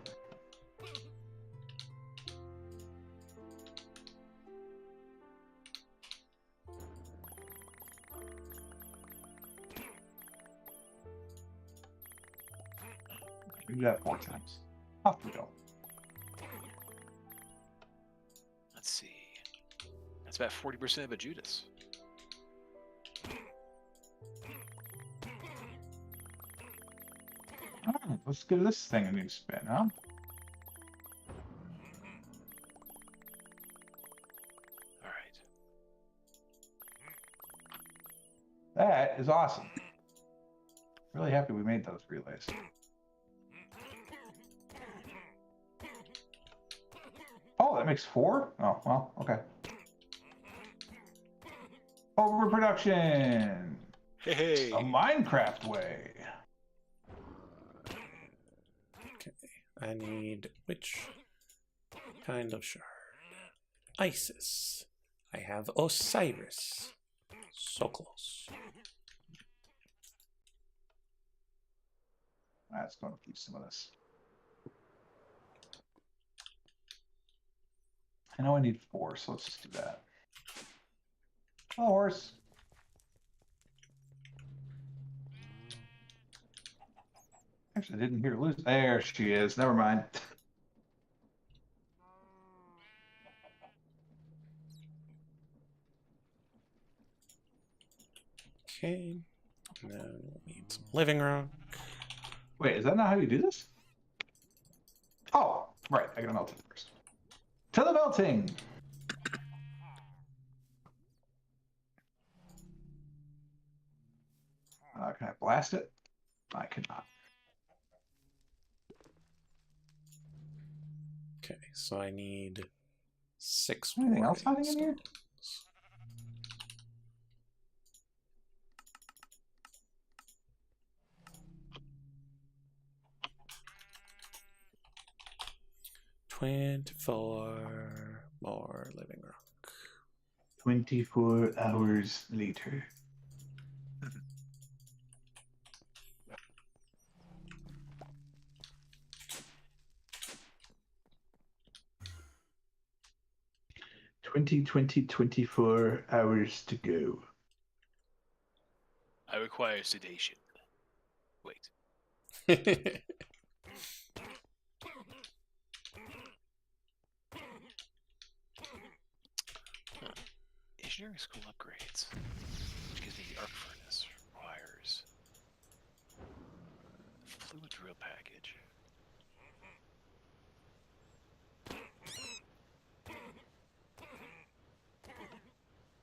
We do that 4 times. Off we go.
Let's see. That's about 40% of a Judas.
Oh, let's give this thing a new spin, huh?
All right.
That is awesome. Really happy we made those relays. Oh, that makes 4? Oh, well, okay. Overproduction!
Hey.
A Minecraft way.
Okay, I need which kind of shard? Isis. I have Osiris. So close.
That's going to keep some of this. I know I need 4, so let's just do that. Oh, horse. Actually, I didn't hear lose. There she is. Never mind.
Okay. Now we'll need some living rock.
Wait, is that not how you do this? Oh, right. I gotta melt it first. To the melting. Can I blast it? I cannot.
Okay, so I need 6
Anything else
warning
hiding in here?
stones. $24 more living rock.
24 hours later. Twenty 24 hours to go.
I require sedation. Wait. Engineering school upgrades. Which gives me the arc furnace. Requires fluid drill package.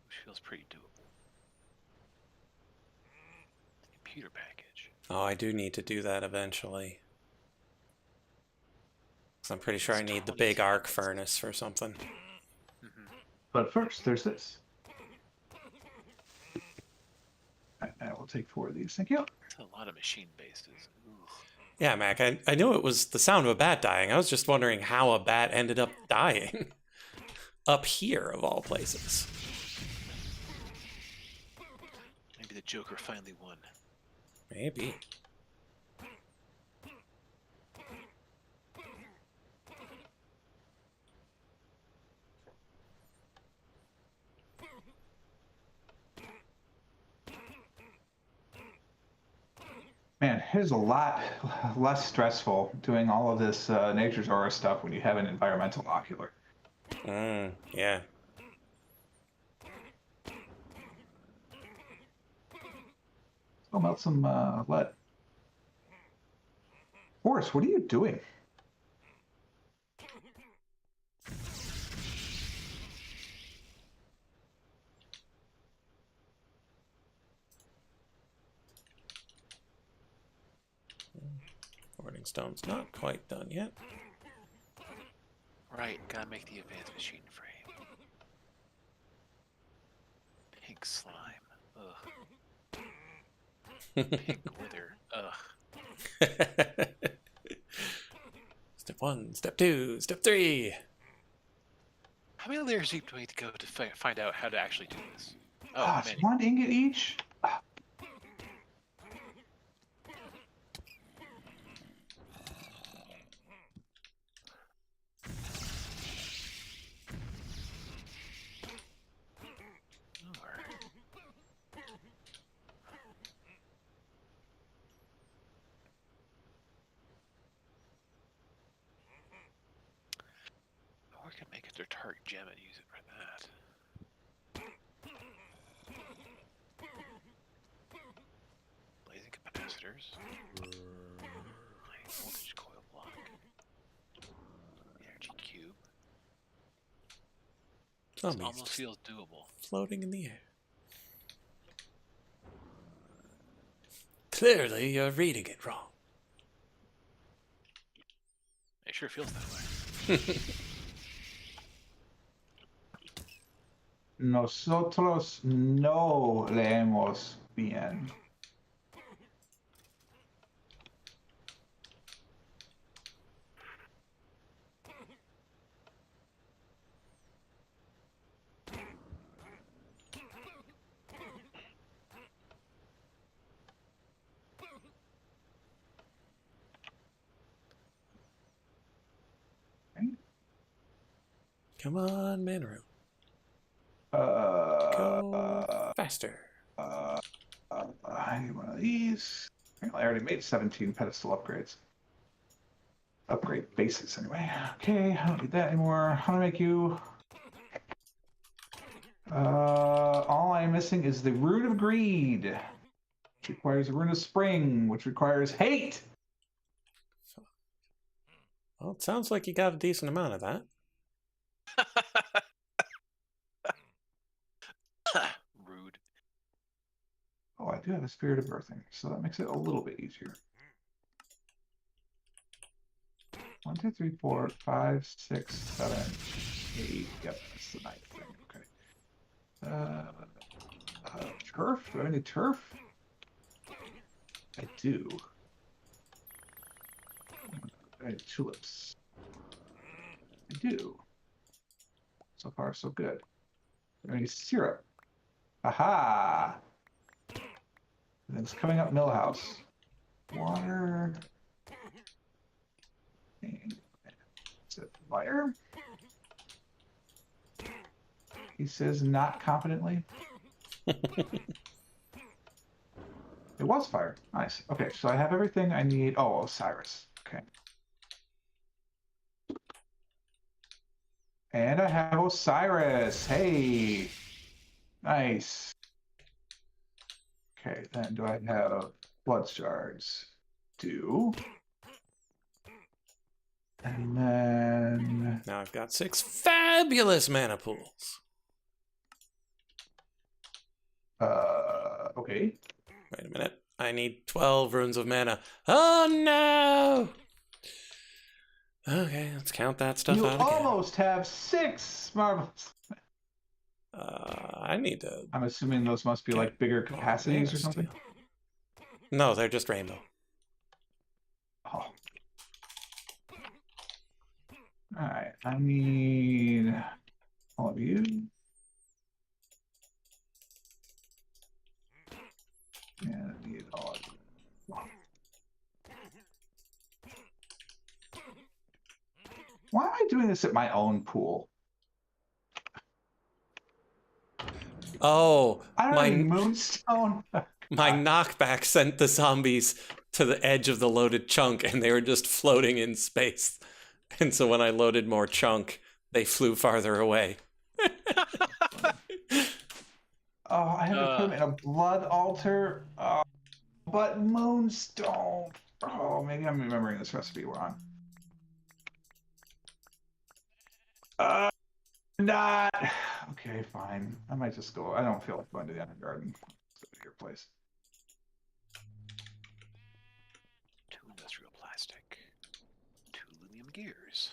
Which feels pretty doable. Computer package.
Oh, I do need to do that eventually. 'Cause I'm pretty sure I need the big arc furnace for something.
But first, there's this. I will take 4 of these. Thank you.
That's a lot of machine bases. Ooh.
Yeah, Mac, I knew it was the sound of a bat dying. I was just wondering how a bat ended up dying. Up here, of all places.
Maybe the Joker finally won.
Maybe.
Man, it is a lot less stressful doing all of this Nature's Aura stuff when you have an environmental ocular.
Yeah.
I'll melt some lead. Boris, what are you doing?
Forwarding stone's not quite done yet.
Right, gotta make the advanced machine frame. Pink slime. Ugh. Pink wither. Ugh.
Step 1, step 2, step 3.
How many layers deep do we need to go to find out how to actually do this? Oh,
Ah, it's
many.
1 ingot each?
Or we can make it their target gem and use it for that. Blazing capacitors. High voltage coil block. Energy cube. This
Zombies
almost
just
feels doable.
floating in the air. Clearly, you're reading it wrong.
It sure feels that way.
Nosotros no leemos bien.
Come on, Manro.
Uh,
Go faster.
I need one of these. I already made 17 pedestal upgrades. Upgrade bases, anyway. Okay, I don't need that anymore. How do I make you? All I'm missing is the Root of Greed, which requires a Rune of Spring, which requires Hate.
Well, it sounds like you got a decent amount of that.
Rude.
Oh, I do have a Spirit of Birthing, so that makes it a little bit easier. 1, 2, 3, 4, 5, 6, 7, 8. Yep, that's the 9th thing. Okay. Turf? Do I have any turf? I do. I have tulips. I do. So far, so good. Do I have any syrup? Aha! And then it's coming up Millhouse. Water. And is it fire? He says not confidently. It was fire. Nice. Okay, so I have everything I need. Oh, Osiris. Okay. And I have Osiris. Hey. Nice. Okay, then do I have blood shards? Do. And then
Now I've got 6 fabulous mana pools.
okay.
Wait a minute. I need 12 runes of mana. Oh no! Okay, let's count that stuff
You
out again.
almost have 6 marbles.
I need to...
I'm assuming those must be like bigger capacities or something.
No, they're just rainbow.
Oh. Alright, I need all of you. And I need all of you. Why am I doing this at my own pool?
Oh,
I don't
my
need moonstone.
my knockback sent the zombies to the edge of the loaded chunk, and they were just floating in space. And so when I loaded more chunk, they flew farther away.
Oh, I have to put them in a blood altar. But moonstone. Oh, maybe I'm remembering this recipe wrong. Not. Okay, fine. I might just go. I don't feel like going to the Undergarden. Let's go to your place.
2 industrial plastic. 2 aluminum gears.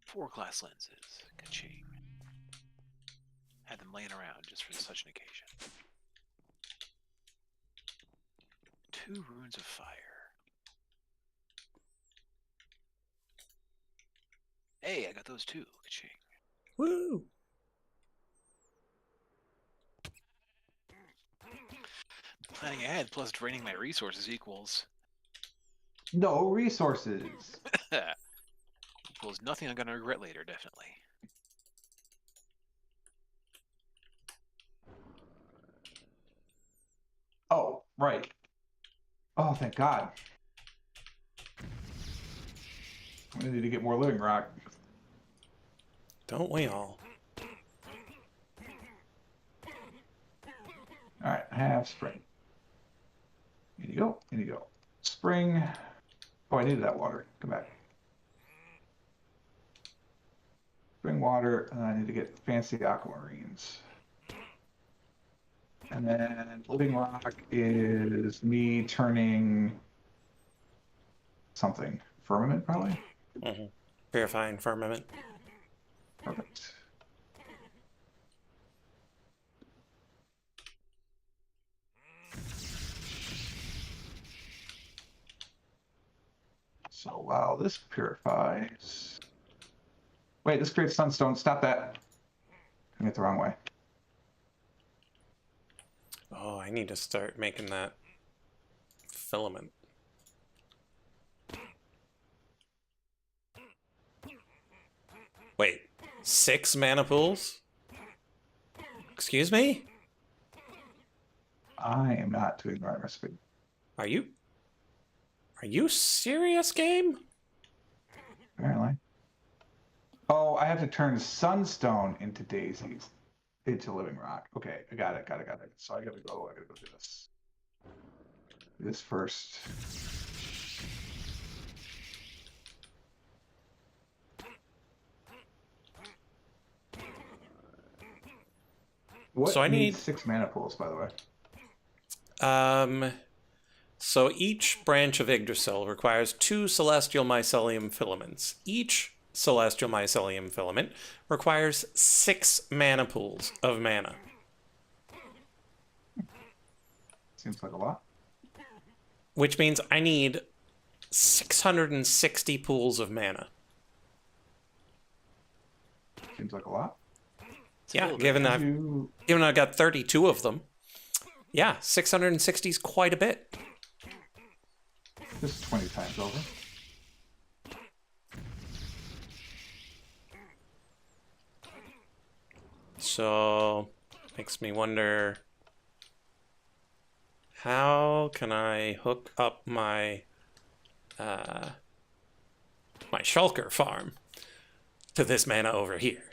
Four glass lenses. Ka-ching. Had them laying around just for such an occasion. 2 runes of fire. Hey, I got those too. Ka-ching.
Woo!
Planning ahead plus draining my resources equals
No resources.
equals nothing I'm gonna regret later, definitely.
Oh, right. Oh, thank God. I need to get more living rock.
Don't we all?
All right, have spring. In you go. In you go. Spring. Oh, I needed that water. Come back. Spring water, and I need to get fancy aquamarines. And then living rock is me turning something. Firmament, probably?
Mm-hmm. Purifying firmament.
Perfect. So while this purifies... Wait, this creates sunstone. Stop that. I went the wrong way.
Oh, I need to start making that filament. Wait, 6 mana pools? Excuse me?
I am not doing the right recipe.
Are you serious, game?
Apparently. Oh, I have to turn sunstone into daisies. Into living rock. Okay, I got it. So I gotta go do this. Do this first. What
So I
needs
need
6 mana pools, by the way?
So each branch of Yggdrasil requires 2 celestial mycelium filaments. Each celestial mycelium filament requires 6 mana pools of mana.
Seems like a lot.
Which means I need 660 pools of mana.
Seems like a lot.
Yeah, given I've got 32 of them. Yeah, 660 is quite a bit.
This is 20 times over.
So, makes me wonder, how can I hook up my my shulker farm to this mana over here?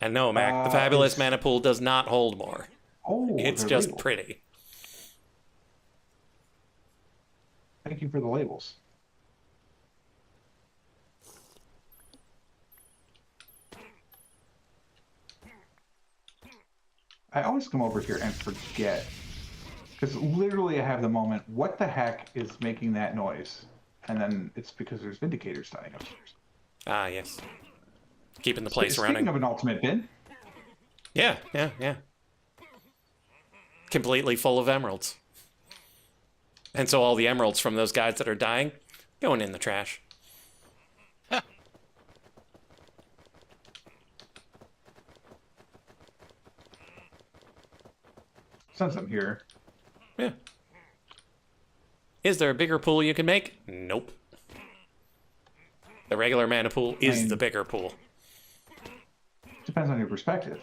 And no, Mac, the fabulous mana pool does not hold more.
Oh,
It's
they're
just
labeled.
pretty.
Thank you for the labels. I always come over here and forget. Because literally I have the moment, what the heck is making that noise? And then it's because there's vindicators dying upstairs.
Ah, yes. Keeping the place running.
Speaking of an ultimate bin.
Yeah. Completely full of emeralds. And so all the emeralds from those guys that are dying, going in the trash.
Since I'm here.
Yeah. Is there a bigger pool you can make? Nope. The regular mana pool is the bigger pool.
Depends on your perspective.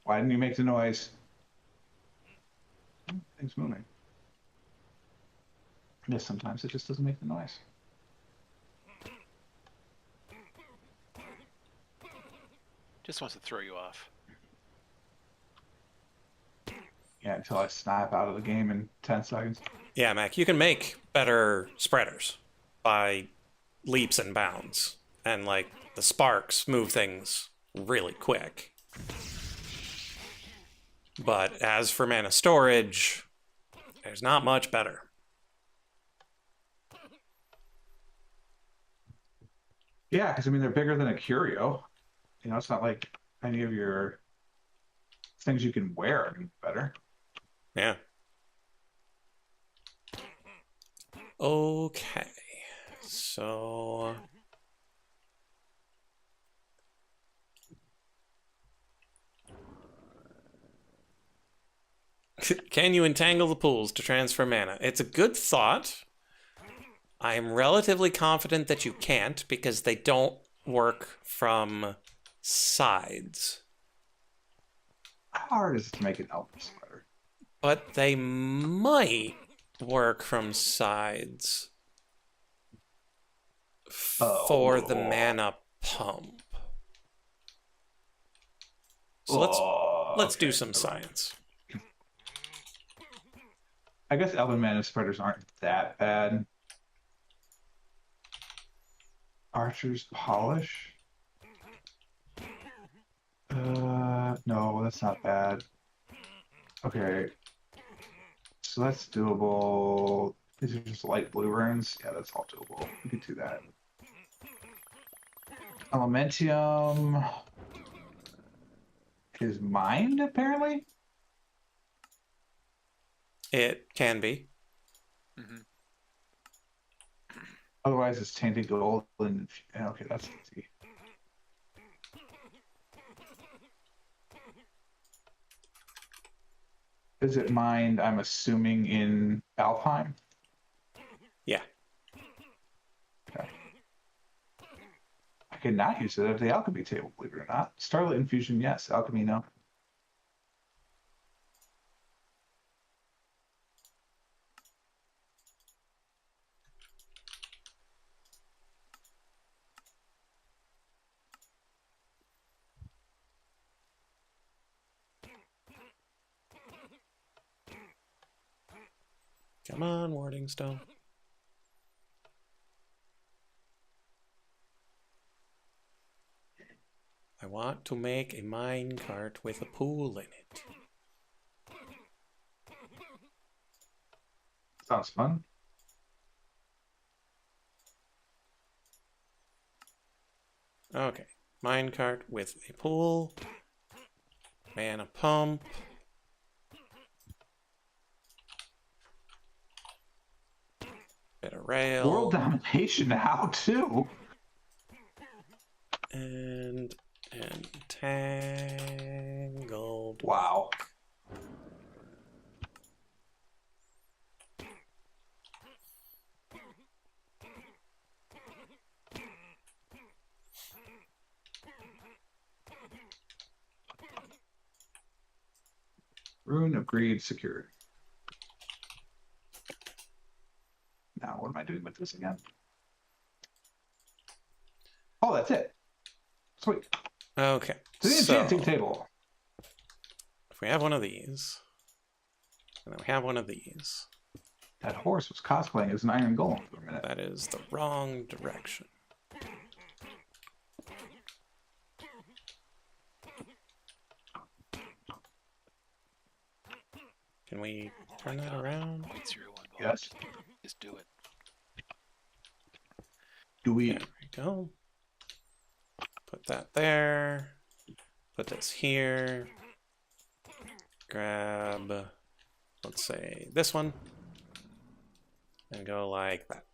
Why didn't you make the noise? Things moving. Yes, sometimes it just doesn't make the noise.
Just wants to throw you off.
Yeah, until I snap out of the game in 10 seconds.
Yeah, Mac, you can make better spreaders by leaps and bounds. And, like, the sparks move things really quick. But as for mana storage, there's not much better.
Yeah, because I mean they're bigger than a curio. You know, it's not like any of your things you can wear are better.
Yeah. Okay. So can you entangle the pools to transfer mana? It's a good thought. I am relatively confident that you can't because they don't work from sides.
How hard is it to make an elven sweater?
But they might work from sides for the mana pump. So let's do some science.
I guess elven mana spreaders aren't that bad. Archer's polish? No, that's not bad. Okay. So that's doable. These are just light blue runes. Yeah, that's all doable. We can do that. Elementium is mined, apparently?
It can be.
Mm-hmm.
Otherwise, it's tainted gold. And okay, that's easy. Is it mined, I'm assuming, in Alfheim?
Yeah.
Okay. I could not use it at the alchemy table, believe it or not. Starlight Infusion, yes. Alchemy, no.
Come on, Warding Stone. I want to make a mine cart with a pool in it.
Sounds fun.
Okay, mine cart with a pool, mana pump. Bit of rail.
World domination now, too.
And entangled.
Wow. Rune of Greed secured. Now, what am I doing with this again? Oh, that's it. Sweet.
Okay.
To the enchanting table.
If we have one of these, and then we have one of these.
That horse was cosplaying as an iron golem for a minute.
That is the wrong direction. Can we turn that around?
0.01
Yes.
Just do it.
Do we?
There we go. Put that there. Put this here. Grab, let's say, this one. And go like that.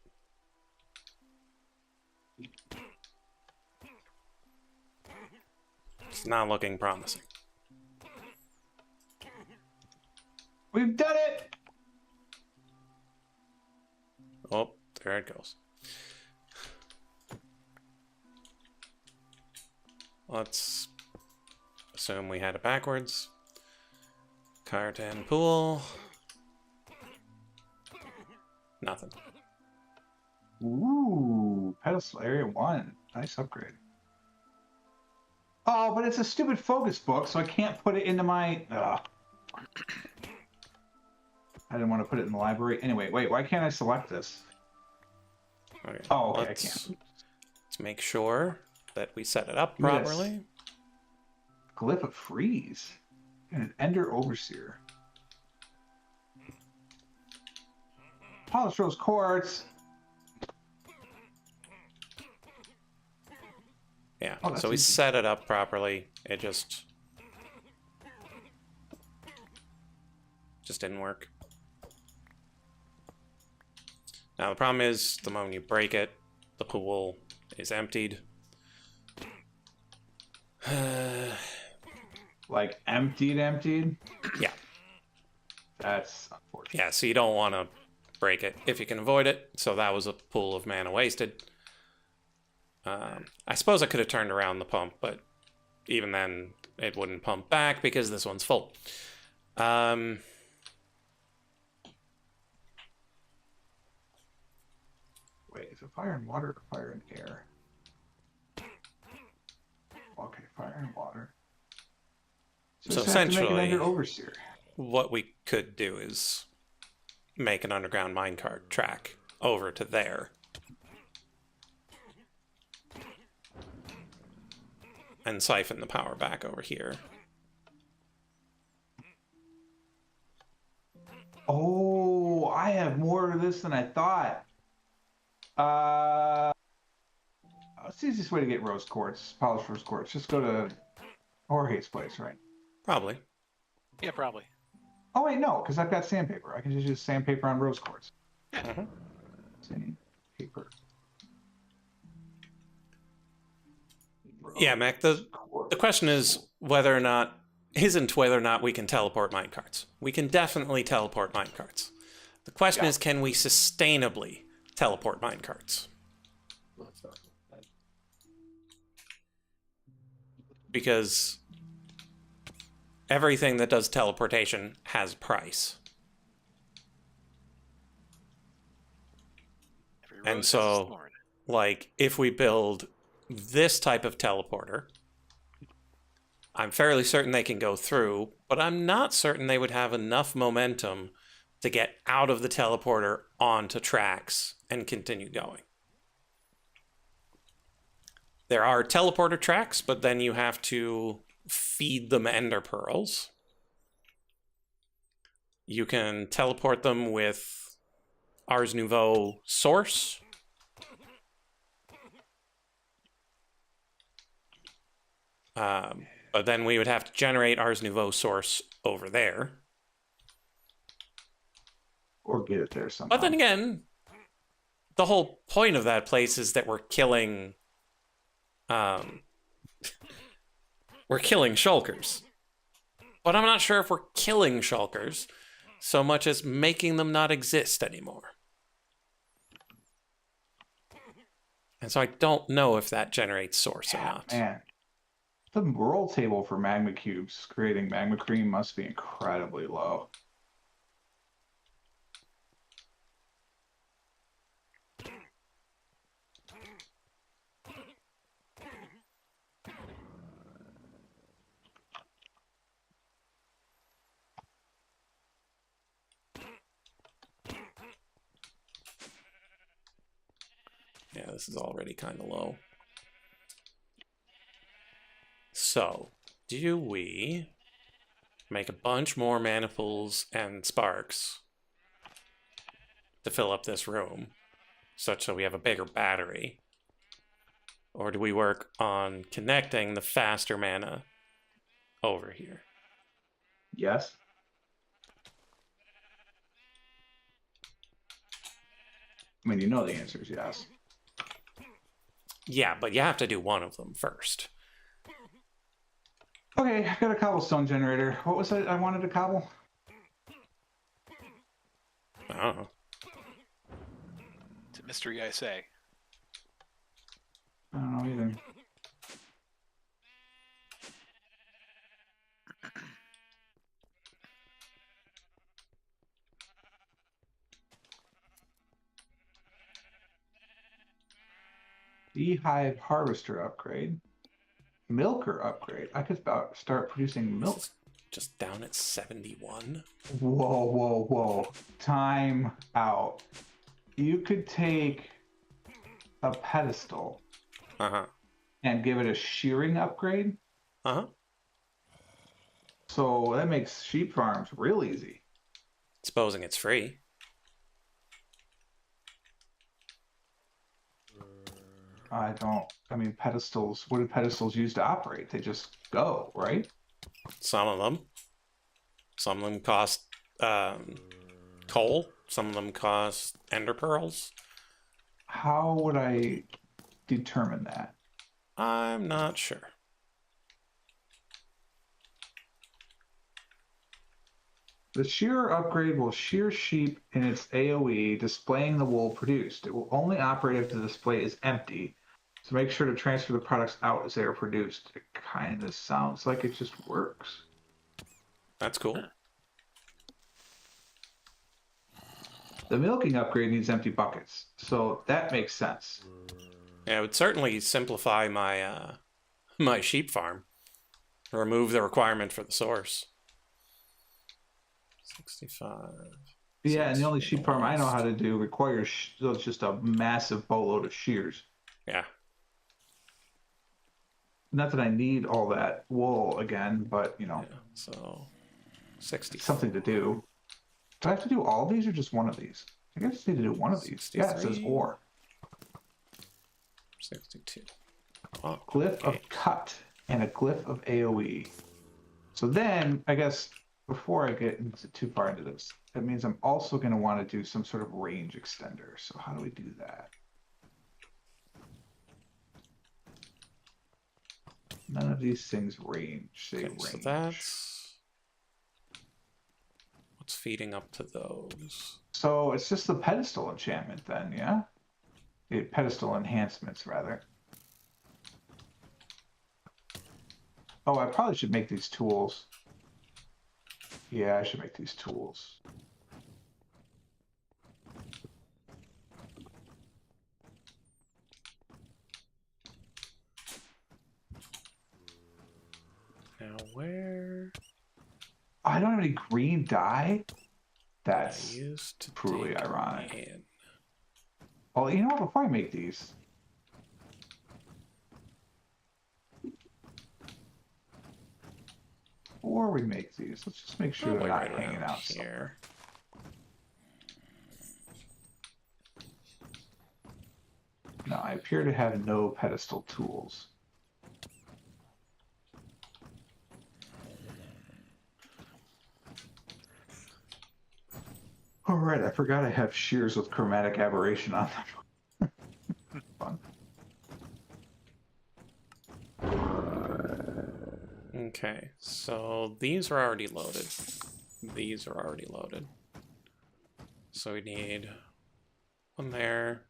It's not looking promising.
We've done it!
Oh, there it goes. Let's assume we had it backwards. Cart and pool. Nothing.
Ooh, pedestal area 1. Nice upgrade. Oh, but it's a stupid focus book, so I can't put it into my... I didn't want to put it in the library. Anyway, wait, why can't I select this?
Okay.
Oh, okay, I
Let's
can't.
make sure that we set it up
Look at this.
properly.
Glyph of Freeze. And an Ender Overseer. Polished Rose Quartz.
Yeah,
Oh, that's
so we
easy.
set it up properly. It just didn't work. Now the problem is, the moment you break it, the pool is emptied.
Like emptied?
Yeah.
That's unfortunate.
Yeah, so you don't want to break it if you can avoid it. So that was a pool of mana wasted. I suppose I could have turned around the pump, but even then it wouldn't pump back because this one's full. Wait,
is it fire and water or fire and air? Okay, fire and water.
So
just have to make
essentially,
an Ender Overseer.
what we could do is make an underground minecart track over to there. And siphon the power back over here.
Oh, I have more of this than I thought. What's the easiest way to get rose quartz, polished rose quartz? Just go to Jorge's place, right?
Probably.
Yeah, probably.
Oh wait, no, because I've got sandpaper. I can just use sandpaper on rose quartz.
Mm-hmm.
Sandpaper.
Yeah, Mac, the question is whether or not we can teleport minecarts. We can definitely teleport minecarts. The question is, can we sustainably teleport minecarts? Because everything that does teleportation has price. And so, like, if we build this type of teleporter, I'm fairly certain they can go through, but I'm not certain they would have enough momentum to get out of the teleporter onto tracks and continue going. There are teleporter tracks, but then you have to feed them ender pearls. You can teleport them with Ars Nouveau Source. But then we would have to generate Ars Nouveau Source over there.
Or get it there somehow.
But then again, the whole point of that place is that we're killing shulkers. But I'm not sure if we're killing shulkers so much as making them not exist anymore. And so I don't know if that generates source or not.
Man. The roll table for magma cubes creating magma cream must be incredibly low.
Yeah, this is already kind of low. So, do we make a bunch more mana pools and sparks to fill up this room, such that we have a bigger battery? Or do we work on connecting the faster mana over here?
Yes. I mean, you know the answer is yes.
Yeah, but you have to do one of them first.
Okay, I got a cobblestone generator. What was it I wanted to cobble?
I don't know.
It's a mystery, I say.
I don't know either. Beehive harvester upgrade. Milker upgrade. I could start producing milk.
Just down at 71?
Whoa. Time out. You could take a pedestal
Uh-huh.
and give it a shearing upgrade.
Uh-huh.
So that makes sheep farms real easy.
Supposing it's free.
I mean, pedestals, what do pedestals use to operate? They just go, right?
Some of them. Some of them cost coal. Some of them cost ender pearls.
How would I determine that?
I'm not sure.
The shearer upgrade will shear sheep in its AoE, displaying the wool produced. It will only operate if the display is empty. So make sure to transfer the products out as they are produced. It kind of sounds like it just works.
That's cool.
The milking upgrade needs empty buckets, so that makes sense.
Yeah, it would certainly simplify my my sheep farm. Remove the requirement for the source. 65.
Yeah, and the only sheep farm I know how to do requires so it's just a massive boatload of shears.
Yeah.
Not that I need all that wool again, but you know,
Yeah. So 60.
something to do. Do I have to do all of these or just one of these? I guess I just need to do one of these.
63.
Yeah, it says or.
62. Oh,
Glyph
okay.
of cut and a glyph of AoE. So then, I guess, before I get too far into this, that means I'm also going to want to do some sort of range extender. So how do we do that? None of these things range. Say
Okay,
range.
so that's what's feeding up to those.
So it's just the pedestal enchantment then, yeah? Pedestal enhancements, rather. Oh, I probably should make these tools. Yeah, I should make these tools.
Now where?
I don't have any green dye?
I
That's
used to
truly
dig
ironic.
in.
Well, you know what? Before I make these, let's just make sure
Probably
they're
right
not hanging
around
out
here.
No, I appear to have no pedestal tools. All right, I forgot I have shears with chromatic aberration on them. Fun.
Okay, so these are already loaded. These are already loaded. So we need one there.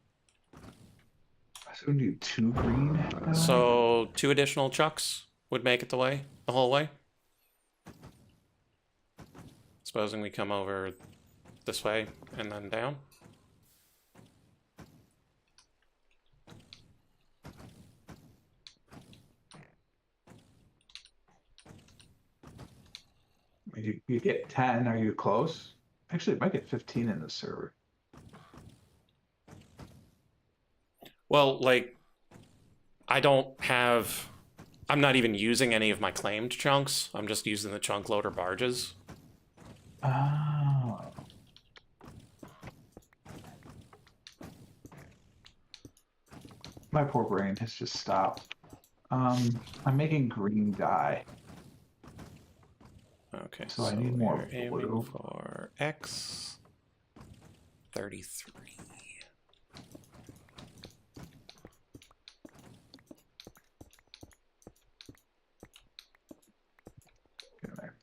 So we need 2 green. dye?
So 2 additional chucks would make it the whole way. Supposing we come over this way and then down.
You get 10. Are you close? Actually, it might get 15 in the server.
Well, like, I'm not even using any of my claimed chunks. I'm just using the chunk loader barges.
Oh. My poor brain has just stopped. I'm making green dye.
Okay,
So I need more
we're aiming
blue.
for X 33.
Get in there.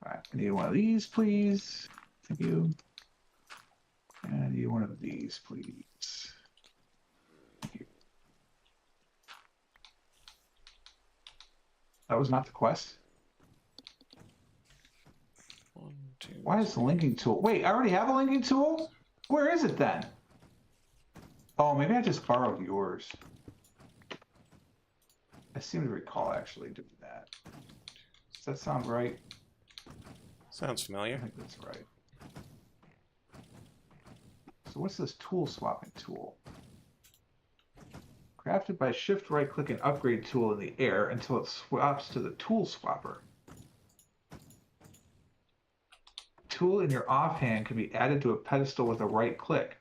All right, I need one of these, please. Thank you. And I need one of these, please. Thank you. That was not the quest.
1, 2.
Why is the linking tool? Wait, I already have a linking tool? Where is it then? Oh, maybe I just borrowed yours. I seem to recall actually doing that. Does that sound right?
Sounds
I
familiar.
think that's right. So what's this tool swapping tool? Crafted by shift right click an upgrade tool in the air until it swaps to the tool swapper. Tool in your offhand can be added to a pedestal with a right click.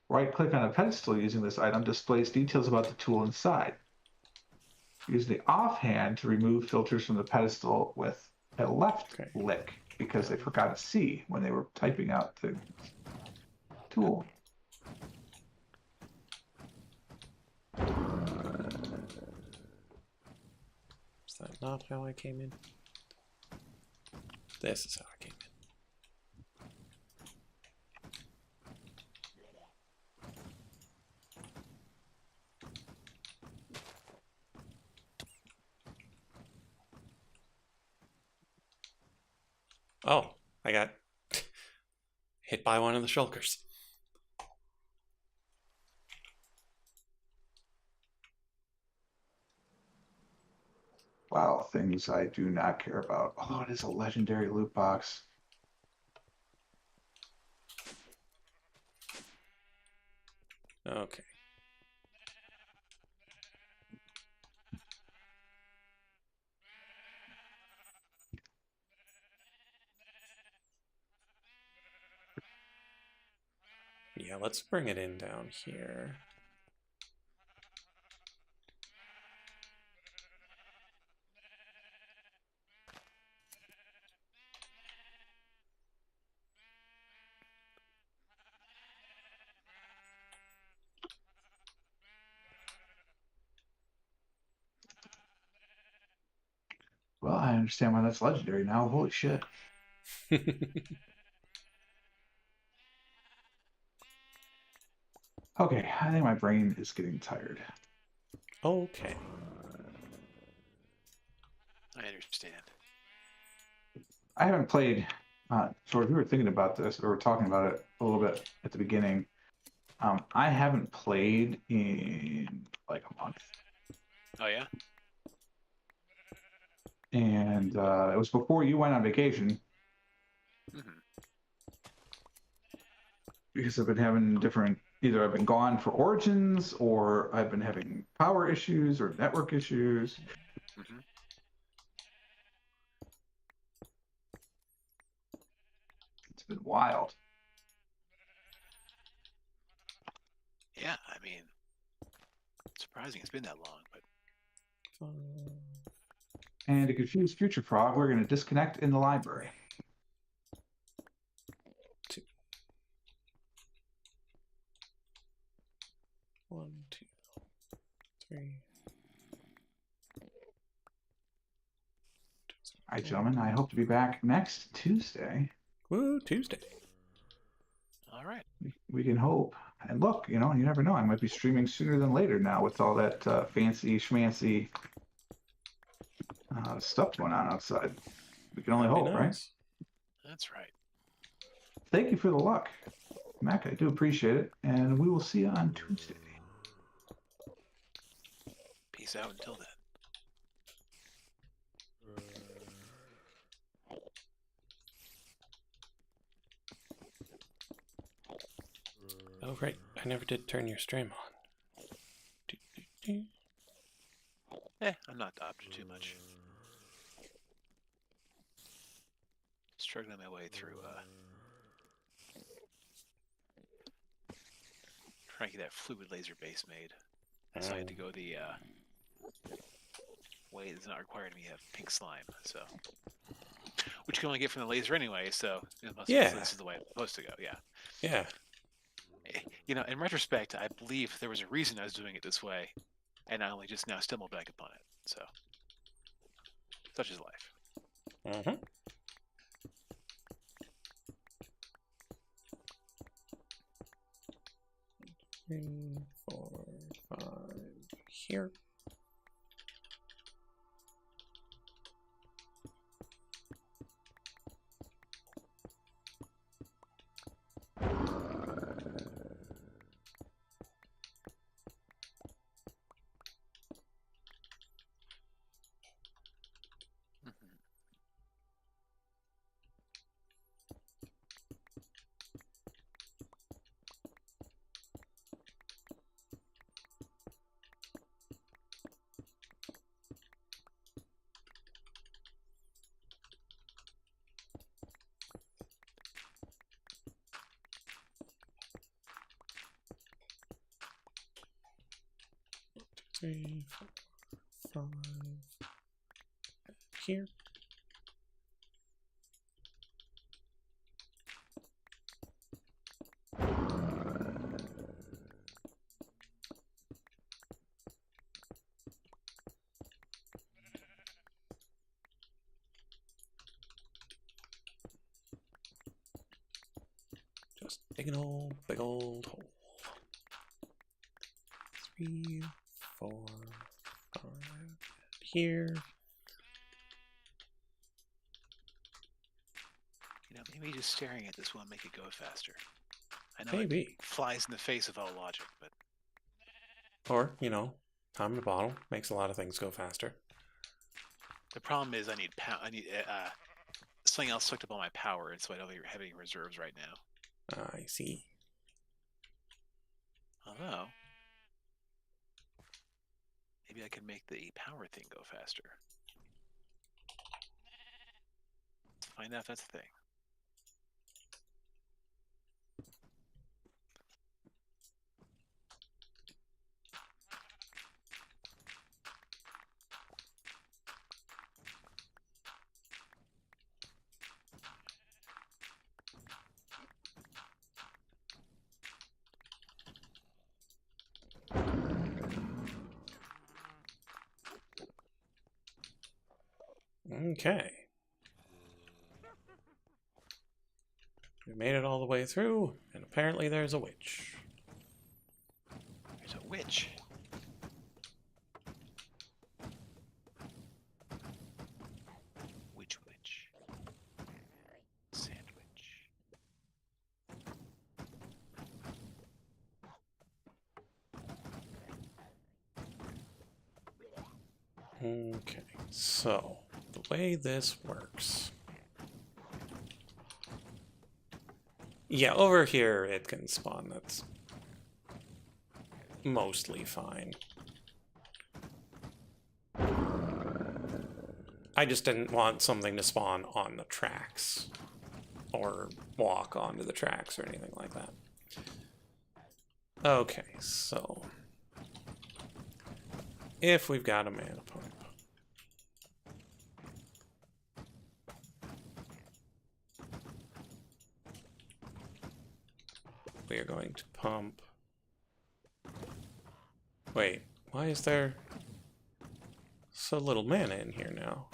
Right click on a pedestal using this item displays details about the tool inside. Use the offhand to remove filters from the pedestal with a left click because they forgot a C when they were typing out the tool.
Is that not how I came in? This is how I came in. Oh, I got hit by one of the shulkers.
Wow, things I do not care about. Oh, it is a legendary loot box.
Okay. Yeah, let's bring it in down here.
Well, I understand why that's legendary now. Holy shit. Okay, I think my brain is getting tired.
Okay.
I understand.
I haven't played. So if we were thinking about this, or we were talking about it a little bit at the beginning, I haven't played in like a month,
Oh yeah.
and it was before you went on vacation
Hmm.
because I've been having different. Either I've been gone for Origins, or I've been having power issues or network issues.
Hmm.
It's been wild.
Yeah, I mean, surprising it's been that long, but
And to confuse Future Frog, we're going to disconnect in the library.
2. 1, 2, 3.
All right, gentlemen, I hope to be back next Tuesday.
Woo, Tuesday.
all right.
We can hope. And look, you never know. I might be streaming sooner than later now with all that fancy schmancy stuff going on outside. We can only
That'd be
hope, right?
nice.
That's right.
Thank you for the luck, Mac. I do appreciate it, and we will see you on Tuesday.
Peace out until then.
Oh, right. I never did turn your stream on.
I'm not opted too much. Struggling my way through trying to get that fluid laser base made. So I had to go the way it does not require me to have pink slime, so which you can only get from the laser anyway, so
Yeah.
this is the way it's supposed to go, yeah.
Yeah.
In retrospect, I believe there was a reason I was doing it this way, and I only just now stumbled back upon it. So such is life.
Mm-hmm. 3, 4, 5 here. 3, 4, 5. Here. Just dig an old, big old hole. 3, 4, 5. Here.
You know, maybe just staring at this will make it go faster. I know
Maybe.
it flies in the face of all logic, but
Or, you know, time in a bottle makes a lot of things go faster.
the problem is I need something else sucked up all my power, and so I don't have any reserves right now.
I see.
Although, maybe I can make the power thing go faster. Let's find out if that's a thing.
Okay. We made it all the way through, and apparently there's a witch.
There's a witch. Which witch? Sandwich.
Okay, so the way this works. Yeah, over here it can spawn. That's mostly fine. I just didn't want something to spawn on the tracks or walk onto the tracks or anything like that. Okay, so if we've got a mana pump, we are going to pump. Wait, why is there so little mana in here now?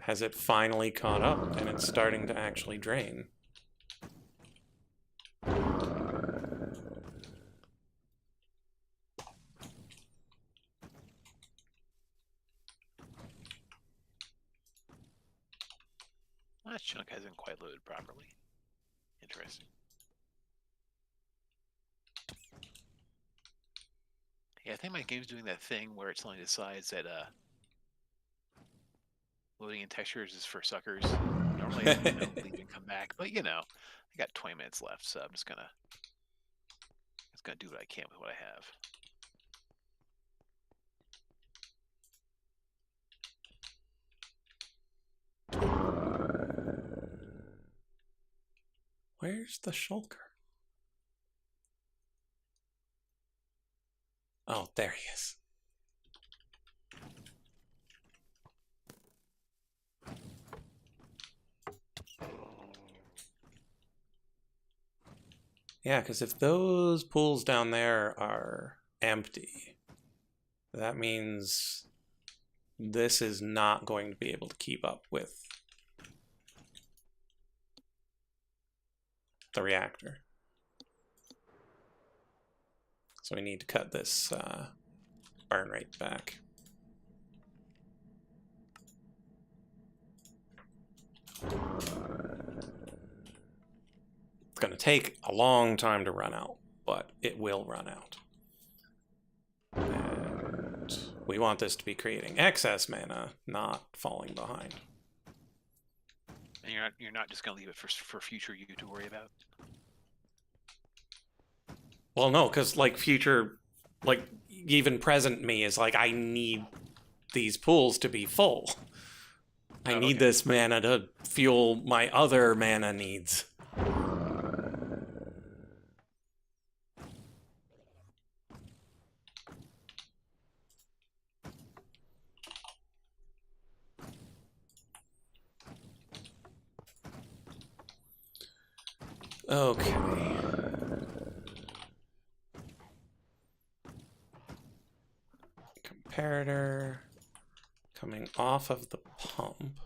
Has it finally caught up and it's starting to actually drain?
That chunk hasn't quite loaded properly. Interesting. Yeah, I think my game's doing that thing where it suddenly decides that loading in textures is for suckers. Normally I leave and come back, but you know, I got 20 minutes left, so I'm just gonna do what I can with what I have.
Where's the shulker? Oh, there he is. Yeah, because if those pools down there are empty, that means this is not going to be able to keep up with the reactor. So we need to cut this burn rate back. It's going to take a long time to run out, but it will run out. And we want this to be creating excess mana, not falling behind.
And you're not just gonna leave it for future you to worry about.
Well, no, because like future, like even present me is like, I need these pools to be full. I need this mana to fuel my other mana needs. Okay. Comparator coming off of the pump.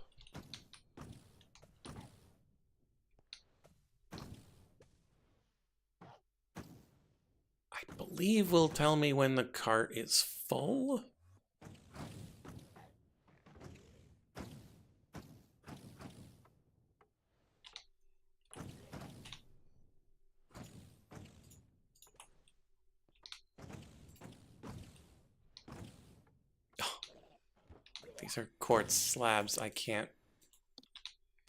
I believe will tell me when the cart is full. These are quartz slabs. I can't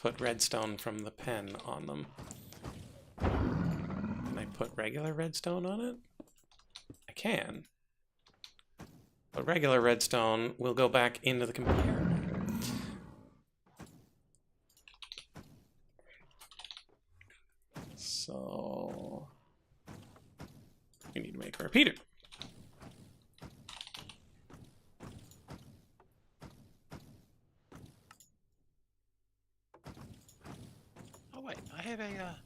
put redstone from the pen on them. Can I put regular redstone on it? I can. But regular redstone will go back into the comparator. So we need to make a repeater.
Oh wait, I have a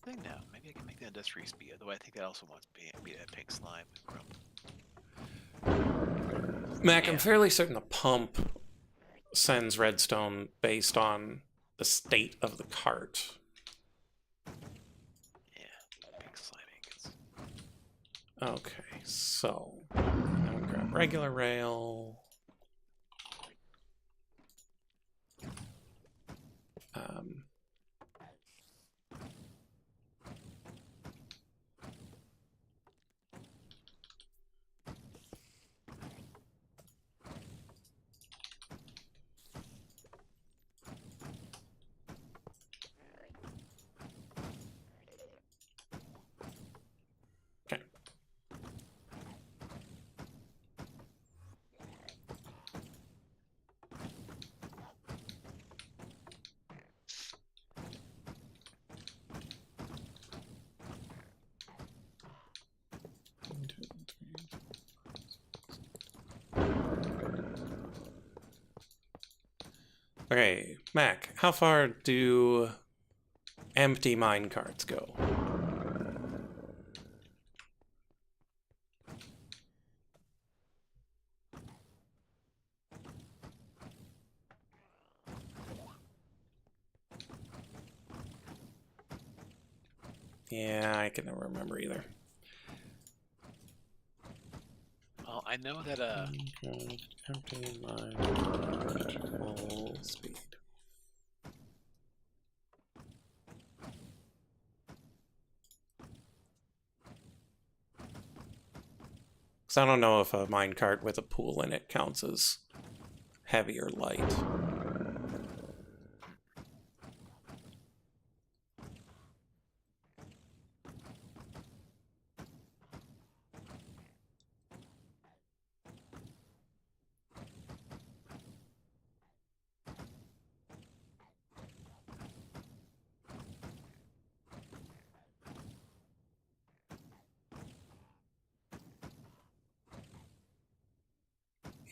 thing now. Maybe I can make the industrial speed. Although I think that also wants to be a pink slime grump.
Mac, yeah. I'm fairly certain the pump sends redstone based on the state of the cart.
Yeah, pink slime ingots.
Okay, so now we grab regular rail. Okay, Mac, how far do empty mine carts go? Yeah, I can never remember either.
Well, I know that
empty mine full speed. Because I don't know if a minecart with a pool in it counts as heavy or light.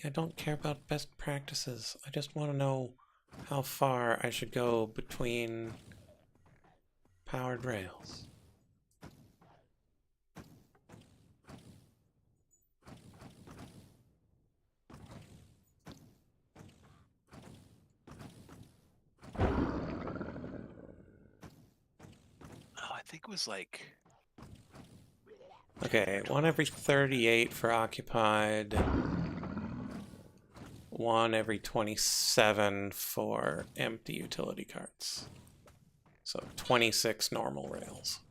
I don't care about best practices. I just want to know how far I should go between powered rails.
Oh, I think it was like...
Okay, 1 every 38 for occupied. 1 every 27 for empty utility carts. So 26 normal rails.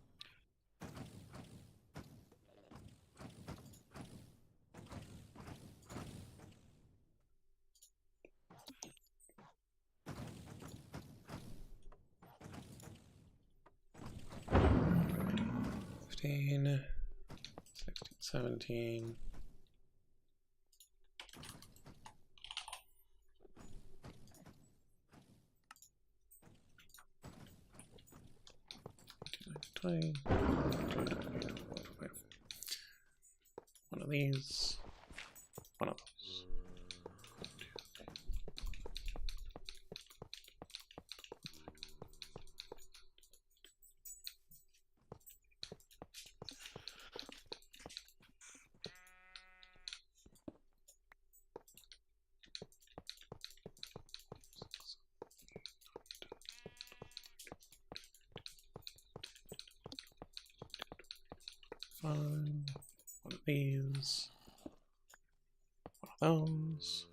$15, $16, $17. 20. One of these. One of those. Fine. One of these. One of those.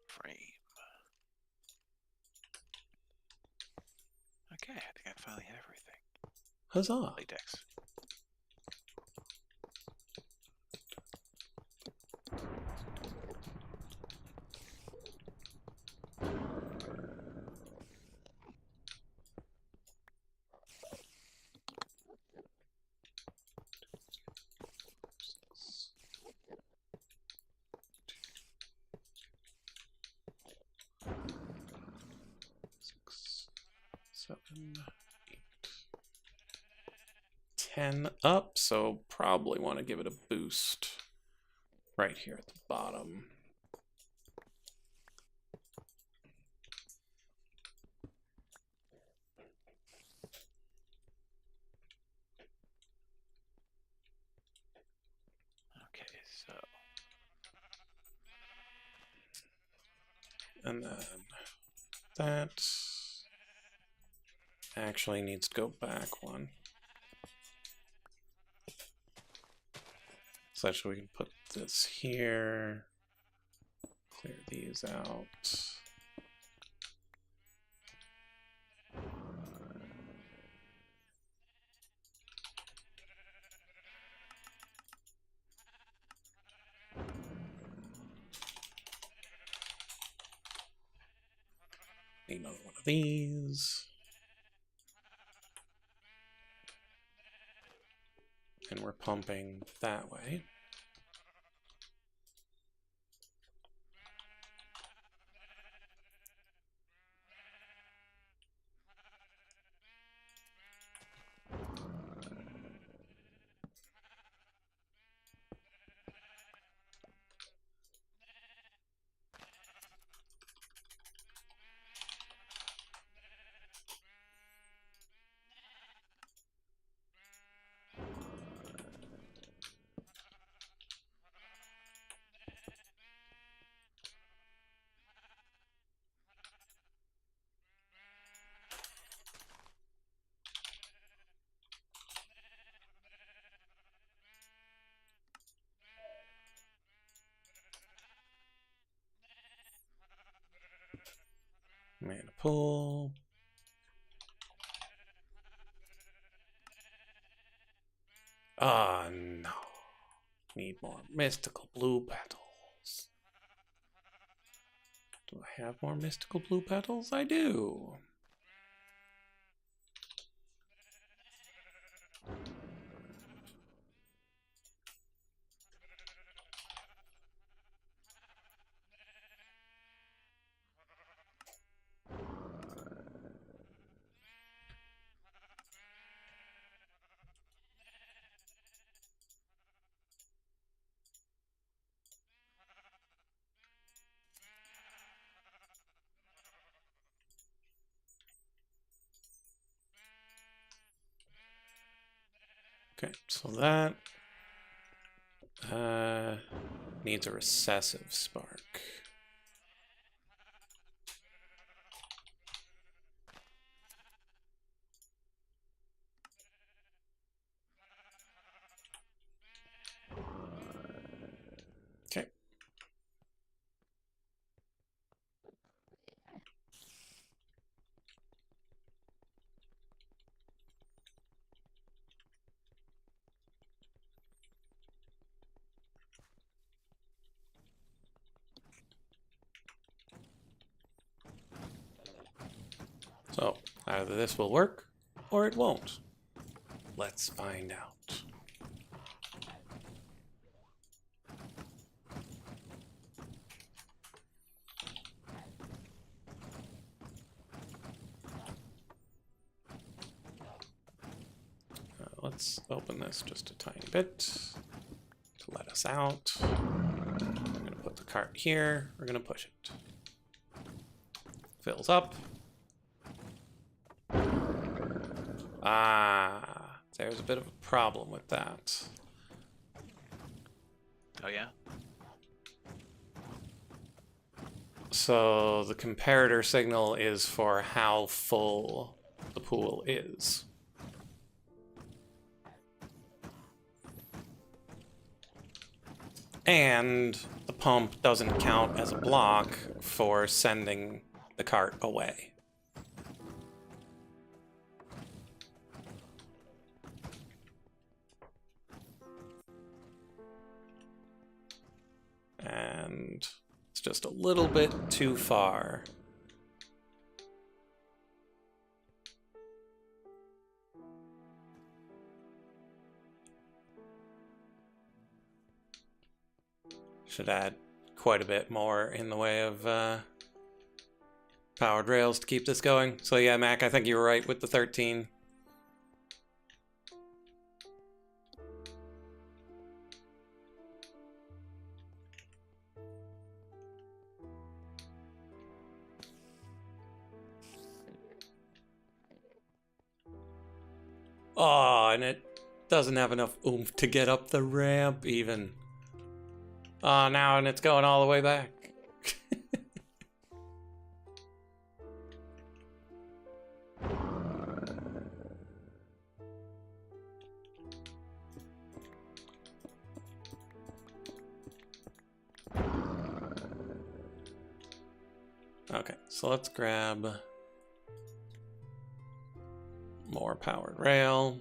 Frame. Okay, I think I finally hit everything.
Huzzah!
Latex.
Six, 7, 8, 10 up, so probably want to give it a boost right here at the bottom.
Okay, so
And then that actually needs to go back one. So actually we can put this here, clear these out. Need another one of these. And we're pumping that way. Mana pull. Ah, no. Need more mystical blue petals. Do I have more mystical blue petals? I do. Okay, so that needs a recessive spark. Okay. So, either this will work, or it won't. Let's find out. Let's open this just a tiny bit to let us out. I'm going to put the cart here. We're going to push it. Fills up. Ah, there's a bit of a problem with that.
Oh yeah?
So the comparator signal is for how full the pool is. And the pump doesn't count as a block for sending the cart away. And it's just a little bit too far. Should add quite a bit more in the way of powered rails to keep this going. So yeah, Mac, I think you were right with the 13. Oh, and it doesn't have enough oomph to get up the ramp even. Oh, now and it's going all the way back. Okay, so let's grab more powered rail.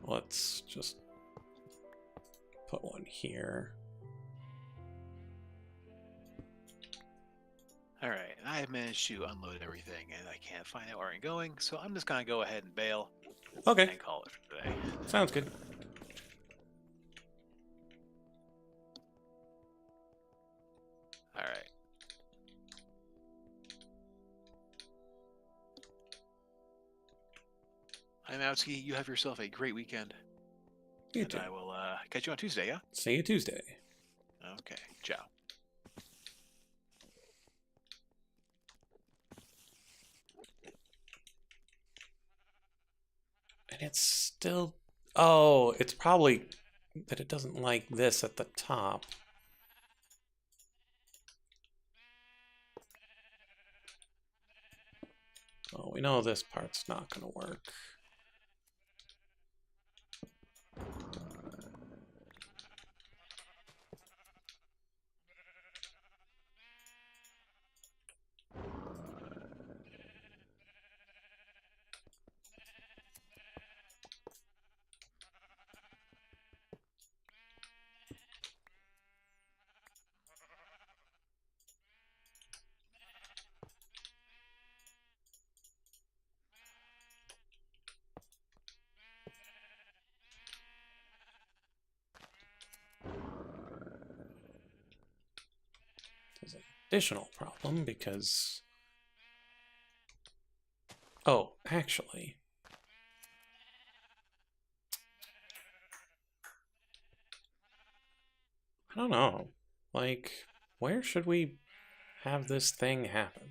Let's just put one here.
All right, I have managed to unload everything, and I can't find out where I'm going, so I'm just gonna go ahead and bail
Okay,
and call it for today.
sounds good.
All right. I'm Outsky. You have yourself a great weekend.
You
and
too.
I will catch you on Tuesday, yeah?
See you Tuesday.
Okay, ciao.
And it's still... Oh, it's probably that it doesn't like this at the top. Well, we know this part's not going to work. There's an additional problem because... Oh, actually... I don't know. Like, where should we have this thing happen?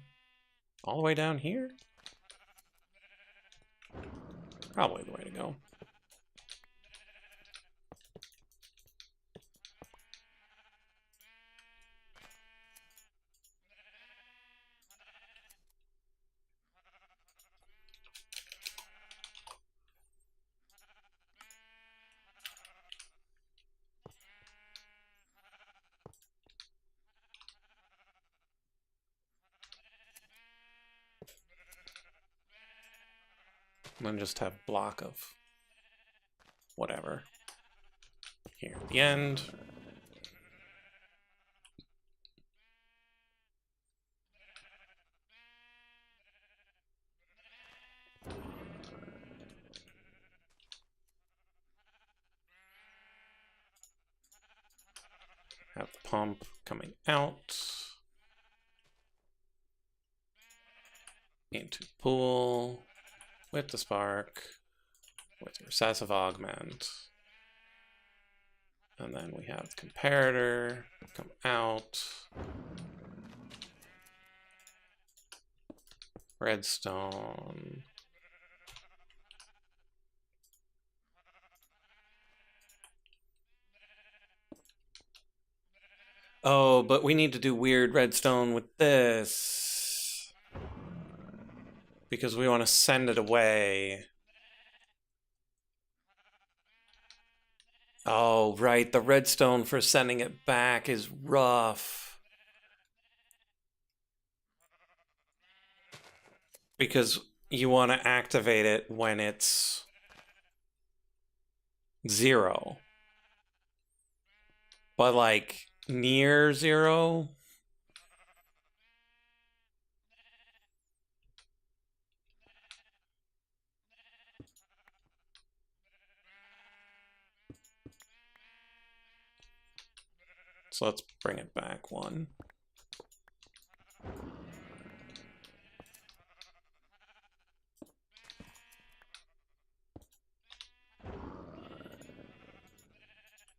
All the way down here? Probably the way to go. And then just have block of whatever here at the end. Have the pump coming out into pool with the spark with recessive augment. And then we have the comparator come out. Redstone. Oh, but we need to do weird redstone with this. Because we want to send it away. Oh, right. The redstone for sending it back is rough. Because you want to activate it when it's 0. But like near 0. So let's bring it back 1.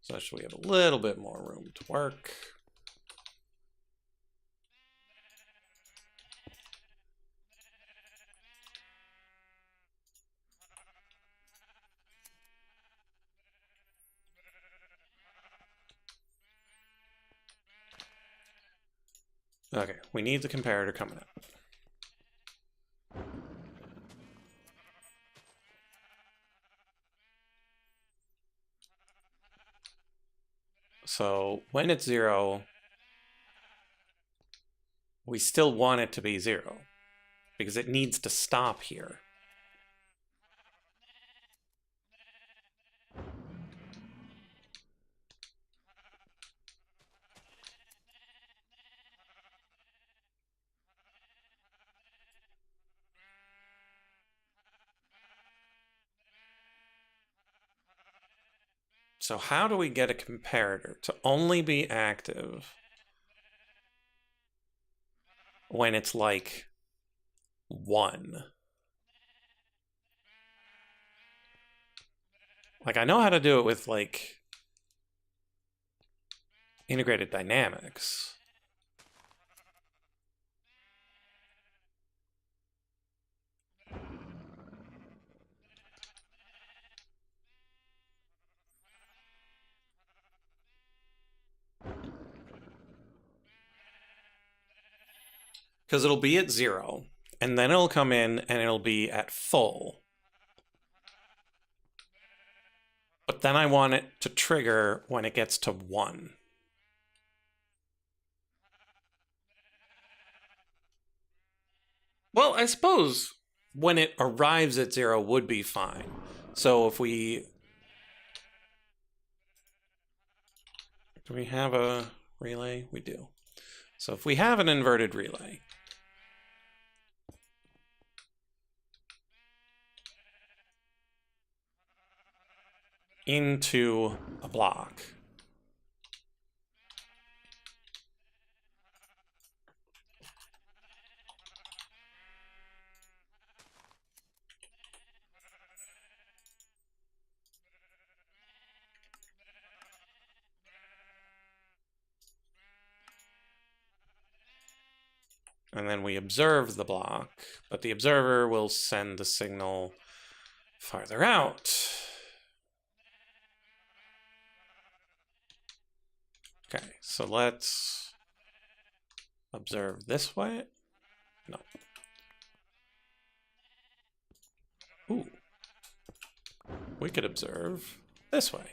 So actually we have a little bit more room to work. Okay, we need the comparator coming up. So when it's 0, we still want it to be 0 because it needs to stop here. So how do we get a comparator to only be active when it's like 1? Like I know how to do it with like integrated dynamics. Because it'll be at 0, and then it'll come in and it'll be at full. But then I want it to trigger when it gets to 1. Well, I suppose when it arrives at 0 would be fine. So if we... Do we have a relay? We do. So if we have an inverted relay, into a block, and then we observe the block, but the observer will send the signal farther out. Okay, so let's observe this way. No. Ooh. We could observe this way.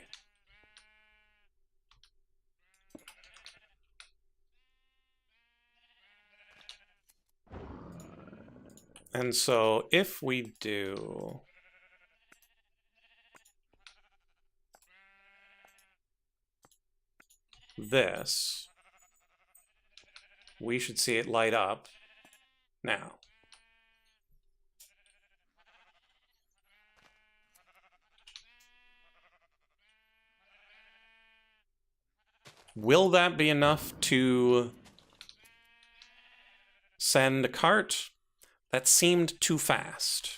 And so if we do this, we should see it light up now. Will that be enough to send a cart? That seemed too fast.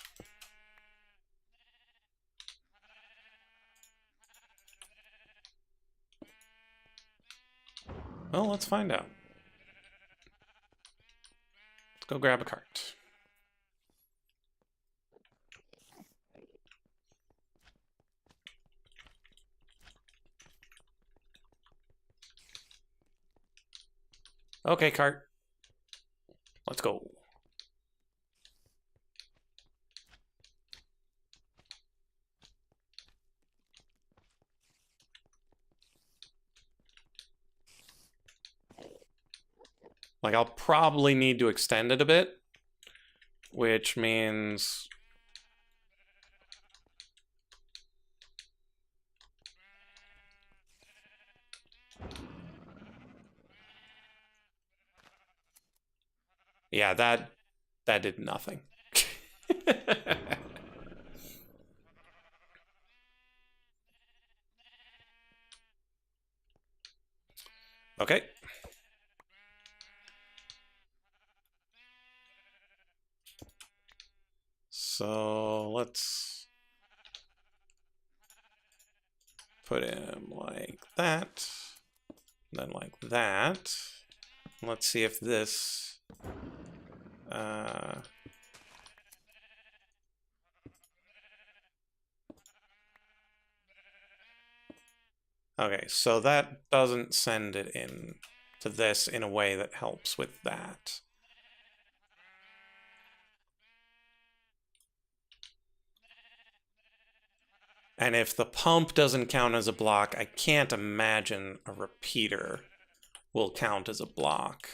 Well, let's find out. Let's go grab a cart. Okay, cart. Let's go. Like, I'll probably need to extend it a bit, which means... Yeah, that did nothing. Okay. So let's put him like that, then like that. Let's see if this okay, so that doesn't send it in to this in a way that helps with that. And if the pump doesn't count as a block, I can't imagine a repeater will count as a block.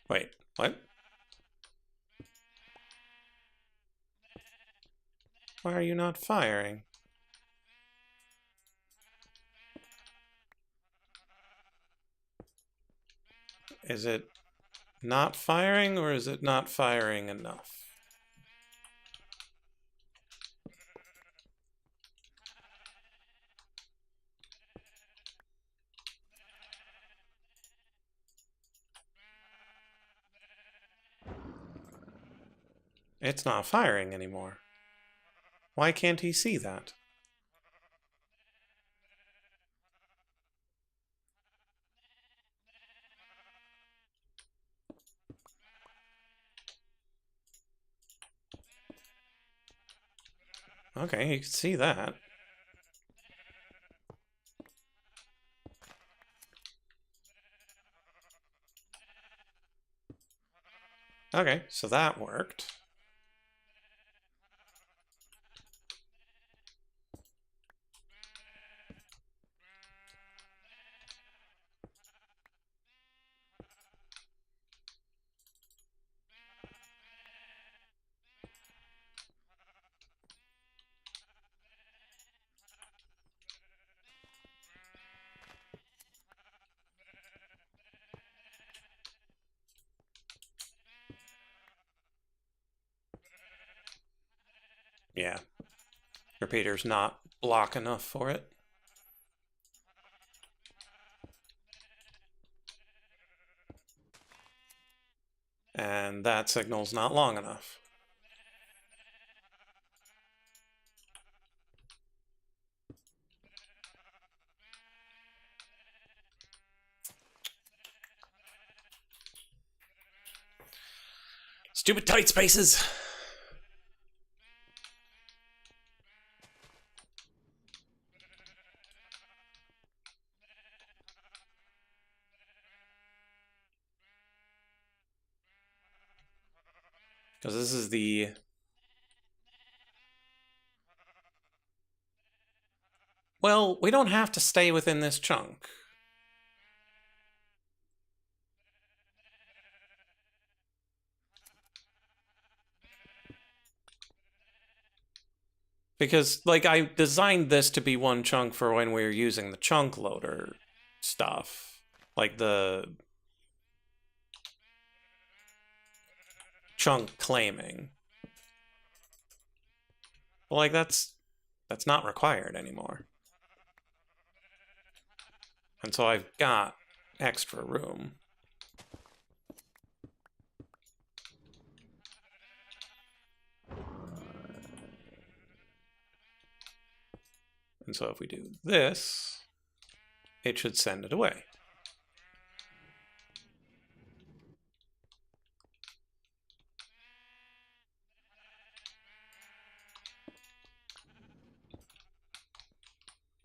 Wait, what? Why are you not firing? Is it not firing, or is it not firing enough? It's not firing anymore. Why can't he see that? Okay, you can see that. Okay, so that worked. Yeah. Repeater's not block enough for it. And that signal's not long enough. Stupid tight spaces! Because this is the... Well, we don't have to stay within this chunk. Because, like, I designed this to be one chunk for when we were using the chunk loader stuff. Like the chunk claiming. But, like, that's not required anymore. And so I've got extra room. And so if we do this, it should send it away.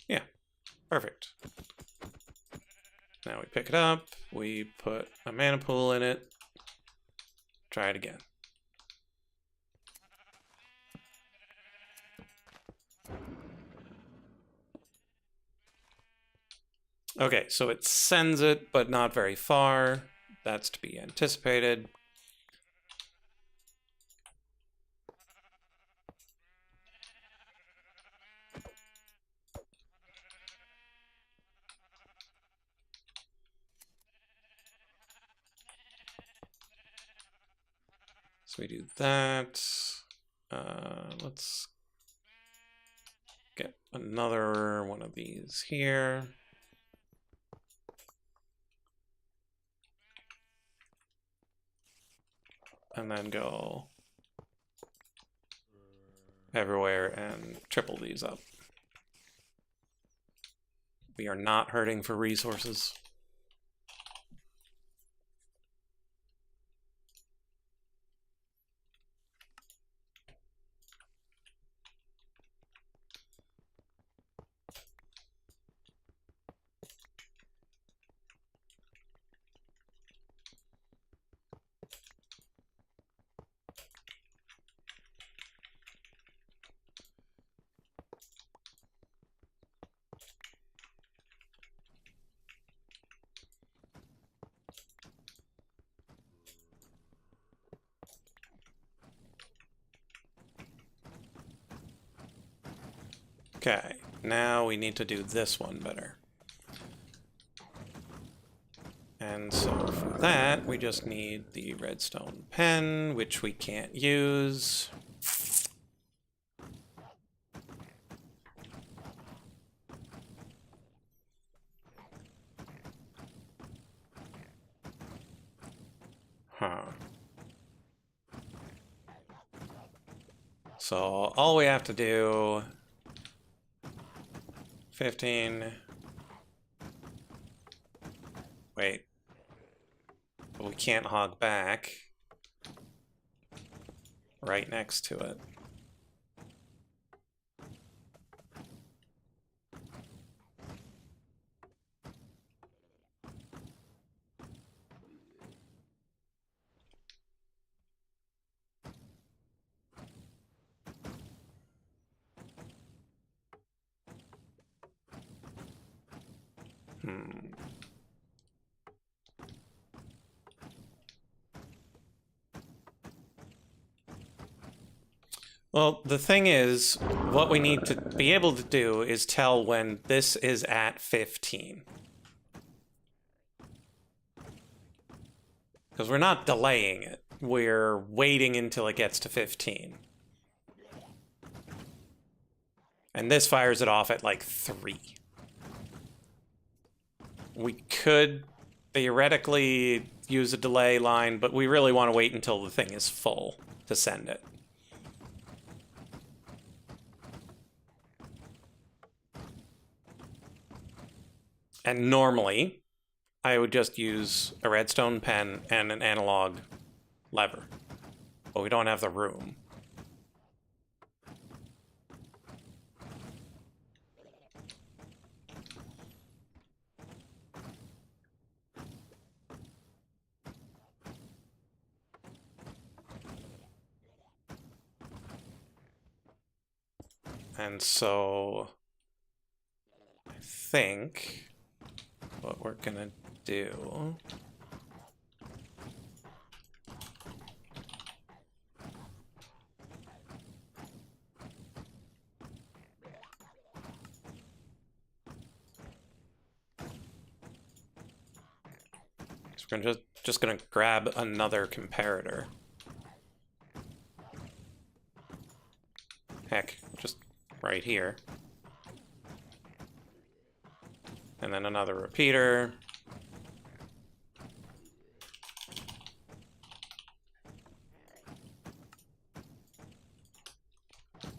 Yeah, perfect. Now we pick it up, we put a mana pool in it, try it again. Okay, so it sends it, but not very far. That's to be anticipated. So we do that. Let's get another one of these here. And then go everywhere and triple these up. We are not hurting for resources. Okay, now we need to do this one better. And so for that, we just need the redstone pen, which we can't use. Huh. So all we have to do 15. Wait. But we can't hog back right next to it. Well, the thing is, what we need to be able to do is tell when this is at 15. Because we're not delaying it. We're waiting until it gets to 15. And this fires it off at like 3. We could theoretically use a delay line, but we really want to wait until the thing is full to send it. And normally, I would just use a redstone pen and an analog lever. But we don't have the room. And so I think what we're gonna do We're just gonna grab another comparator. Heck, just right here. And then another repeater.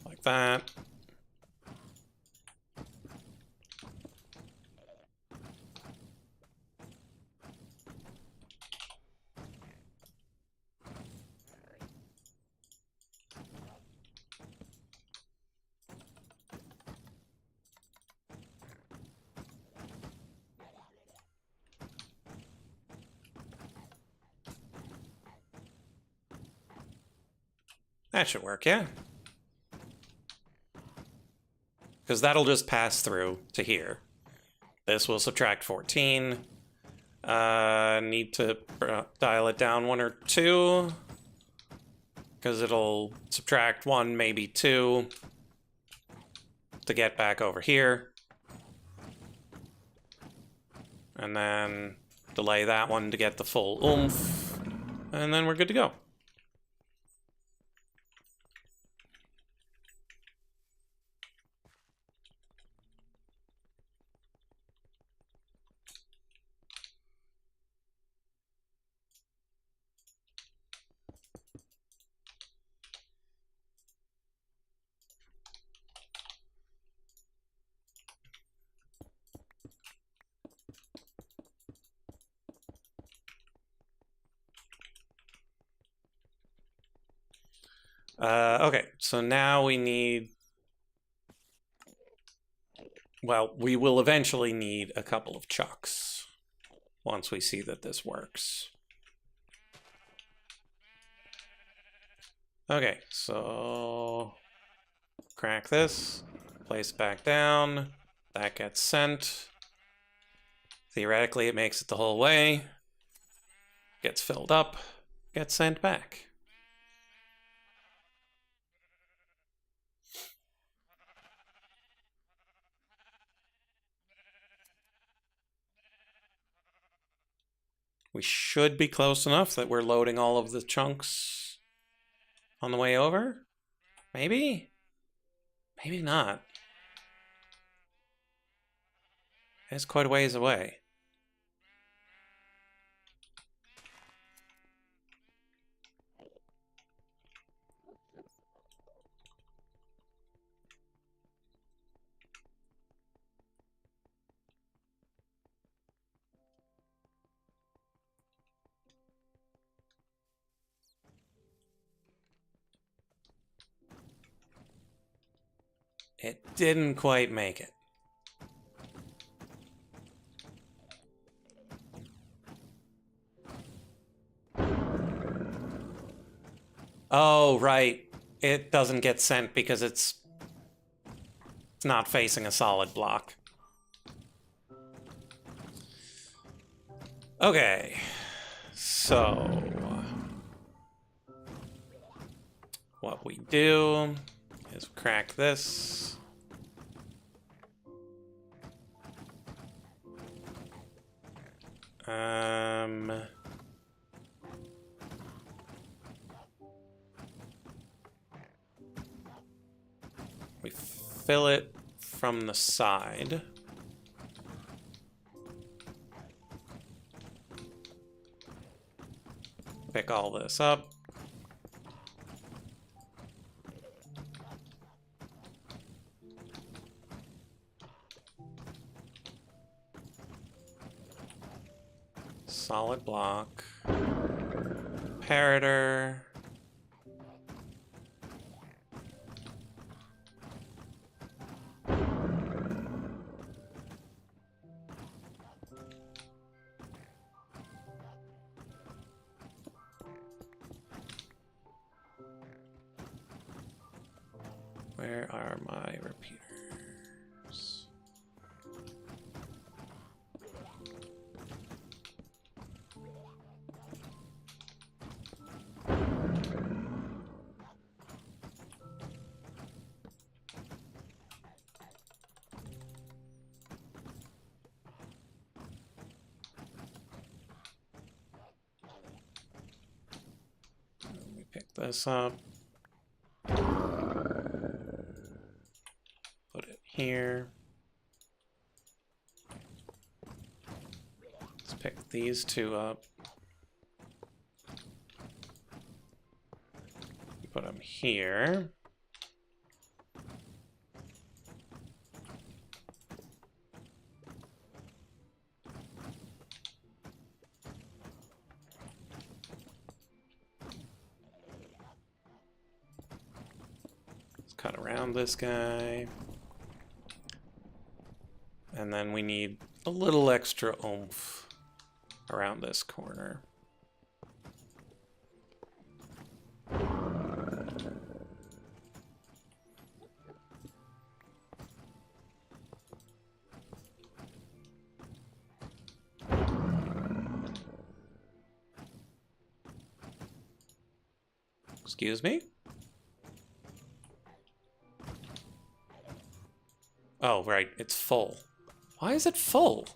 Like that. That should work, yeah. Because that'll just pass through to here. This will subtract 14. Need to dial it down 1 or 2. Because it'll subtract 1, maybe 2. To get back over here. And then delay that one to get the full oomph. And then we're good to go. Okay, so now we need... Well, we will eventually need a couple of chucks once we see that this works. Okay, so crack this, place it back down, that gets sent. Theoretically, it makes it the whole way, gets filled up, gets sent back. We should be close enough that we're loading all of the chunks on the way over. Maybe? Maybe not. It's quite a ways away. It didn't quite make it. Oh, right. It doesn't get sent because it's not facing a solid block. Okay. So what we do is crack this. We fill it from the side. Pick all this up. Solid block. Comparator. Where are my repeaters? this up. Put it here. Let's pick these two up. Put them here. Let's cut around this guy. And then we need a little extra oomph around this corner. Excuse me? Oh, right, it's full. Why is it full?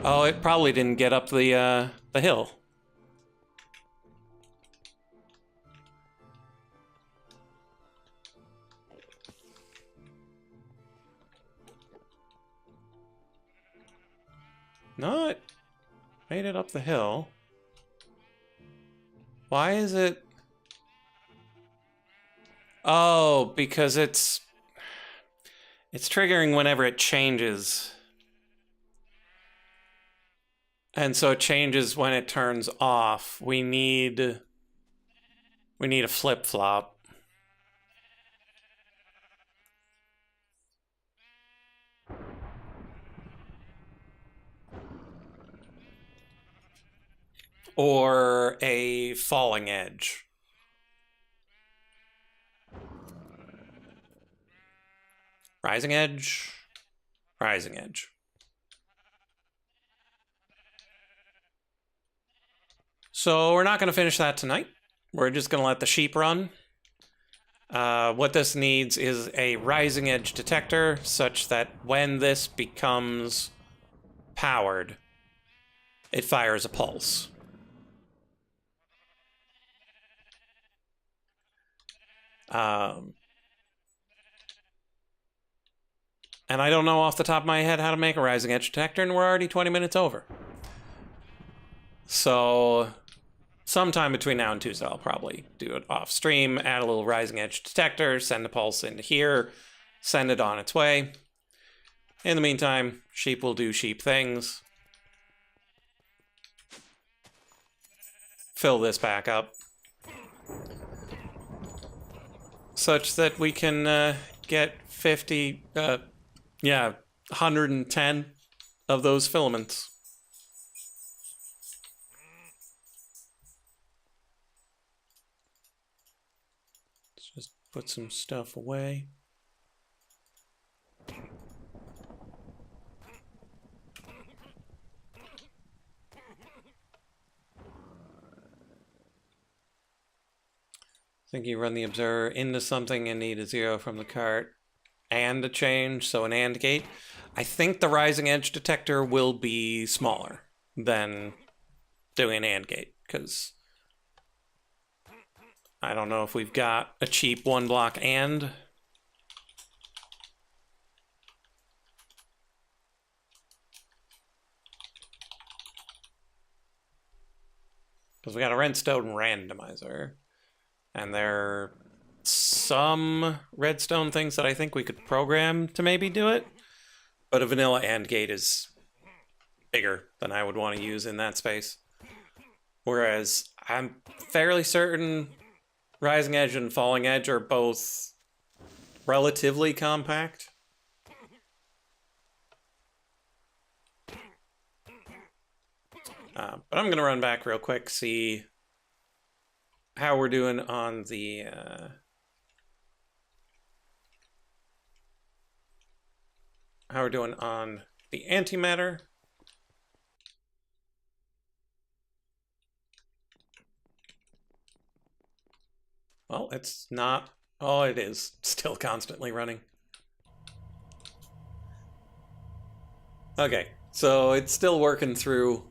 Oh, it probably didn't get up the hill. No, it made it up the hill. Why is it... Oh, because it's triggering whenever it changes. And so it changes when it turns off. We need a flip-flop. Or a falling edge. Rising edge. Rising edge. So we're not going to finish that tonight. We're just going to let the sheep run. What this needs is a rising edge detector such that when this becomes powered, it fires a pulse. And I don't know off the top of my head how to make a rising edge detector, and we're already 20 minutes over. So sometime between now and Tuesday, I'll probably do it off stream, add a little rising edge detector, send a pulse into here, send it on its way. In the meantime, sheep will do sheep things. Fill this back up. Such that we can get 110 of those filaments. Let's just put some stuff away. I think you run the observer into something and need a 0 from the cart and a change, so an AND gate. I think the rising edge detector will be smaller than doing an AND gate, because I don't know if we've got a cheap 1-block AND. Because we got a redstone randomizer. And there are some redstone things that I think we could program to maybe do it. But a vanilla AND gate is bigger than I would want to use in that space. Whereas I'm fairly certain Rising Edge and Falling Edge are both relatively compact. But I'm going to run back real quick, see how we're doing on the how we're doing on the antimatter. Well, it's not. Oh, it is still constantly running. Okay, so it's still working through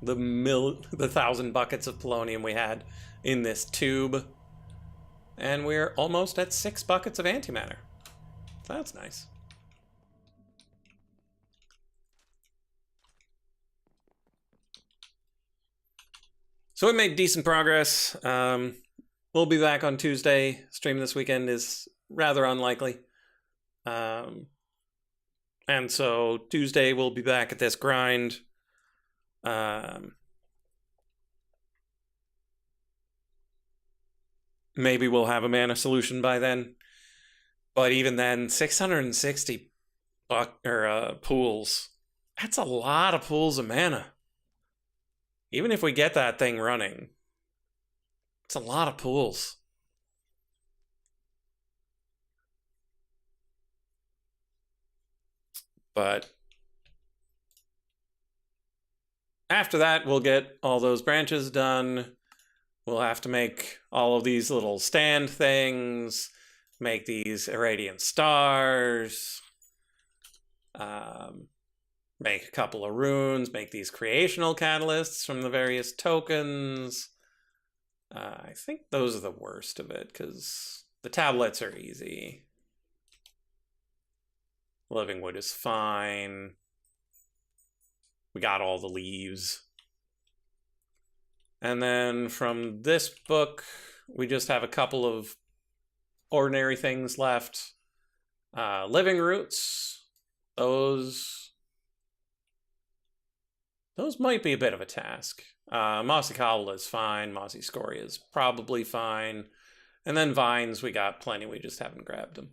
the 1,000 buckets of polonium we had in this tube. And we're almost at 6 buckets of antimatter. So that's nice. So we made decent progress. We'll be back on Tuesday. Stream this weekend is rather unlikely. And so Tuesday we'll be back at this grind. Maybe we'll have a mana solution by then. But even then, 660 pools. That's a lot of pools of mana. Even if we get that thing running, it's a lot of pools. But after that, we'll get all those branches done. We'll have to make all of these little stand things, make these irradiant stars, make a couple of runes, make these creational catalysts from the various tokens. I think those are the worst of it, because the tablets are easy. Living wood is fine. We got all the leaves. And then from this book, we just have a couple of ordinary things left. Living roots. Those might be a bit of a task. Mossy Cobble is fine. Mossy Scoria is probably fine. And then vines, we got plenty. We just haven't grabbed them.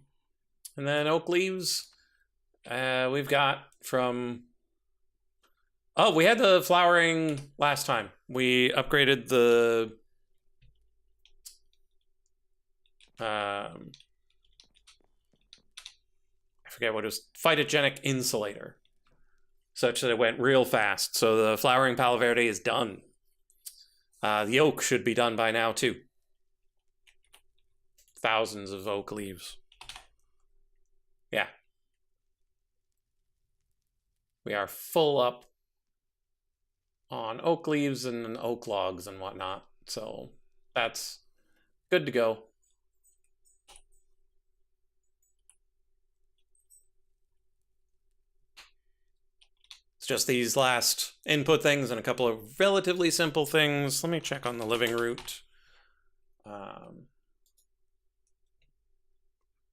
And then oak leaves, we've got from... Oh, we had the flowering last time. We upgraded the... I forget what it was. Phytogenic insulator. Such that it went real fast. So the flowering Palo Verde is done. The oak should be done by now, too. Thousands of oak leaves. Yeah. We are full up on oak leaves and oak logs and whatnot. So that's good to go. It's just these last input things and a couple of relatively simple things. Let me check on the living root.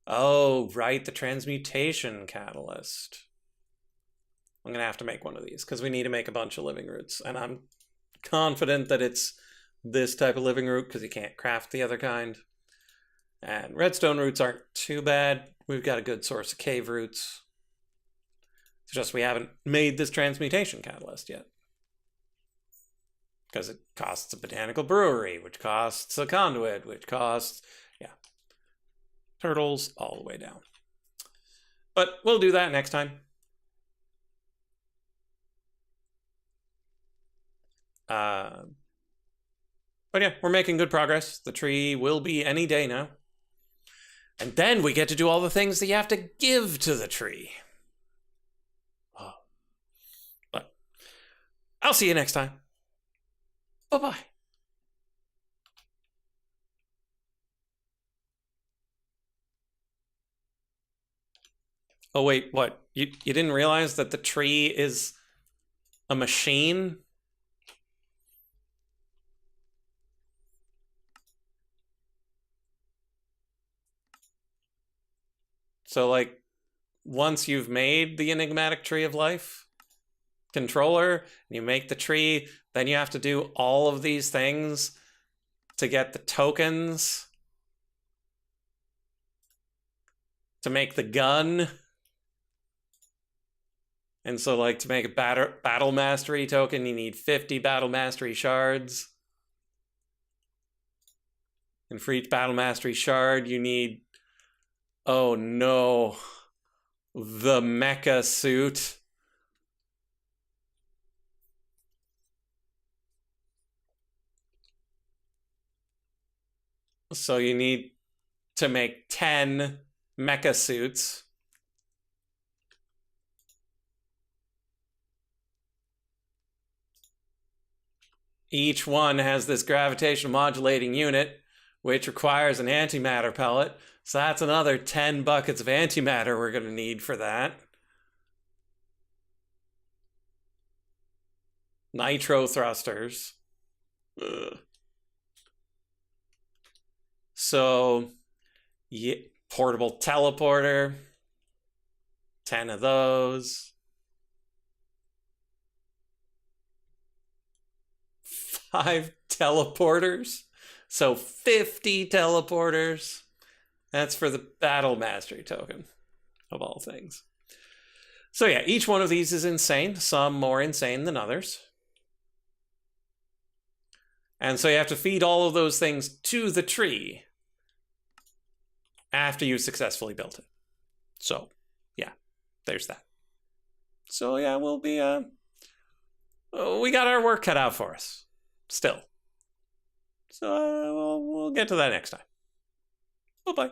Oh, right, the transmutation catalyst. I'm going to have to make one of these because we need to make a bunch of living roots. And I'm confident that it's this type of living root because you can't craft the other kind. And redstone roots aren't too bad. We've got a good source of cave roots. It's just we haven't made this transmutation catalyst yet. Because it costs a botanical brewery, which costs a conduit, which costs, yeah, turtles all the way down. But we'll do that next time. But yeah, we're making good progress. The tree will be any day now. And then we get to do all the things that you have to give to the tree. Oh. But I'll see you next time. Bye-bye. Oh, wait, what? You didn't realize that the tree is a machine? So, like, once you've made the enigmatic tree of life controller, and you make the tree, then you have to do all of these things to get the tokens to make the gun. And so, like, to make a battle mastery token, you need 50 battle mastery shards. And for each battle mastery shard, you need... Oh, no. the mecha suit. So you need to make 10 mecha suits. Each one has this gravitational modulating unit, which requires an antimatter pellet. So that's another 10 buckets of antimatter we're going to need for that. Nitro thrusters. Ugh. So, yeah, portable teleporter. 10 of those. 5 teleporters. So 50 teleporters. That's for the battle mastery token, of all things. So yeah, each one of these is insane. Some more insane than others. And so you have to feed all of those things to the tree after you've successfully built it. So, yeah, there's that. So yeah, we'll be, we got our work cut out for us. Still. So we'll get to that next time. Bye-bye.